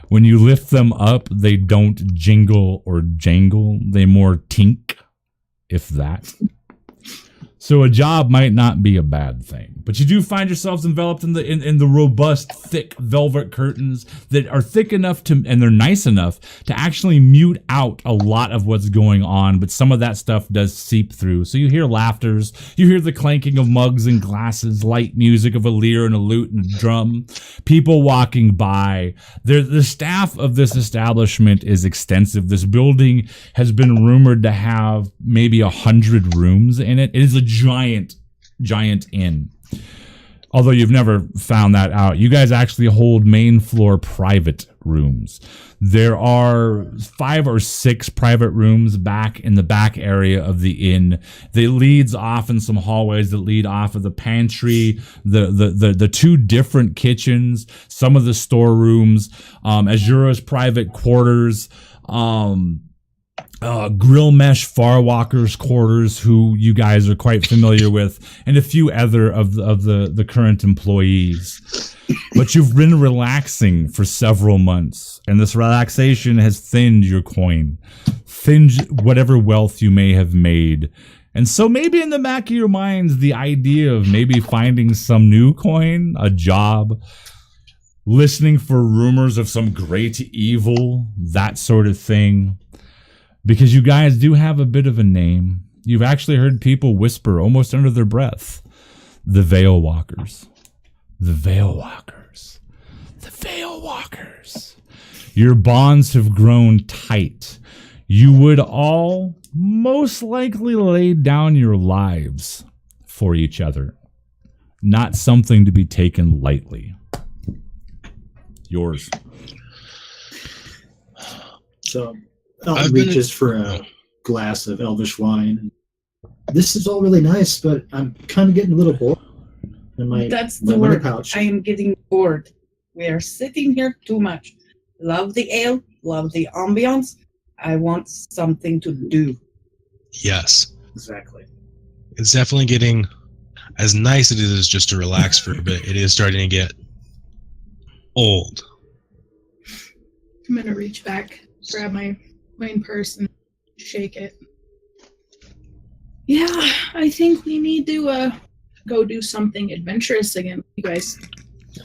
When you lift them up, they don't jingle or jangle. They more tink, if that. So a job might not be a bad thing, but you do find yourselves enveloped in the robust, thick velvet curtains that are thick enough to, and they're nice enough to actually mute out a lot of what's going on. But some of that stuff does seep through. So you hear laughters, you hear the clanking of mugs and glasses, light music of a lyre and a lute and a drum, people walking by. The staff of this establishment is extensive. This building has been rumored to have maybe 100 rooms in it. It is a giant inn. Although you've never found that out. You guys actually hold main floor private rooms. There are 5 or 6 private rooms back in the back area of the inn. They leads off in some hallways that lead off of the pantry, the 2 different kitchens, some of the storerooms, Azura's private quarters, Grill Mesh Farwalker's quarters, who you guys are quite familiar with, and a few other of the current employees. But you've been relaxing for several months, and this relaxation has thinned your coin, thinned whatever wealth you may have made. And so maybe in the back of your minds, the idea of maybe finding some new coin, a job, listening for rumors of some great evil, that sort of thing. Because you guys do have a bit of a name. You've actually heard people whisper almost under their breath, the Veil Walkers. The Veil Walkers. The Veil Walkers. Your bonds have grown tight. You would all most likely lay down your lives for each other. Not something to be taken lightly. Yours. So Elton reaches for a glass of elvish wine. This is all really nice, but I'm kind of getting a little bored. That's the word. I am getting bored. We are sitting here too much. Love the ale, love the ambiance. I want something to do. Yes. Exactly. It's definitely getting, as nice as it is just to relax for a bit, it is starting to get old. I'm gonna reach back, grab my coin purse, and shake it. Yeah, I think we need to go do something adventurous again, you guys.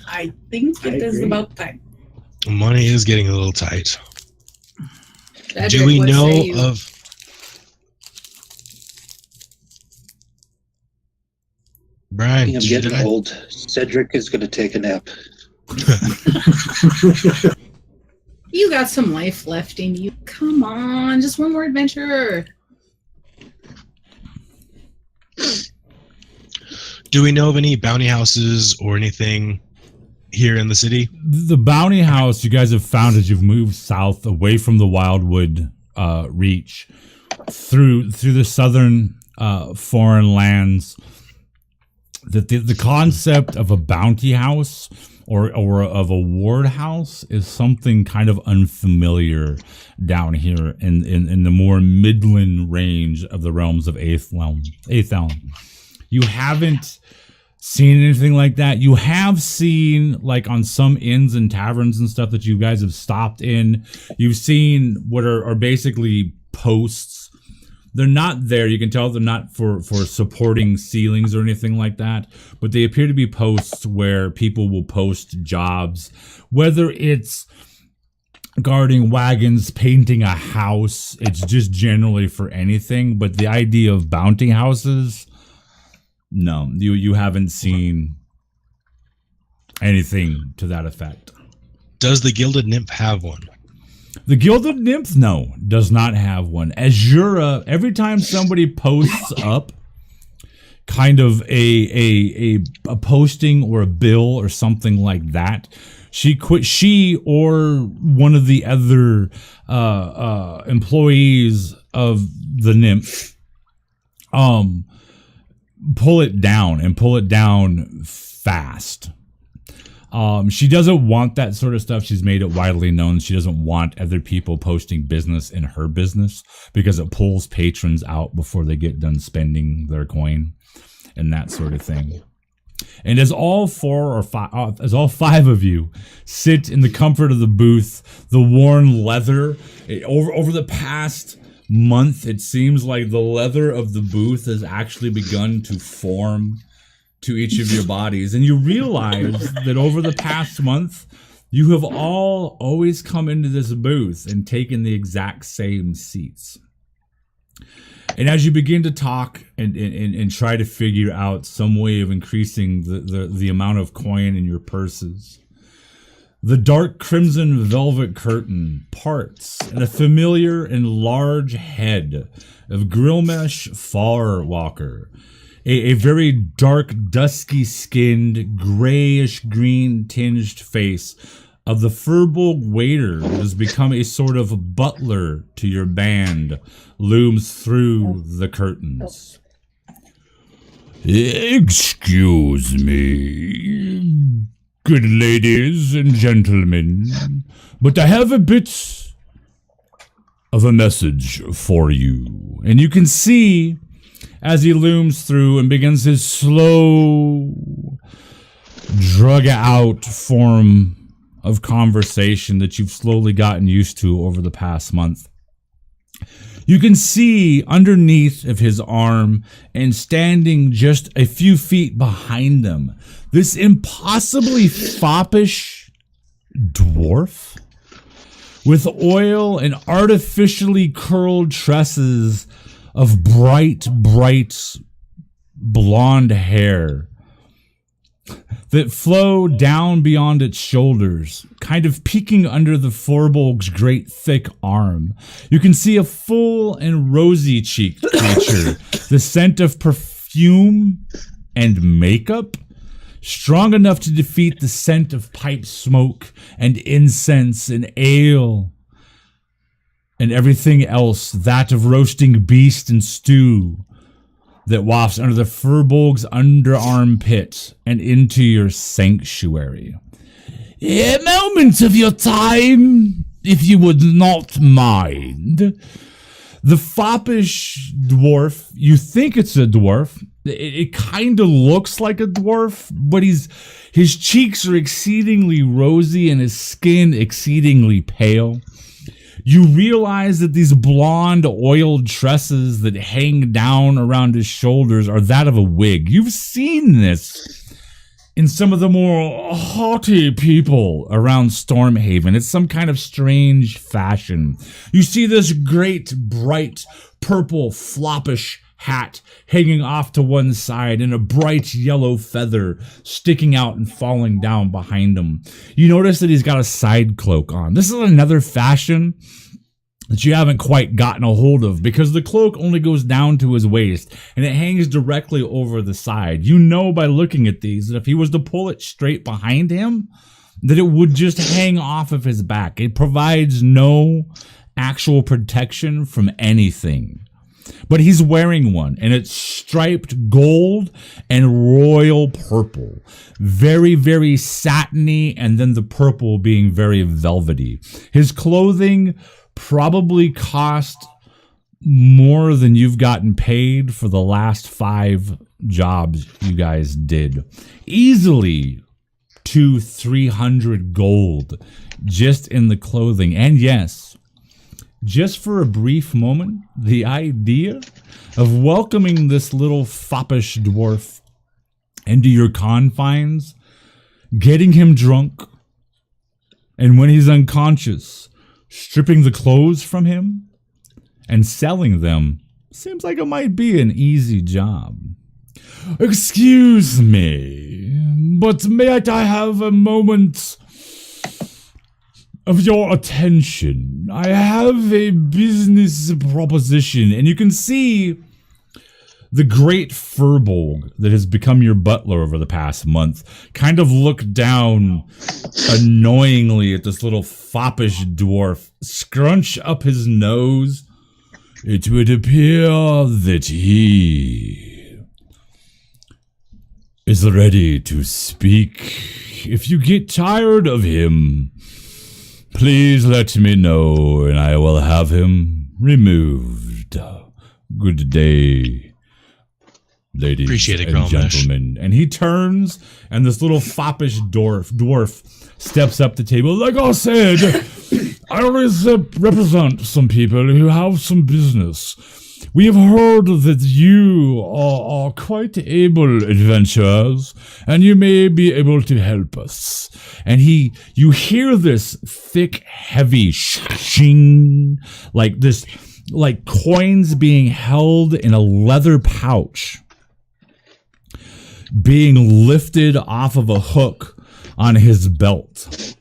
I think it is agree. about time. Money is getting a little tight. Cedric, Do we what know say you? of... Brian, I'm did you getting die? old. Cedric is going to take a nap. You got some life left in you. Come on, just one more adventure. Do we know of any bounty houses or anything here in the city? The bounty house you guys have found as you've moved south away from the Wildwood reach through the southern foreign lands. That the concept of a bounty house or of a ward house is something kind of unfamiliar down here in the more midland range of the realms of Aethelm. You haven't seen anything like that. You have seen, like, on some inns and taverns and stuff that you guys have stopped in, you've seen what are basically posts. They're not there. You can tell they're not for supporting ceilings or anything like that, but they appear to be posts where people will post jobs, whether it's guarding wagons, painting a house. It's just generally for anything. But the idea of bounty houses, no, you haven't seen anything to that effect. Does the Gilded Nymph have one? The Gilded Nymph, no, does not have one. Azura, every time somebody posts up kind of a posting or a bill or something like that, she or one of the other employees of the Nymph pull it down fast. She doesn't want that sort of stuff. She's made it widely known. She doesn't want other people posting business in her business because it pulls patrons out before they get done spending their coin and that sort of thing. And as all five of you sit in the comfort of the booth, the worn leather, over the past month, it seems like the leather of the booth has actually begun to form to each of your bodies, and you realize that over the past month you have all always come into this booth and taken the exact same seats. And as you begin to talk and try to figure out some way of increasing the amount of coin in your purses, the dark crimson velvet curtain parts, and a familiar and large head of Grilmesh Farwalker, a very dark, dusky-skinned, grayish-green tinged face of the Furbolg waiter that has become a sort of butler to your band, looms through the curtains. Excuse me, good ladies and gentlemen, but I have a bit of a message for you. And you can see, as he looms through and begins his slow, drug-out form of conversation that you've slowly gotten used to over the past month, you can see underneath of his arm and standing just a few feet behind him, this impossibly foppish dwarf with oil and artificially curled tresses of bright blonde hair that flow down beyond its shoulders, kind of peeking under the Furbolg's great thick arm. You can see a full and rosy-cheeked creature, the scent of perfume and makeup, strong enough to defeat the scent of pipe smoke and incense and ale and everything else, that of roasting beast and stew, that wafts under the Furbolg's underarm pit and into your sanctuary. A moment of your time, if you would not mind. The foppish dwarf, you think it's a dwarf. It kind of looks like a dwarf, but his cheeks are exceedingly rosy and his skin exceedingly pale. You realize that these blonde oiled tresses that hang down around his shoulders are that of a wig. You've seen this in some of the more haughty people around Stormhaven. It's some kind of strange fashion. You see this great, bright, purple, floppish hat hanging off to one side and a bright yellow feather sticking out and falling down behind him. You notice that he's got a side cloak on. This is another fashion that you haven't quite gotten a hold of because the cloak only goes down to his waist and it hangs directly over the side. You know by looking at these that if he was to pull it straight behind him, that it would just hang off of his back. It provides no actual protection from anything. But he's wearing one, and it's striped gold and royal purple. Very, very satiny, and then the purple being very velvety. His clothing probably cost more than you've gotten paid for the last 5 jobs you guys did. Easily 200-300 gold just in the clothing. And yes, just for a brief moment, the idea of welcoming this little foppish dwarf into your confines, getting him drunk, and when he's unconscious, stripping the clothes from him and selling them seems like it might be an easy job. Excuse me, but might I have a moment of your attention? I have a business proposition. And you can see the great Furbolg that has become your butler over the past month kind of look down annoyingly at this little foppish dwarf, scrunch up his nose. It would appear that he is ready to speak. If you get tired of him, please let me know, and I will have him removed. Good day, ladies Appreciate it, and Grommash. gentlemen. And he turns, and this little foppish dwarf steps up the table. Like I said, I always represent some people who have some business. We have heard that you are quite able adventurers, and you may be able to help us. And you hear this thick, heavy shing, like this, like coins being held in a leather pouch, being lifted off of a hook on his belt.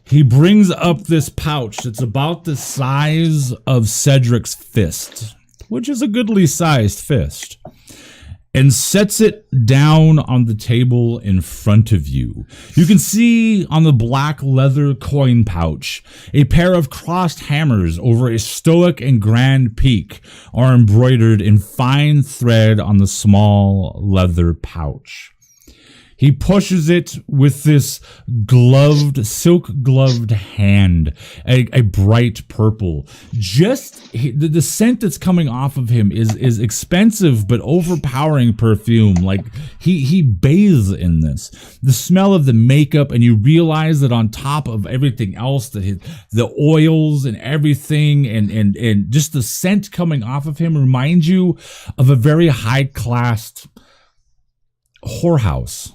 He brings up this pouch that's about the size of Cedric's fist, which is a goodly sized fist, and sets it down on the table in front of you. You can see on the black leather coin pouch, a pair of crossed hammers over a stoic and grand peak are embroidered in fine thread on the small leather pouch. He pushes it with this silk-gloved hand, a bright purple. Just the scent that's coming off of him is expensive but overpowering perfume. Like he bathes in this. The smell of the makeup, and you realize that on top of everything else, that the oils and everything, and just the scent coming off of him reminds you of a very high-class whorehouse.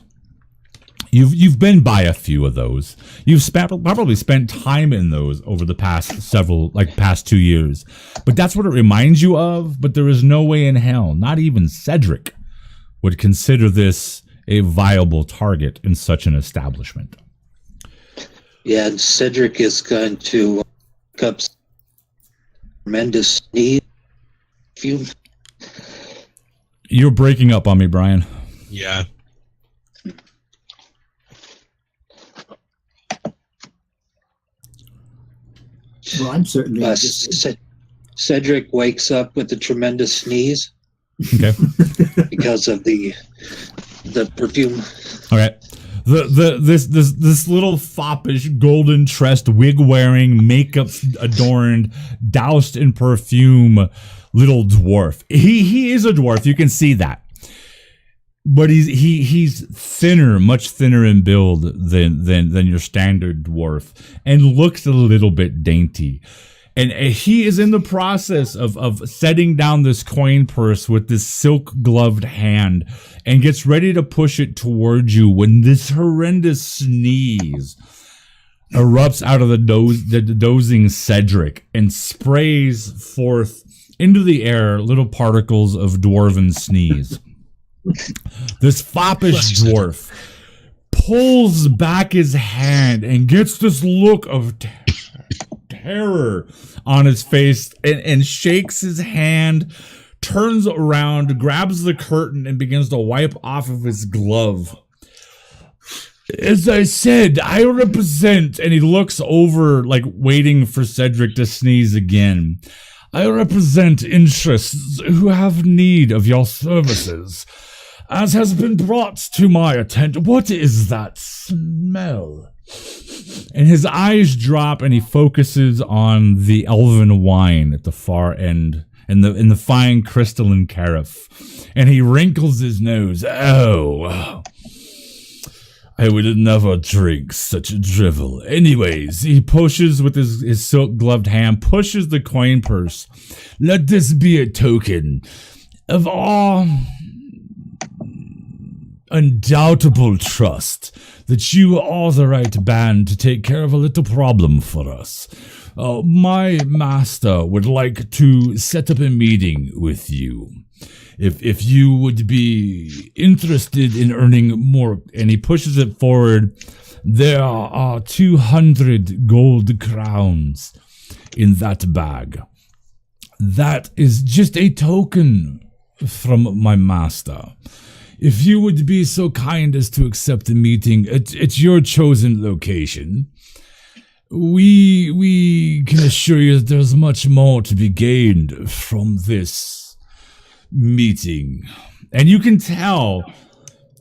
You've been by a few of those. You've probably spent time in those over the past 2 years. But that's what it reminds you of. But there is no way in hell, not even Cedric, would consider this a viable target in such an establishment. Yeah, and Cedric is going to pick up tremendous sneeze. You're breaking up on me, Brian. Yeah. Well, I'm certainly Cedric wakes up with a tremendous sneeze. Okay. Because of the perfume. All right. This little foppish, golden tressed, wig wearing, makeup adorned, doused in perfume little dwarf. He is a dwarf. You can see that. But he's thinner, much thinner in build than your standard dwarf, and looks a little bit dainty. And he is in the process of setting down this coin purse with this silk gloved hand, and gets ready to push it towards you when this horrendous sneeze erupts out of the dozing Cedric and sprays forth into the air little particles of dwarven sneeze. This foppish dwarf pulls back his hand and gets this look of terror on his face and shakes his hand, turns around, grabs the curtain, and begins to wipe off of his glove. As I said, I represent, and he looks over, like waiting for Cedric to sneeze again. I represent interests who have need of your services. As has been brought to my attention, what is that smell? And his eyes drop, and he focuses on the elven wine at the far end, in the fine crystalline carafe. And he wrinkles his nose. Oh, I would never drink such a drivel. Anyways, he pushes with his silk gloved hand, pushes the coin purse. Let this be a token of our undoubtable trust that you are the right band to take care of a little problem for us. My master would like to set up a meeting with you. If you would be interested in earning more, and he pushes it forward, there are 200 gold crowns in that bag. That is just a token from my master. If you would be so kind as to accept the meeting at your chosen location, we can assure you that there's much more to be gained from this meeting. And you can tell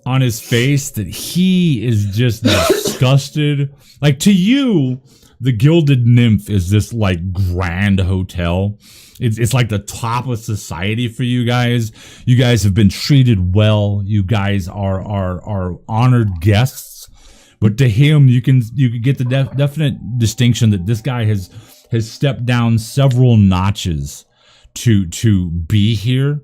on his face that he is just disgusted. Like, to you, the Gilded Nymph is this like grand hotel. It's like the top of society for you guys. You guys have been treated well. You guys are honored guests. But to him, you can get the definite distinction that this guy has stepped down several notches to be here,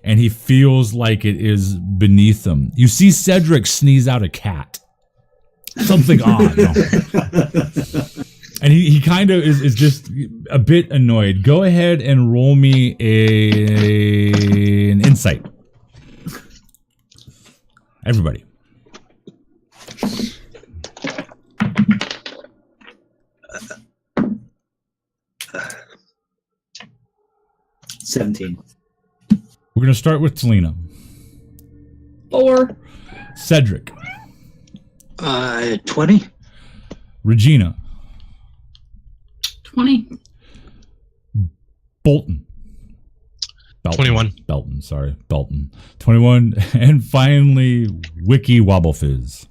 and he feels like it is beneath him. You see Cedric sneeze out a cat. Something odd. And he kind of is just a bit annoyed. Go ahead and roll me an insight. Everybody. $17. We're going to start with Talina. 4. Cedric. 20. Regina. 20. Bolton. 21. Belton. 21. And finally, Wiki Wobblefizz.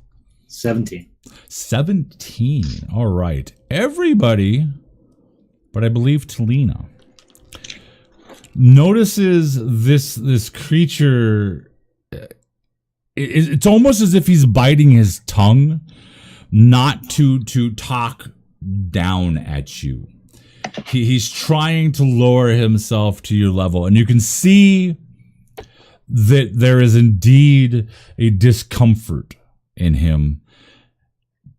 17. 17. All right. Everybody, but I believe Talina, notices this creature. It's almost as if he's biting his tongue not to talk down at you. He's trying to lower himself to your level, and you can see that there is indeed a discomfort in him,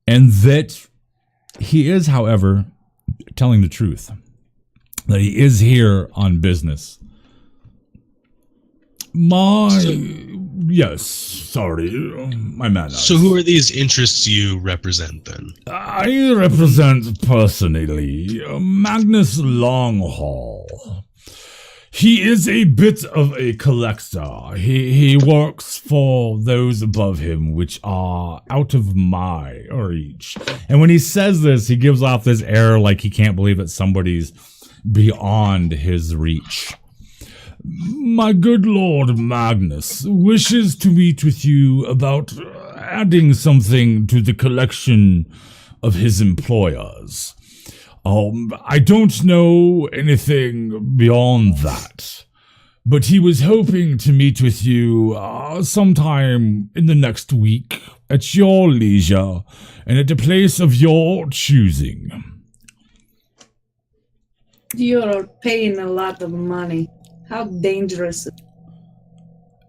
and that he is, however, telling the truth, that he is here on business. Sorry, my manners. So who are these interests you represent then? I represent personally Magnus Longhall. He is a bit of a collector. He works for those above him, which are out of my reach. And when he says this, he gives off this air like he can't believe that somebody's beyond his reach. My good Lord Magnus wishes to meet with you about adding something to the collection of his employers. I don't know anything beyond that, but he was hoping to meet with you sometime in the next week at your leisure and at a place of your choosing. You're paying a lot of money. How dangerous?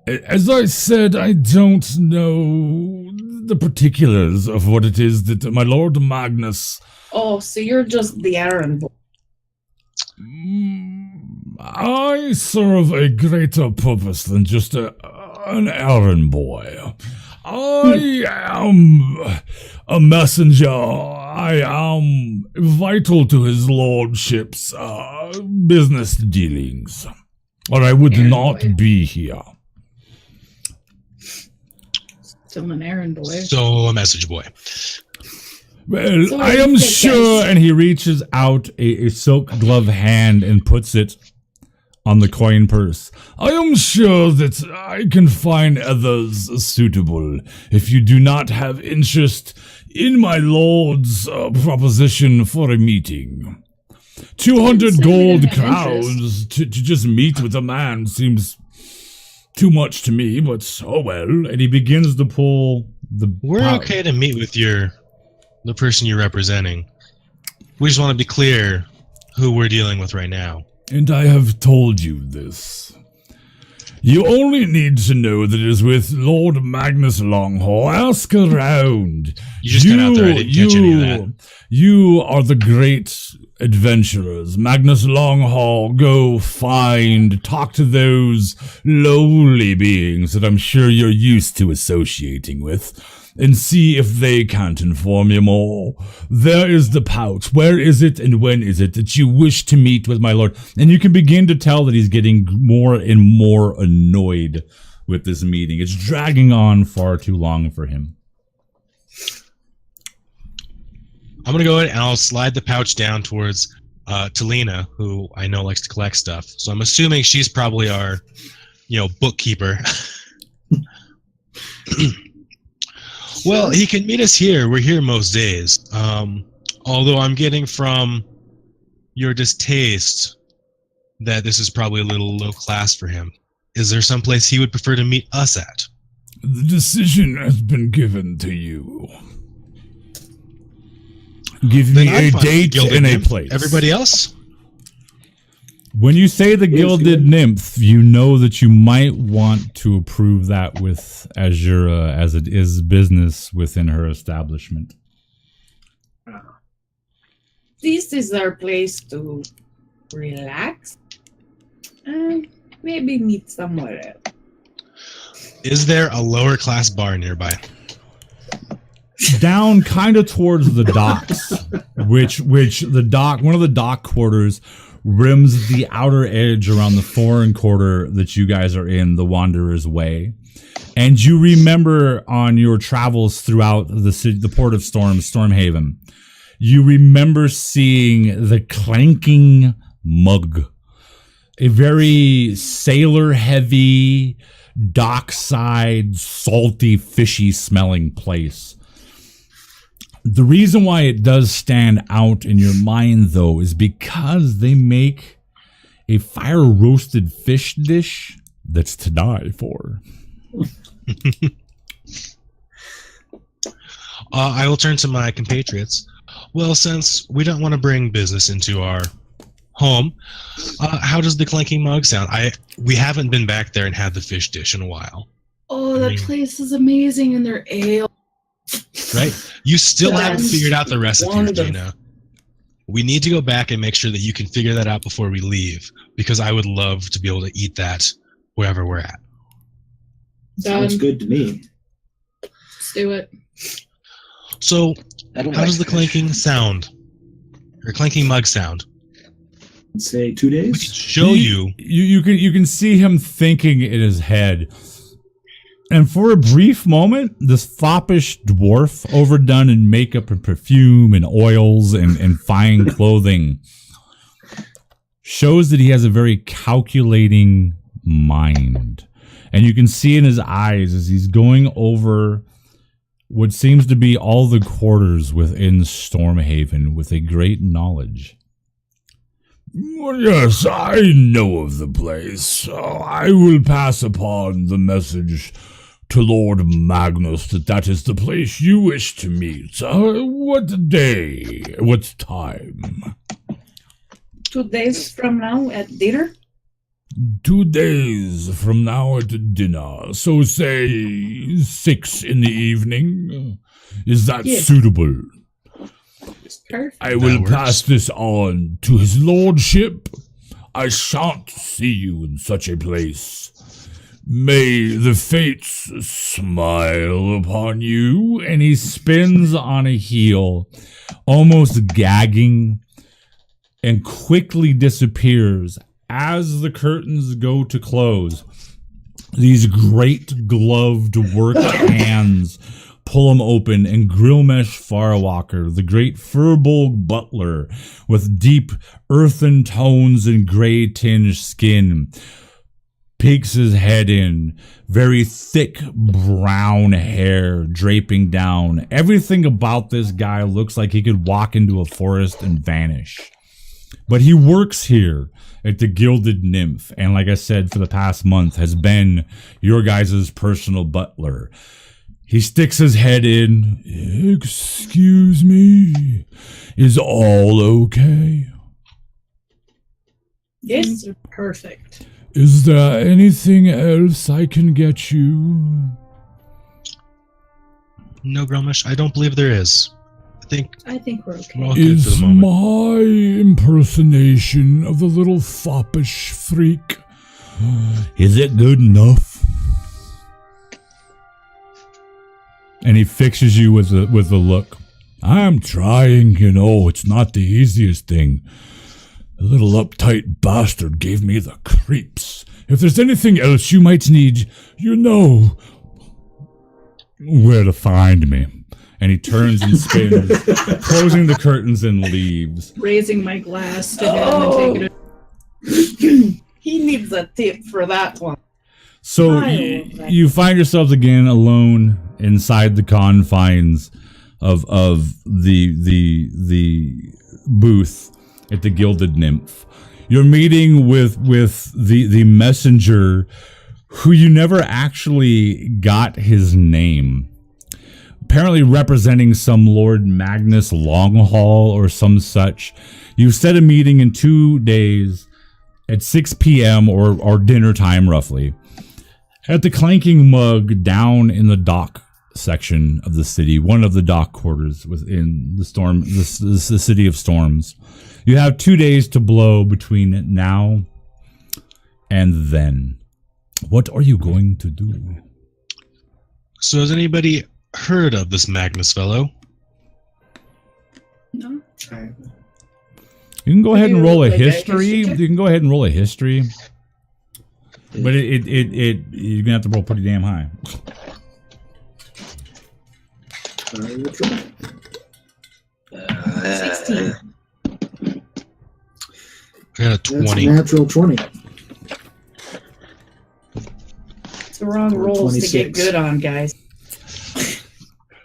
As I said, I don't know the particulars of what it is that my Lord Magnus... Oh, so you're just the errand boy. I serve a greater purpose than just an errand boy. I am a messenger. I am vital to his lordship's business dealings, or I would not be here. Still an errand boy. So a message boy. Well, So I am sure, guys. and he reaches out a silk glove hand and puts it on the coin purse. I am sure that I can find others suitable if you do not have interest in my lord's proposition for a meeting. 200 say we gold didn't have crowns to just meet with a man seems too much to me, but oh well. And he begins to pull the... We're okay to meet with the person you're representing. We just want to be clear who we're dealing with right now. And I have told you this. You only need to know that it is with Lord Magnus Longhall. Ask around. You just got out there. I didn't catch any of that. You are the great adventurers. Magnus Longhall, go find, talk to those lowly beings that I'm sure you're used to associating with, and see if they can't inform you more. There is the pouch. Where is it and when is it that you wish to meet with my lord? And you can begin to tell that he's getting more and more annoyed with this meeting. It's dragging on far too long for him. I'm going to go ahead and I'll slide the pouch down towards Talina, who I know likes to collect stuff. So I'm assuming she's probably our, bookkeeper. Well, he can meet us here. We're here most days. Although I'm getting from your distaste that this is probably a little low class for him. Is there some place he would prefer to meet us at? The decision has been given to you. Give me Then I'm a fine with date Gilded and a Nymph. place. Everybody else? When you say the Yes, Gilded good. Nymph, you know that you might want to approve that with Azura, as it is business within her establishment. This is our place to relax and maybe meet somewhere else. Is there a lower class bar nearby? Down kind of towards the docks, which the dock, one of the dock quarters rims the outer edge around the foreign quarter that you guys are in, the Wanderer's Way. And you remember on your travels throughout the city, the port of Stormhaven, you remember seeing the clanking mug, a very sailor-heavy, dockside, salty, fishy smelling place. The reason why it does stand out in your mind, though, is because they make a fire-roasted fish dish that's to die for. I will turn to my compatriots. Well, since we don't want to bring business into our home, how does the clanking mug sound? We haven't been back there and had the fish dish in a while. Oh, that place is amazing, and their ale. Right? You still haven't That's figured out the recipe, wonderful. Regina. We need to go back and make sure that you can figure that out before we leave, because I would love to be able to eat that wherever we're at. Sounds Done. good to me. Let's do it. So, I don't how like does the fish. clanking sound? Or clanking mug sound? Say 2 We can days. show you. You can see him thinking in his head. And for a brief moment, this foppish dwarf, overdone in makeup and perfume and oils and fine clothing, shows that he has a very calculating mind. And you can see in his eyes as he's going over what seems to be all the quarters within Stormhaven with a great knowledge. Well, yes, I know of the place. I will pass upon the message to Lord Magnus that is the place you wish to meet. What day? What time? 2 days from now at dinner? 2 days from now at dinner. So say 6 in the evening. Is that suitable? Perfect. I will pass this on to his lordship. I shan't see you in such a place. May the fates smile upon you. And he spins on a heel, almost gagging, and quickly disappears as the curtains go to close. These great gloved work hands pull him open, and Grillmesh Farwalker, the great Furbolg butler with deep earthen tones and gray tinged skin, peeks his head in, very thick brown hair draping down. Everything about this guy looks like he could walk into a forest and vanish. But he works here at the Gilded Nymph, and like I said, for the past month has been your guys' personal butler. He sticks his head in. Excuse me, is all okay? Yes. Perfect. Is there anything else I can get you? No, Grillmesh, I don't believe there is. I think we're okay. We're all good for Is the moment. my impersonation of the little foppish freak, is it good enough? And he fixes you with a look. I'm trying, it's not the easiest thing. The little uptight bastard gave me the creeps. If there's anything else you might need, you know where to find me. And he turns and spins, closing the curtains and leaves. Raising my glass to him and taking it. He needs a tip for that one. So you find yourselves again alone inside the confines of the booth at the Gilded Nymph. You're meeting with the messenger, who you never actually got his name. Apparently representing some Lord Magnus Longhall or some such. You set a meeting in 2 days at 6 p.m. or dinner time roughly at the Clanking Mug down in the dock section of the city, one of the dock quarters within the city of Storms. You have 2 days to blow between now and then. What are you going to do? So has anybody heard of this Magnus fellow? No. You can go ahead and roll a history. You can go ahead and roll a history. But you're gonna have to roll pretty damn high. I will try. 16. I got a That's 20. a natural 20. It's the wrong rolls to get 26. good on, guys.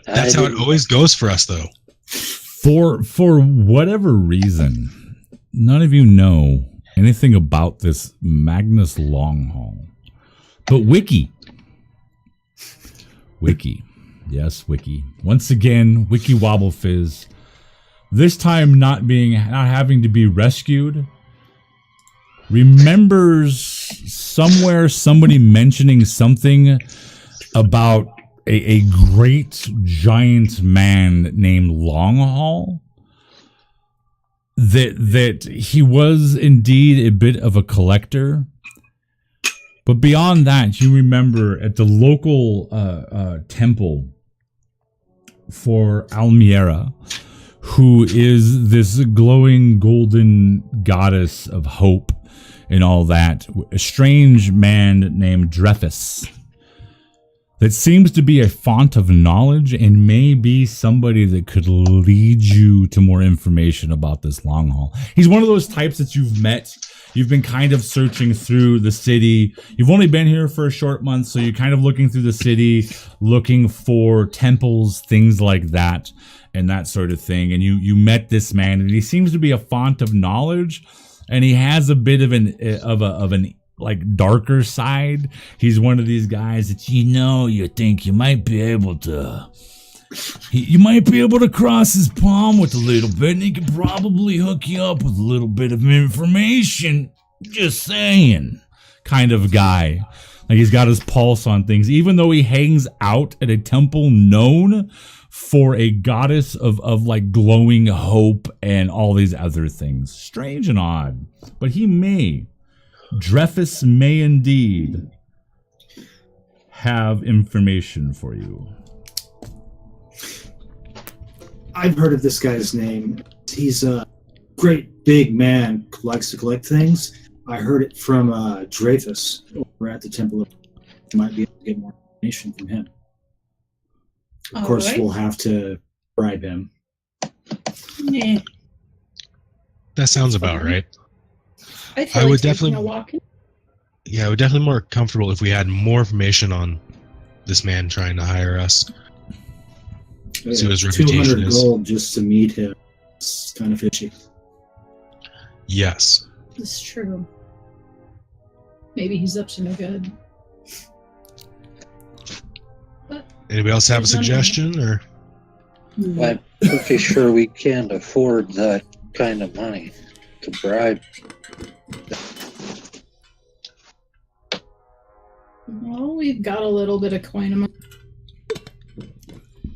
That's how it always goes for us, though. For whatever reason, none of you know anything about this Magnus Longhall. But Wiki. Yes, Wiki. Once again, Wiki Wobble Fizz. This time not having to be rescued. Remembers somewhere somebody mentioning something about a great giant man named Longhall. That he was indeed a bit of a collector. But beyond that, you remember at the local temple for Almira, who is this glowing golden goddess of hope and all that, a strange man named Dreyfus, that seems to be a font of knowledge and may be somebody that could lead you to more information about this long haul. He's one of those types that you've met. You've been kind of searching through the city. You've only been here for a short month, so you're kind of looking through the city, looking for temples, things like that, and that sort of thing. And you met this man, and he seems to be a font of knowledge, and he has a bit of an like darker side. He's one of these guys that you think you might be able to. You might be able to cross his palm with a little bit, and he could probably hook you up with a little bit of information. Just saying. Kind of guy. Like, he's got his pulse on things, even though he hangs out at a temple known for a goddess of like glowing hope and all these other things. Strange and odd. But he may. Dreyfus may indeed have information for you. I've heard of this guy's name. He's a great big man who likes to collect things. I heard it from Dreyfus over at the Temple. You might be able to get more information from him. Of course, we'll have to bribe him. Yeah. That sounds about right. I would definitely. Yeah, I would definitely more comfortable if we had more information on this man trying to hire us. See what his reputation 200 is. gold just to meet him. It's kind of fishy. Yes. It's true. Maybe he's up to no good. But Anybody else have a there's none of suggestion, or I'm pretty sure we can't afford that kind of money to bribe. Well, we've got a little bit of coin among.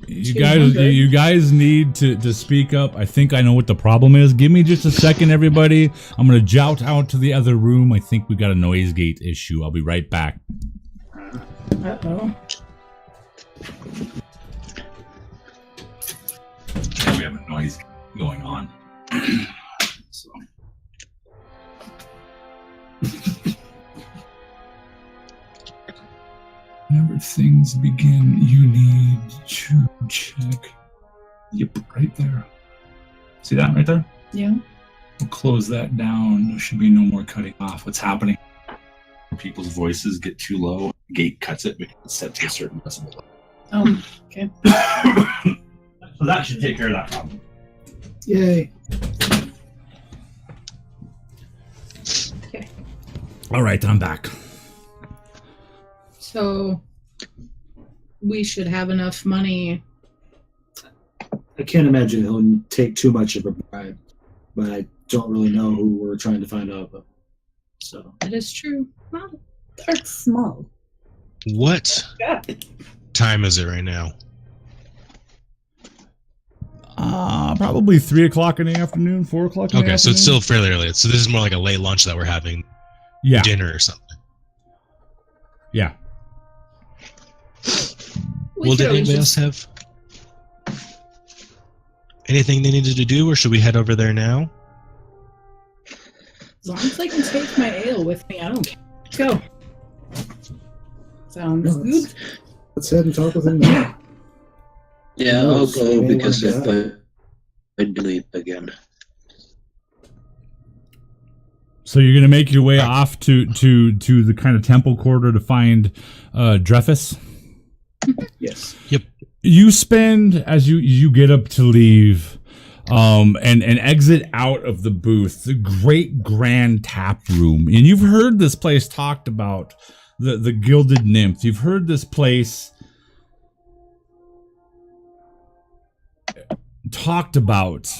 You guys need to speak up. I think I know what the problem is. Give me just a second, everybody. I'm gonna jout out to the other room. I think we got a noise gate issue. I'll be right back. Uh-oh. We have a noise going on. So. Whenever things begin, you need to check. Yep, right there. See that right there? Yeah. We'll close that down. There should be no more cutting off. What's happening? People's voices get too low. Gate cuts it because it's set to a certain decibel level. Oh, okay. So that should take care of that problem. Yay. Okay. All right, I'm back. So we should have enough money. I can't imagine he'll take too much of a bribe, but I don't really know who we're trying to find out about. So That is true. Well, that's small. what time is it right now? Probably 3 o'clock in the afternoon, 4 o'clock in the Okay, so it's afternoon. still fairly early. So this is more like a late lunch that we're having, Yeah. dinner or something. Yeah. Well, did anybody else have anything they needed to do, or should we head over there now? As long as I can take my ale with me, I don't care. Let's go. Sounds good. let's head and talk with him now. Yeah, No, I'll something go like because that. if I leave again. So you're gonna make your way off to the kind of temple quarter to find Dreyfus. Yes. You spend as you get up to leave, and exit out of the booth, the great grand tap room, and you've heard this place talked about, the Gilded Nymph. You've heard this place talked about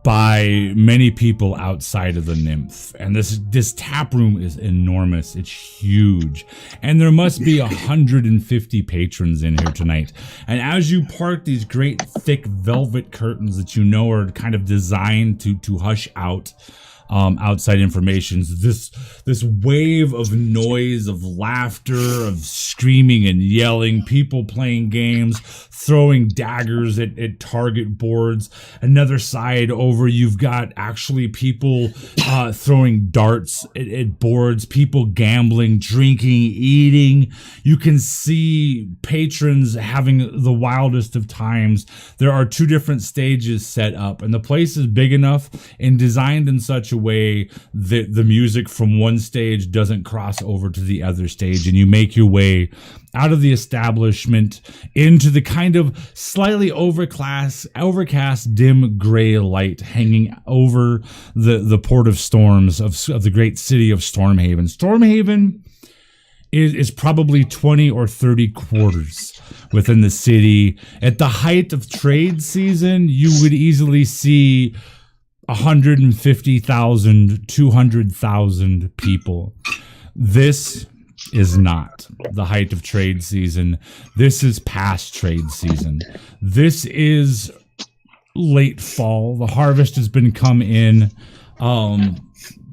by many people outside of the Nymph, and this tap room is enormous. It's huge, and there must be 150 patrons in here tonight. And as you part these great thick velvet curtains that you know are kind of designed to hush out outside informations. This wave of noise, of laughter, of screaming and yelling, people playing games, throwing daggers at target boards. Another side over, you've got actually people throwing darts at boards, people gambling, drinking, eating. You can see patrons having the wildest of times. There are 2 different stages set up, and the place is big enough and designed in such a way that the music from one stage doesn't cross over to the other stage, and you make your way out of the establishment into the kind of slightly overcast, dim gray light hanging over the port of storms of the great city of Stormhaven. Stormhaven is probably 20 or 30 quarters within the city. At the height of trade season, you would easily see 150,000, 200,000 people. This is not the height of trade season. This is past trade season. This is late fall. The harvest has been come in.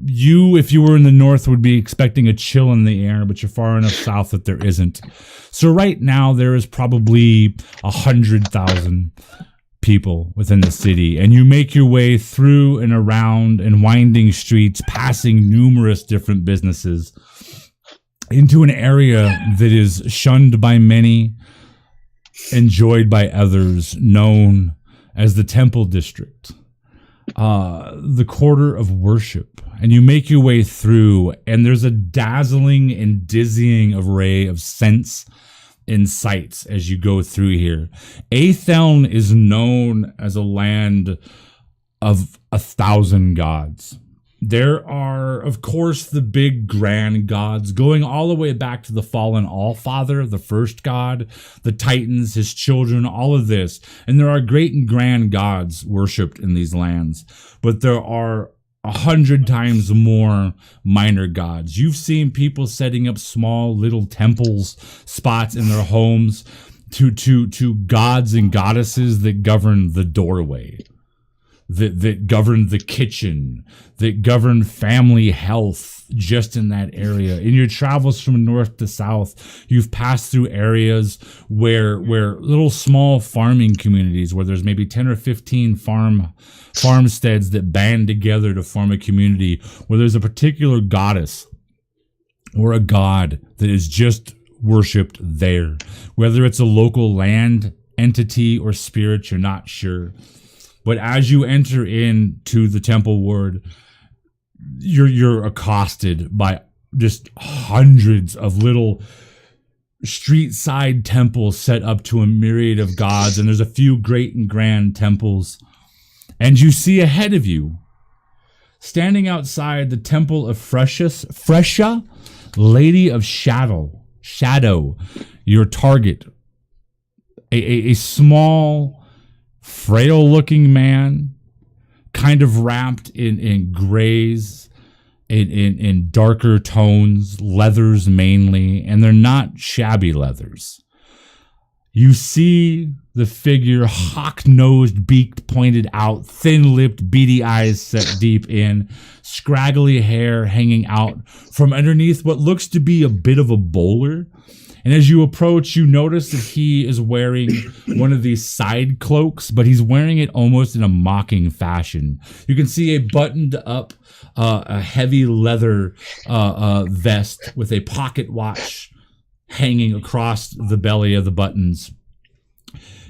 You, if you were in the north, would be expecting a chill in the air, but you're far enough south that there isn't. So right now there is probably 100,000 people within the city, and you make your way through and around and winding streets, passing numerous different businesses into an area that is shunned by many, enjoyed by others, known as the Temple District, the quarter of worship. And you make your way through, and there's a dazzling and dizzying array of scents and sights as you go through here. Atheln is known as a land of 1,000 gods. There are, of course, the big grand gods going all the way back to the fallen Allfather, the first god, the Titans, his children, all of this. And there are great and grand gods worshipped in these lands. But there are 100 times more minor gods. You've seen people setting up small little temples, spots in their homes to gods and goddesses that govern the doorway, that govern the kitchen, that govern family health just in that area. In your travels from north to south, you've passed through areas where little small farming communities, where there's maybe 10 or 15 farmsteads that band together to form a community, where there's a particular goddess or a god that is just worshipped there. Whether it's a local land entity or spirit, you're not sure. But as you enter into the temple ward, you're accosted by just hundreds of little street side temples set up to a myriad of gods, and there's a few great and grand temples. And you see ahead of you, standing outside the temple of Fresha, Lady of Shadow, your target, a small, frail-looking man, kind of wrapped in grays, in darker tones, leathers mainly, and they're not shabby leathers. You see the figure, hawk-nosed, beak pointed out, thin-lipped, beady eyes set deep in, scraggly hair hanging out from underneath what looks to be a bit of a bowler. And as you approach, you notice that he is wearing one of these side cloaks, but he's wearing it almost in a mocking fashion. You can see a buttoned up, a heavy leather vest with a pocket watch hanging across the belly of the buttons.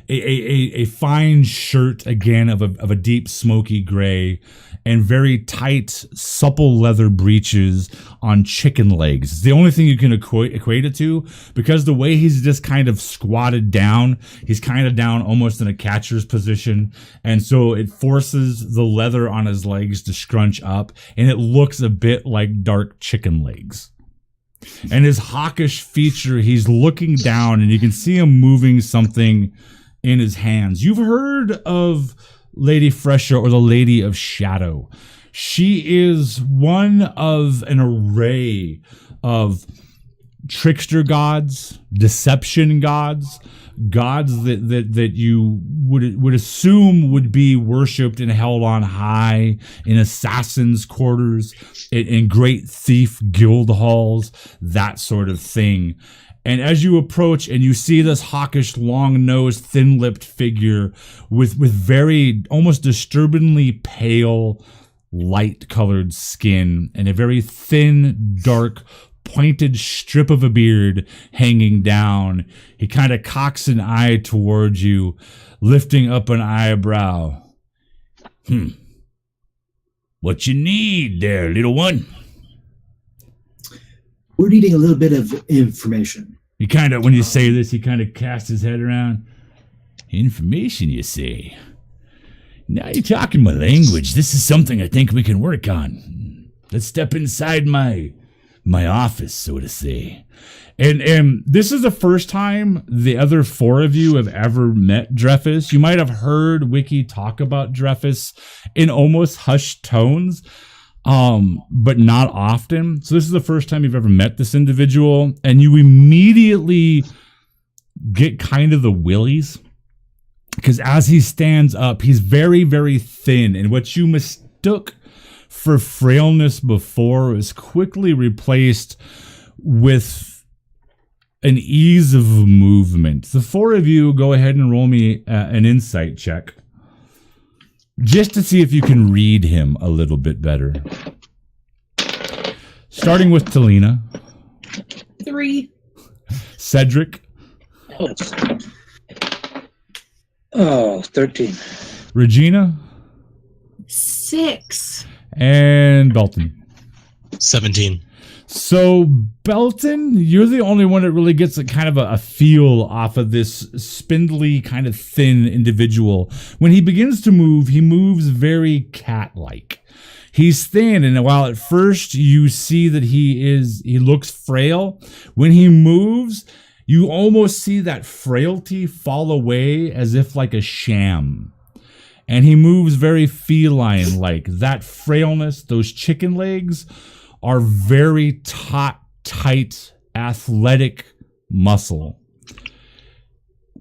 A fine shirt, again, of a deep smoky gray, and very tight, supple leather breeches on chicken legs. It's the only thing you can equate it to, because the way he's just kind of squatted down, he's kind of down almost in a catcher's position, and so it forces the leather on his legs to scrunch up, and it looks a bit like dark chicken legs. And his hawkish feature, he's looking down, and you can see him moving something in his hands. You've heard of Lady Fresha, or the Lady of Shadow. She is one of an array of trickster gods, deception gods, gods that you would assume would be worshipped and held on high in assassins' quarters, in great thief guild halls, that sort of thing. And as you approach and you see this hawkish, long-nosed, thin-lipped figure with very almost disturbingly pale, light-colored skin and a very thin, dark, pointed strip of a beard hanging down, he kind of cocks an eye towards you, lifting up an eyebrow. What you need there, little one? We're needing a little bit of information. He kind of, when you say this, he kind of casts his head around. Information, you say? Now you're talking my language. This is something I think we can work on. Let's step inside my office, so to say. And this is the first time the other four of you have ever met Dreyfus. You might have heard Wiki talk about Dreyfus in almost hushed tones, but not often. So this is the first time you've ever met this individual, and you immediately get kind of the willies, because as he stands up, he's very, very thin, and what you mistook for frailness before is quickly replaced with an ease of movement. The four of you go ahead and roll me an insight check, just to see if you can read him a little bit better. Starting with Talina. 3. Cedric. Oh, 13. Regina. 6. And Belton. 17. So, Belton, you're the only one that really gets a kind of a feel off of this spindly, kind of thin individual. When he begins to move, he moves very cat-like. He's thin, and while at first you see that he looks frail, when he moves, you almost see that frailty fall away as if like a sham. And he moves very feline-like. That frailness, those chicken legs, are very taut, tight, athletic muscle.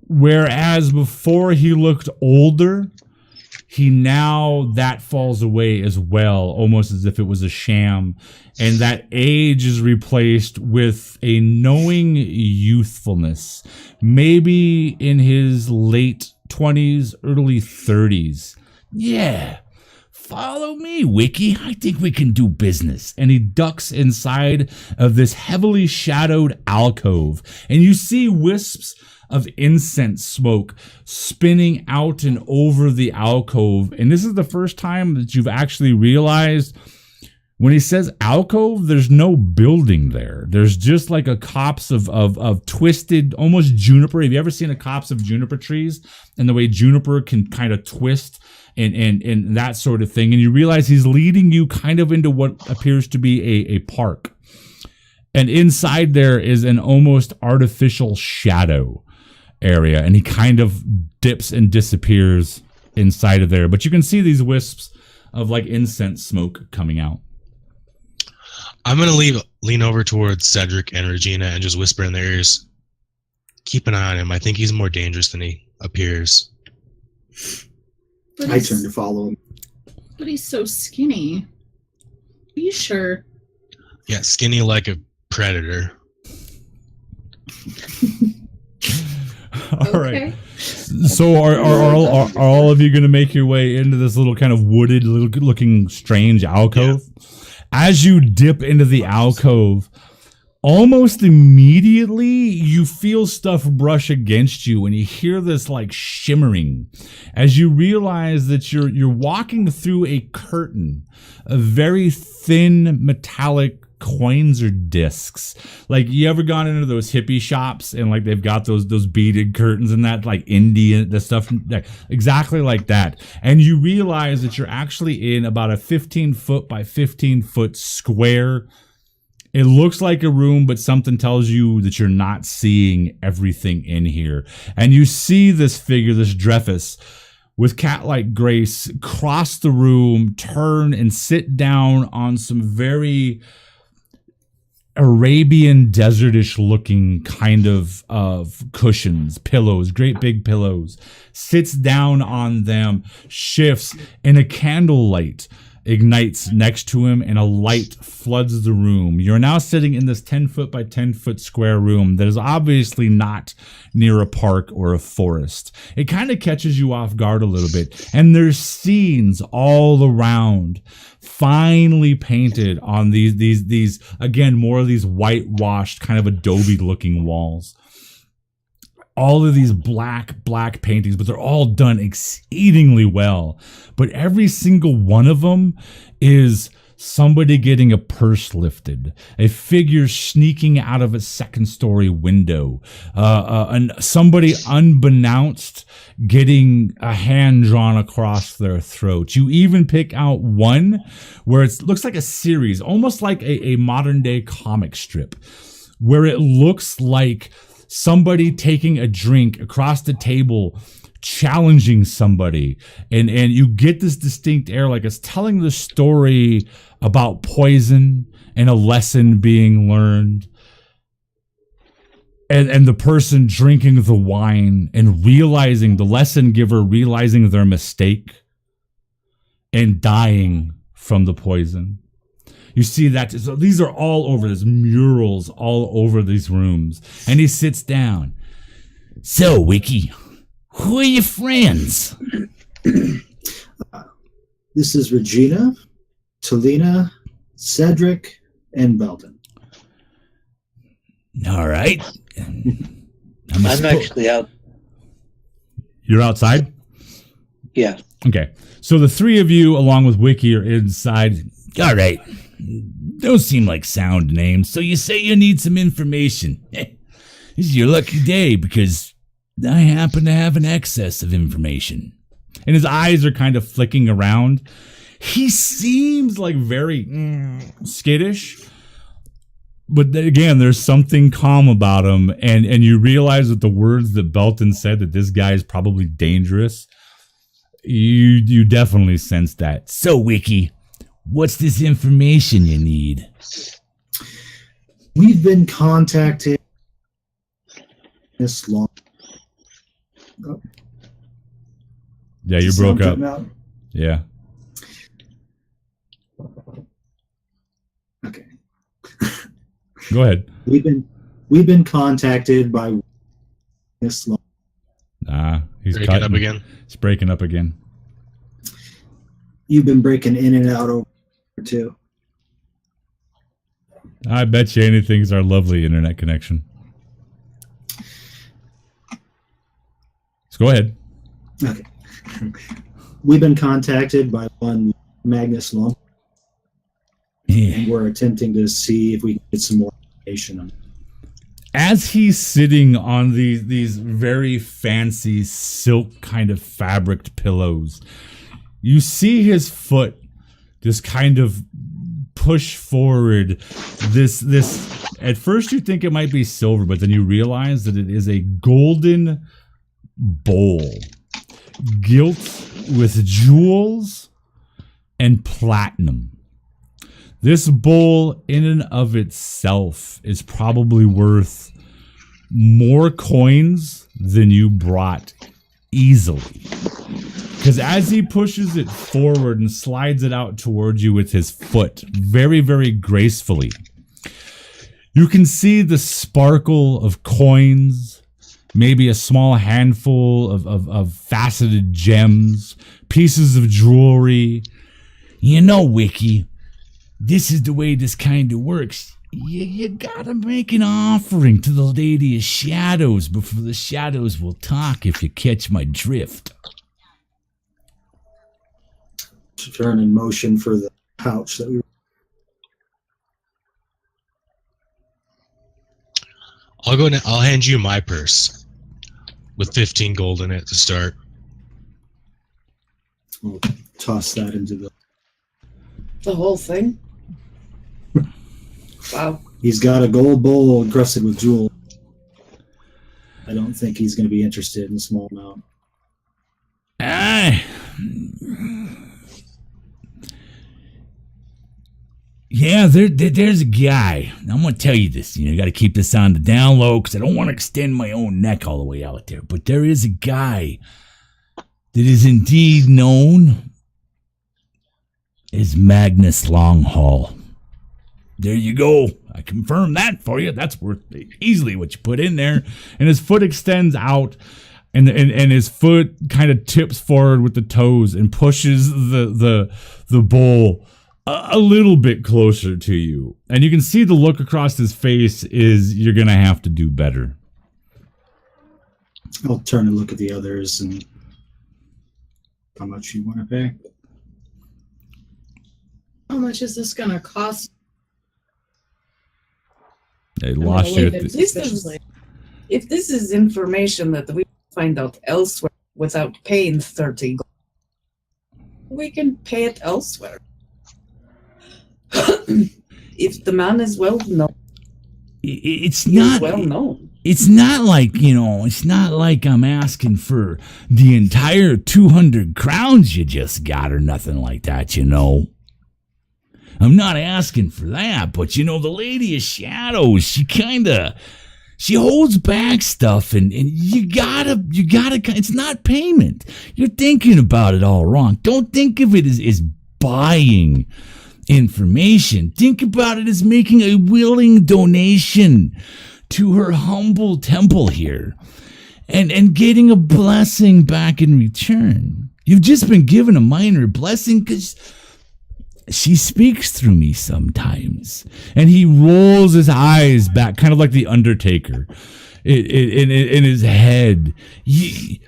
Whereas before he looked older, that falls away as well, almost as if it was a sham. And that age is replaced with a knowing youthfulness, maybe in his late 20s, early 30s. Yeah. Follow me, Wiki. I think we can do business. And he ducks inside of this heavily shadowed alcove. And you see wisps of incense smoke spinning out and over the alcove. And this is the first time that you've actually realized when he says alcove, there's no building there. There's just like a copse of twisted, almost juniper. Have you ever seen a copse of juniper trees and the way juniper can kind of twist and that sort of thing? And you realize he's leading you kind of into what appears to be a park. And inside there is an almost artificial shadow area. And he kind of dips and disappears inside of there. But you can see these wisps of like incense smoke coming out. I'm going to lean over towards Cedric and Regina and just whisper in their ears, keep an eye on him. I think he's more dangerous than he appears. I turn to follow him. But he's so skinny. Are you sure? Yeah, skinny like a predator. All right. So are all of you going to make your way into this little kind of wooded, little looking strange alcove? Yeah. As you dip into the alcove, almost immediately you feel stuff brush against you and you hear this like shimmering as you realize that you're walking through a curtain of very thin metallic coins or discs. Like, you ever gone into those hippie shops and like they've got those beaded curtains and that, like Indian, the stuff exactly like that. And you realize that you're actually in about a 15-foot by 15-foot square. It looks like a room, but something tells you that you're not seeing everything in here. And you see this figure, this Dreyfus, with cat-like grace, cross the room, turn and sit down on some very Arabian desertish looking kind of cushions, pillows, great big pillows, sits down on them, shifts, and a candlelight ignites next to him and a light floods the room. You're now sitting in this 10 foot by 10 foot square room that is obviously not near a park or a forest. It kind of catches you off guard a little bit. And there's scenes all around, finely painted on these again, more of these whitewashed kind of adobe looking walls. All of these black paintings, but they're all done exceedingly well. But every single one of them is somebody getting a purse lifted, a figure sneaking out of a second story window, and somebody unbeknownst getting a hand drawn across their throat. You even pick out one where it looks like a series, almost like a modern day comic strip, where it looks like somebody taking a drink across the table, challenging somebody, and you get this distinct air like it's telling the story about poison and a lesson being learned, and the person drinking the wine and realizing, the lesson giver realizing their mistake and dying from the poison. You see that. So these are all over. There's murals all over these rooms. And he sits down. So, Wiki, who are your friends? This is Regina, Talina, Cedric, and Belton. All right. I'm actually out. You're outside? Yeah. Okay. So the three of you, along with Wiki, are inside. All right. Those seem like sound names. So you say you need some information. This is your lucky day because I happen to have an excess of information. And his eyes are kind of flicking around. He seems like very skittish. But then again, there's something calm about him. And you realize that the words that Belton said, that this guy is probably dangerous, you definitely sense that. So, Wiki, what's this information you need? We've been contacted this long. Oh. Yeah, you broke up. Yeah. Okay. Go ahead. We've been contacted by this long. He's breaking up again. It's breaking up again. You've been breaking in and out over too. I bet you anything's our lovely internet connection. So go ahead. Okay. We've been contacted by one Magnus Long, and we're attempting to see if we can get some more information on it. As he's sitting on these very fancy silk kind of fabric pillows, you see his foot just kind of push forward. This at first you think it might be silver, but then you realize that it is a golden bowl gilt with jewels and platinum. This bowl in and of itself is probably worth more coins than you brought easily. Because as he pushes it forward and slides it out towards you with his foot, very, very gracefully, you can see the sparkle of coins, maybe a small handful of faceted gems, pieces of jewelry. You know, Wiki, this is the way this kind of works. You gotta make an offering to the Lady of Shadows before the shadows will talk, if you catch my drift. Turn in motion for the pouch that we. I'll hand you my purse with 15 gold in it to start. We'll toss that into The whole thing? Wow. He's got a gold bowl encrusted with jewels. I don't think he's going to be interested in a small amount. Yeah, there's a guy. Now, I'm going to tell you this. You got to keep this on the down low because I don't want to extend my own neck all the way out there. But there is a guy that is indeed known as Magnus Longhaul. There you go. I confirm that for you. That's worth easily what you put in there. And his foot extends out, and his foot kind of tips forward with the toes and pushes the bowl a little bit closer to you. And you can see the look across his face is you're going to have to do better. I'll turn and look at the others and how much you want to pay. How much is this gonna cost? They lost you. If this is information that we find out elsewhere without paying 30 gold, we can pay it elsewhere. If the man is well known, it's not well known. It's not like, it's not like I'm asking for the entire 200 crowns you just got or nothing like that, I'm not asking for that, but the Lady of Shadows, she holds back stuff, and you gotta, it's not payment. You're thinking about it all wrong. Don't think of it as buying information. Think about it as making a willing donation to her humble temple here and getting a blessing back in return. You've just been given a minor blessing because she speaks through me sometimes. And he rolls his eyes back, kind of like the Undertaker in his head. Yeah,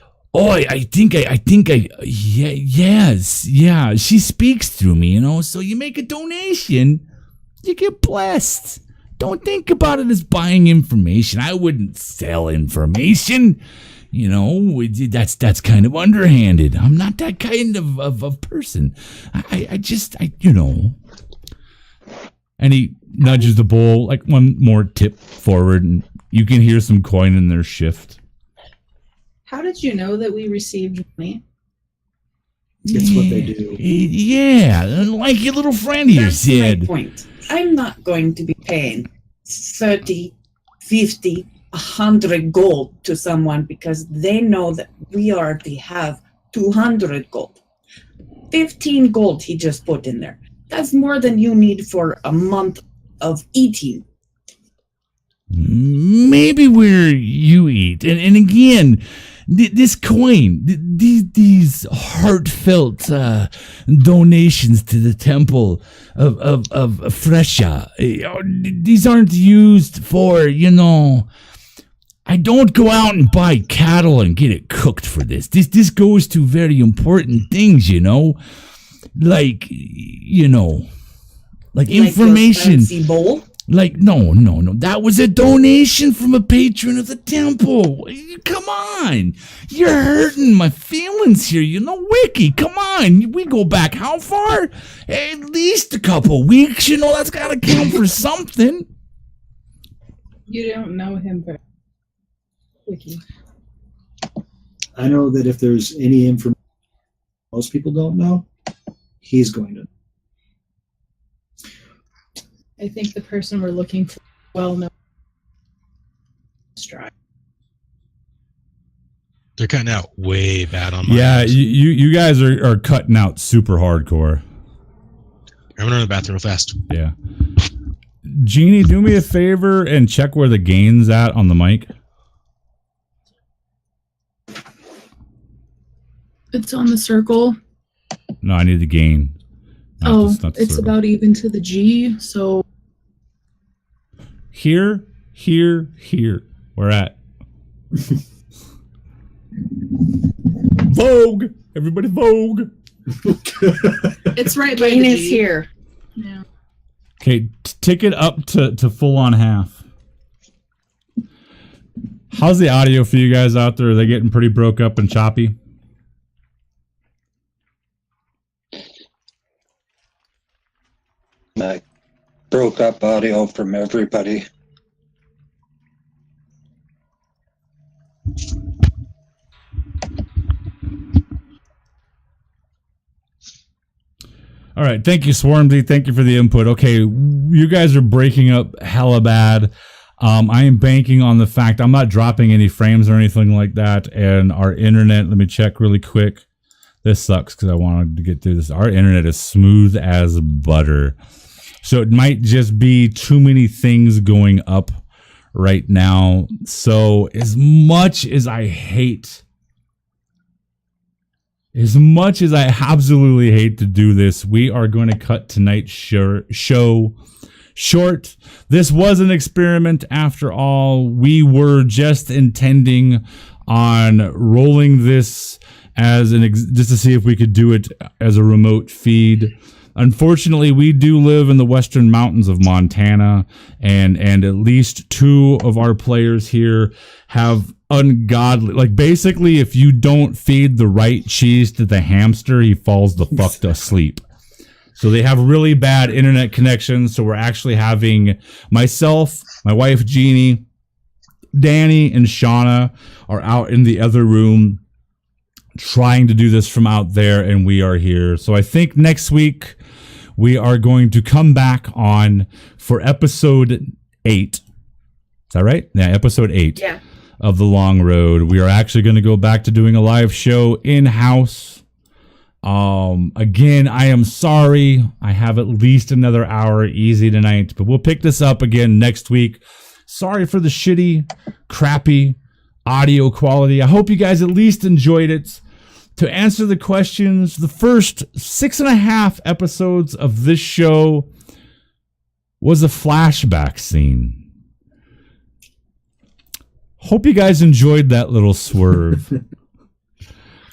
she speaks through me, so you make a donation, you get blessed. Don't think about it as buying information. I wouldn't sell information. That's kind of underhanded. I'm not that kind of person. I just. And he nudges the bowl like one more tip forward, and you can hear some coin in their shift. How did you know that we received money? It's what they do. Yeah, like your little friend here said. My point. I'm not going to be paying 30, 50, 100 gold to someone because they know that we already have 200 gold. 15 gold he just put in there. That's more than you need for a month of eating. Maybe where you eat. And again, this coin, these heartfelt donations to the temple of Fresha, these aren't used for, I don't go out and buy cattle and get it cooked for this. This goes to very important things, like information. Your fancy bowl? Like, no. That was a donation from a patron of the temple. Come on. You're hurting my feelings here. Wiki, come on. We go back how far? At least a couple weeks. That's got to count for something. You don't know him very Wiki. I know that if there's any information most people don't know, he's going to. I think the person we're looking for well known. Stride. They're cutting out way bad on my end. You guys are cutting out super hardcore. I'm gonna run to the bathroom real fast. Yeah. Jeannie, do me a favor and check where the gain's at on the mic. It's on the circle. No, I need the gain. Not it's circle. About even to the G, so here. We're at Vogue. Everybody Vogue. It's right by Gain the is G. here. Yeah. Okay, tick it up to full on half. How's the audio for you guys out there? Are they getting pretty broke up and choppy? Broke up audio from everybody. All All right. Thank you, Swarmzy. Thank you for the input. Okay. You guys are breaking up hella bad. I am banking on the fact I'm not dropping any frames or anything like that. And our internet, let me check really quick. This sucks because I wanted to get through this. Our internet is smooth as butter. So it might just be too many things going up right now. So as much as I absolutely hate to do this, we are going to cut tonight's show short. This was an experiment after all. We were just intending on rolling this as just to see if we could do it as a remote feed. Unfortunately, we do live in the western mountains of Montana, and at least 2 of our players here have ungodly, like, basically if you don't feed the right cheese to the hamster, he falls the fuck to sleep. So they have really bad internet connections. So we're actually having myself, my wife Jeannie, Danny, and Shauna are out in the other room trying to do this from out there, and we are here. So I think next week we are going to come back on for episode 8. Is that right? Yeah, episode 8 of The Long Road. We are actually going to go back to doing a live show in-house. Again, I am sorry. I have at least another hour easy tonight, but we'll pick this up again next week. Sorry for the shitty, crappy audio quality. I hope you guys at least enjoyed it. To answer the questions, the first 6.5 episodes of this show was a flashback scene. Hope you guys enjoyed that little swerve.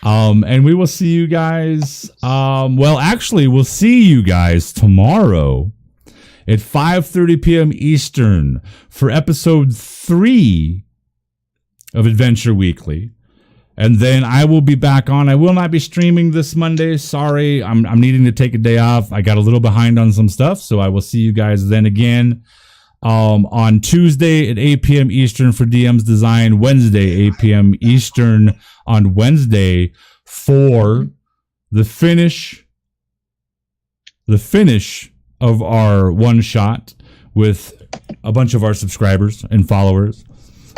And we will see you guys. We'll see you guys tomorrow at 5:30 p.m. Eastern for episode 3 of Adventure Weekly. And then I will be back on. I will not be streaming this Monday. Sorry, I'm needing to take a day off. I got a little behind on some stuff, so I will see you guys then again. On Tuesday at 8 p.m. Eastern for DM's Design. Wednesday, 8 p.m. Eastern on Wednesday for the finish of our one shot with a bunch of our subscribers and followers.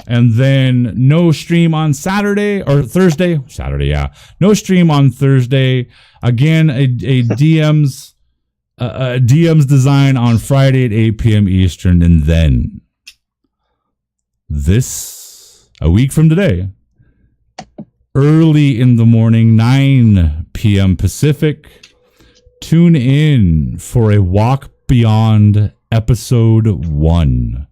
And then no stream on Saturday or Thursday. Saturday, yeah. No stream on Thursday. Again, a DM's Design on Friday at 8 p.m. Eastern. And then a week from today, early in the morning, 9 p.m. Pacific, tune in for a Walk Beyond episode 1.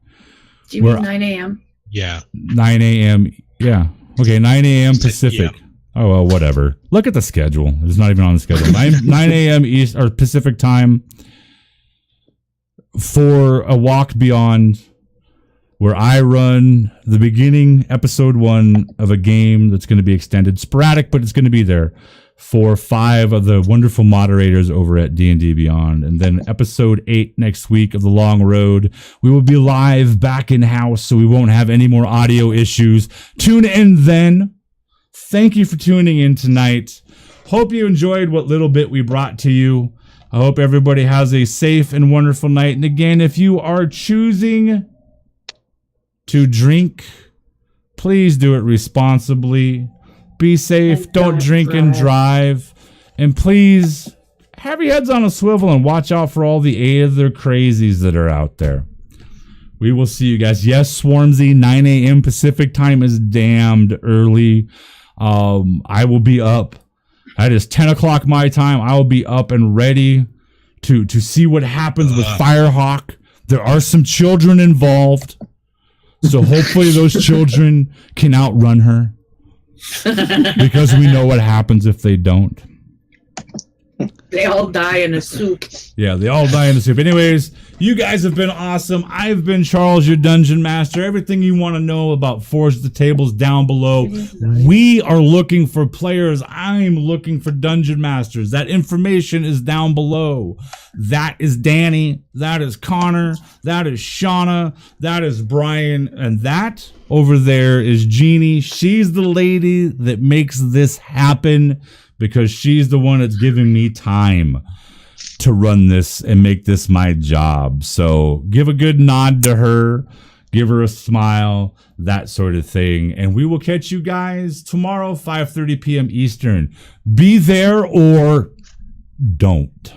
Do you mean 9 a.m.? Yeah. 9 a.m. Yeah. Okay, 9 a.m. Pacific. Yeah. Oh, well, whatever. Look at the schedule. It's not even on the schedule. 9 a.m. East or Pacific time for a Walk Beyond, where I run the beginning, episode 1 of a game that's going to be extended. Sporadic, but it's going to be there for 5 of the wonderful moderators over at D&D Beyond. And then episode 8 next week of The Long Road. We will be live back in-house, so we won't have any more audio issues. Tune in then. Thank you for tuning in tonight. Hope you enjoyed what little bit we brought to you. I hope everybody has a safe and wonderful night. And again, if you are choosing to drink, please do it responsibly. Be safe. And don't drink and drive. And please have your heads on a swivel and watch out for all the other crazies that are out there. We will see you guys. Yes, Swarmzy, 9 a.m. Pacific time is damned early. I will be up. That is 10 o'clock my time. I will be up and ready to see what happens with Firehawk. There are some children involved. So hopefully those children can outrun her. Because we know what happens if they don't. They all die in a soup. Yeah, they all die in a soup. Anyways, you guys have been awesome. I've been Charles, your Dungeon Master. Everything you want to know about Forge the Tables down below. We are looking for players. I'm looking for Dungeon Masters. That information is down below. That is Danny. That is Connor. That is Shauna. That is Brian. And that over there is Jeannie. She's the lady that makes this happen, because she's the one that's giving me time. to run this and make this my job. So give a good nod to her, give her a smile, that sort of thing. And we will catch you guys tomorrow, 5:30 p.m. Eastern. Be there or don't.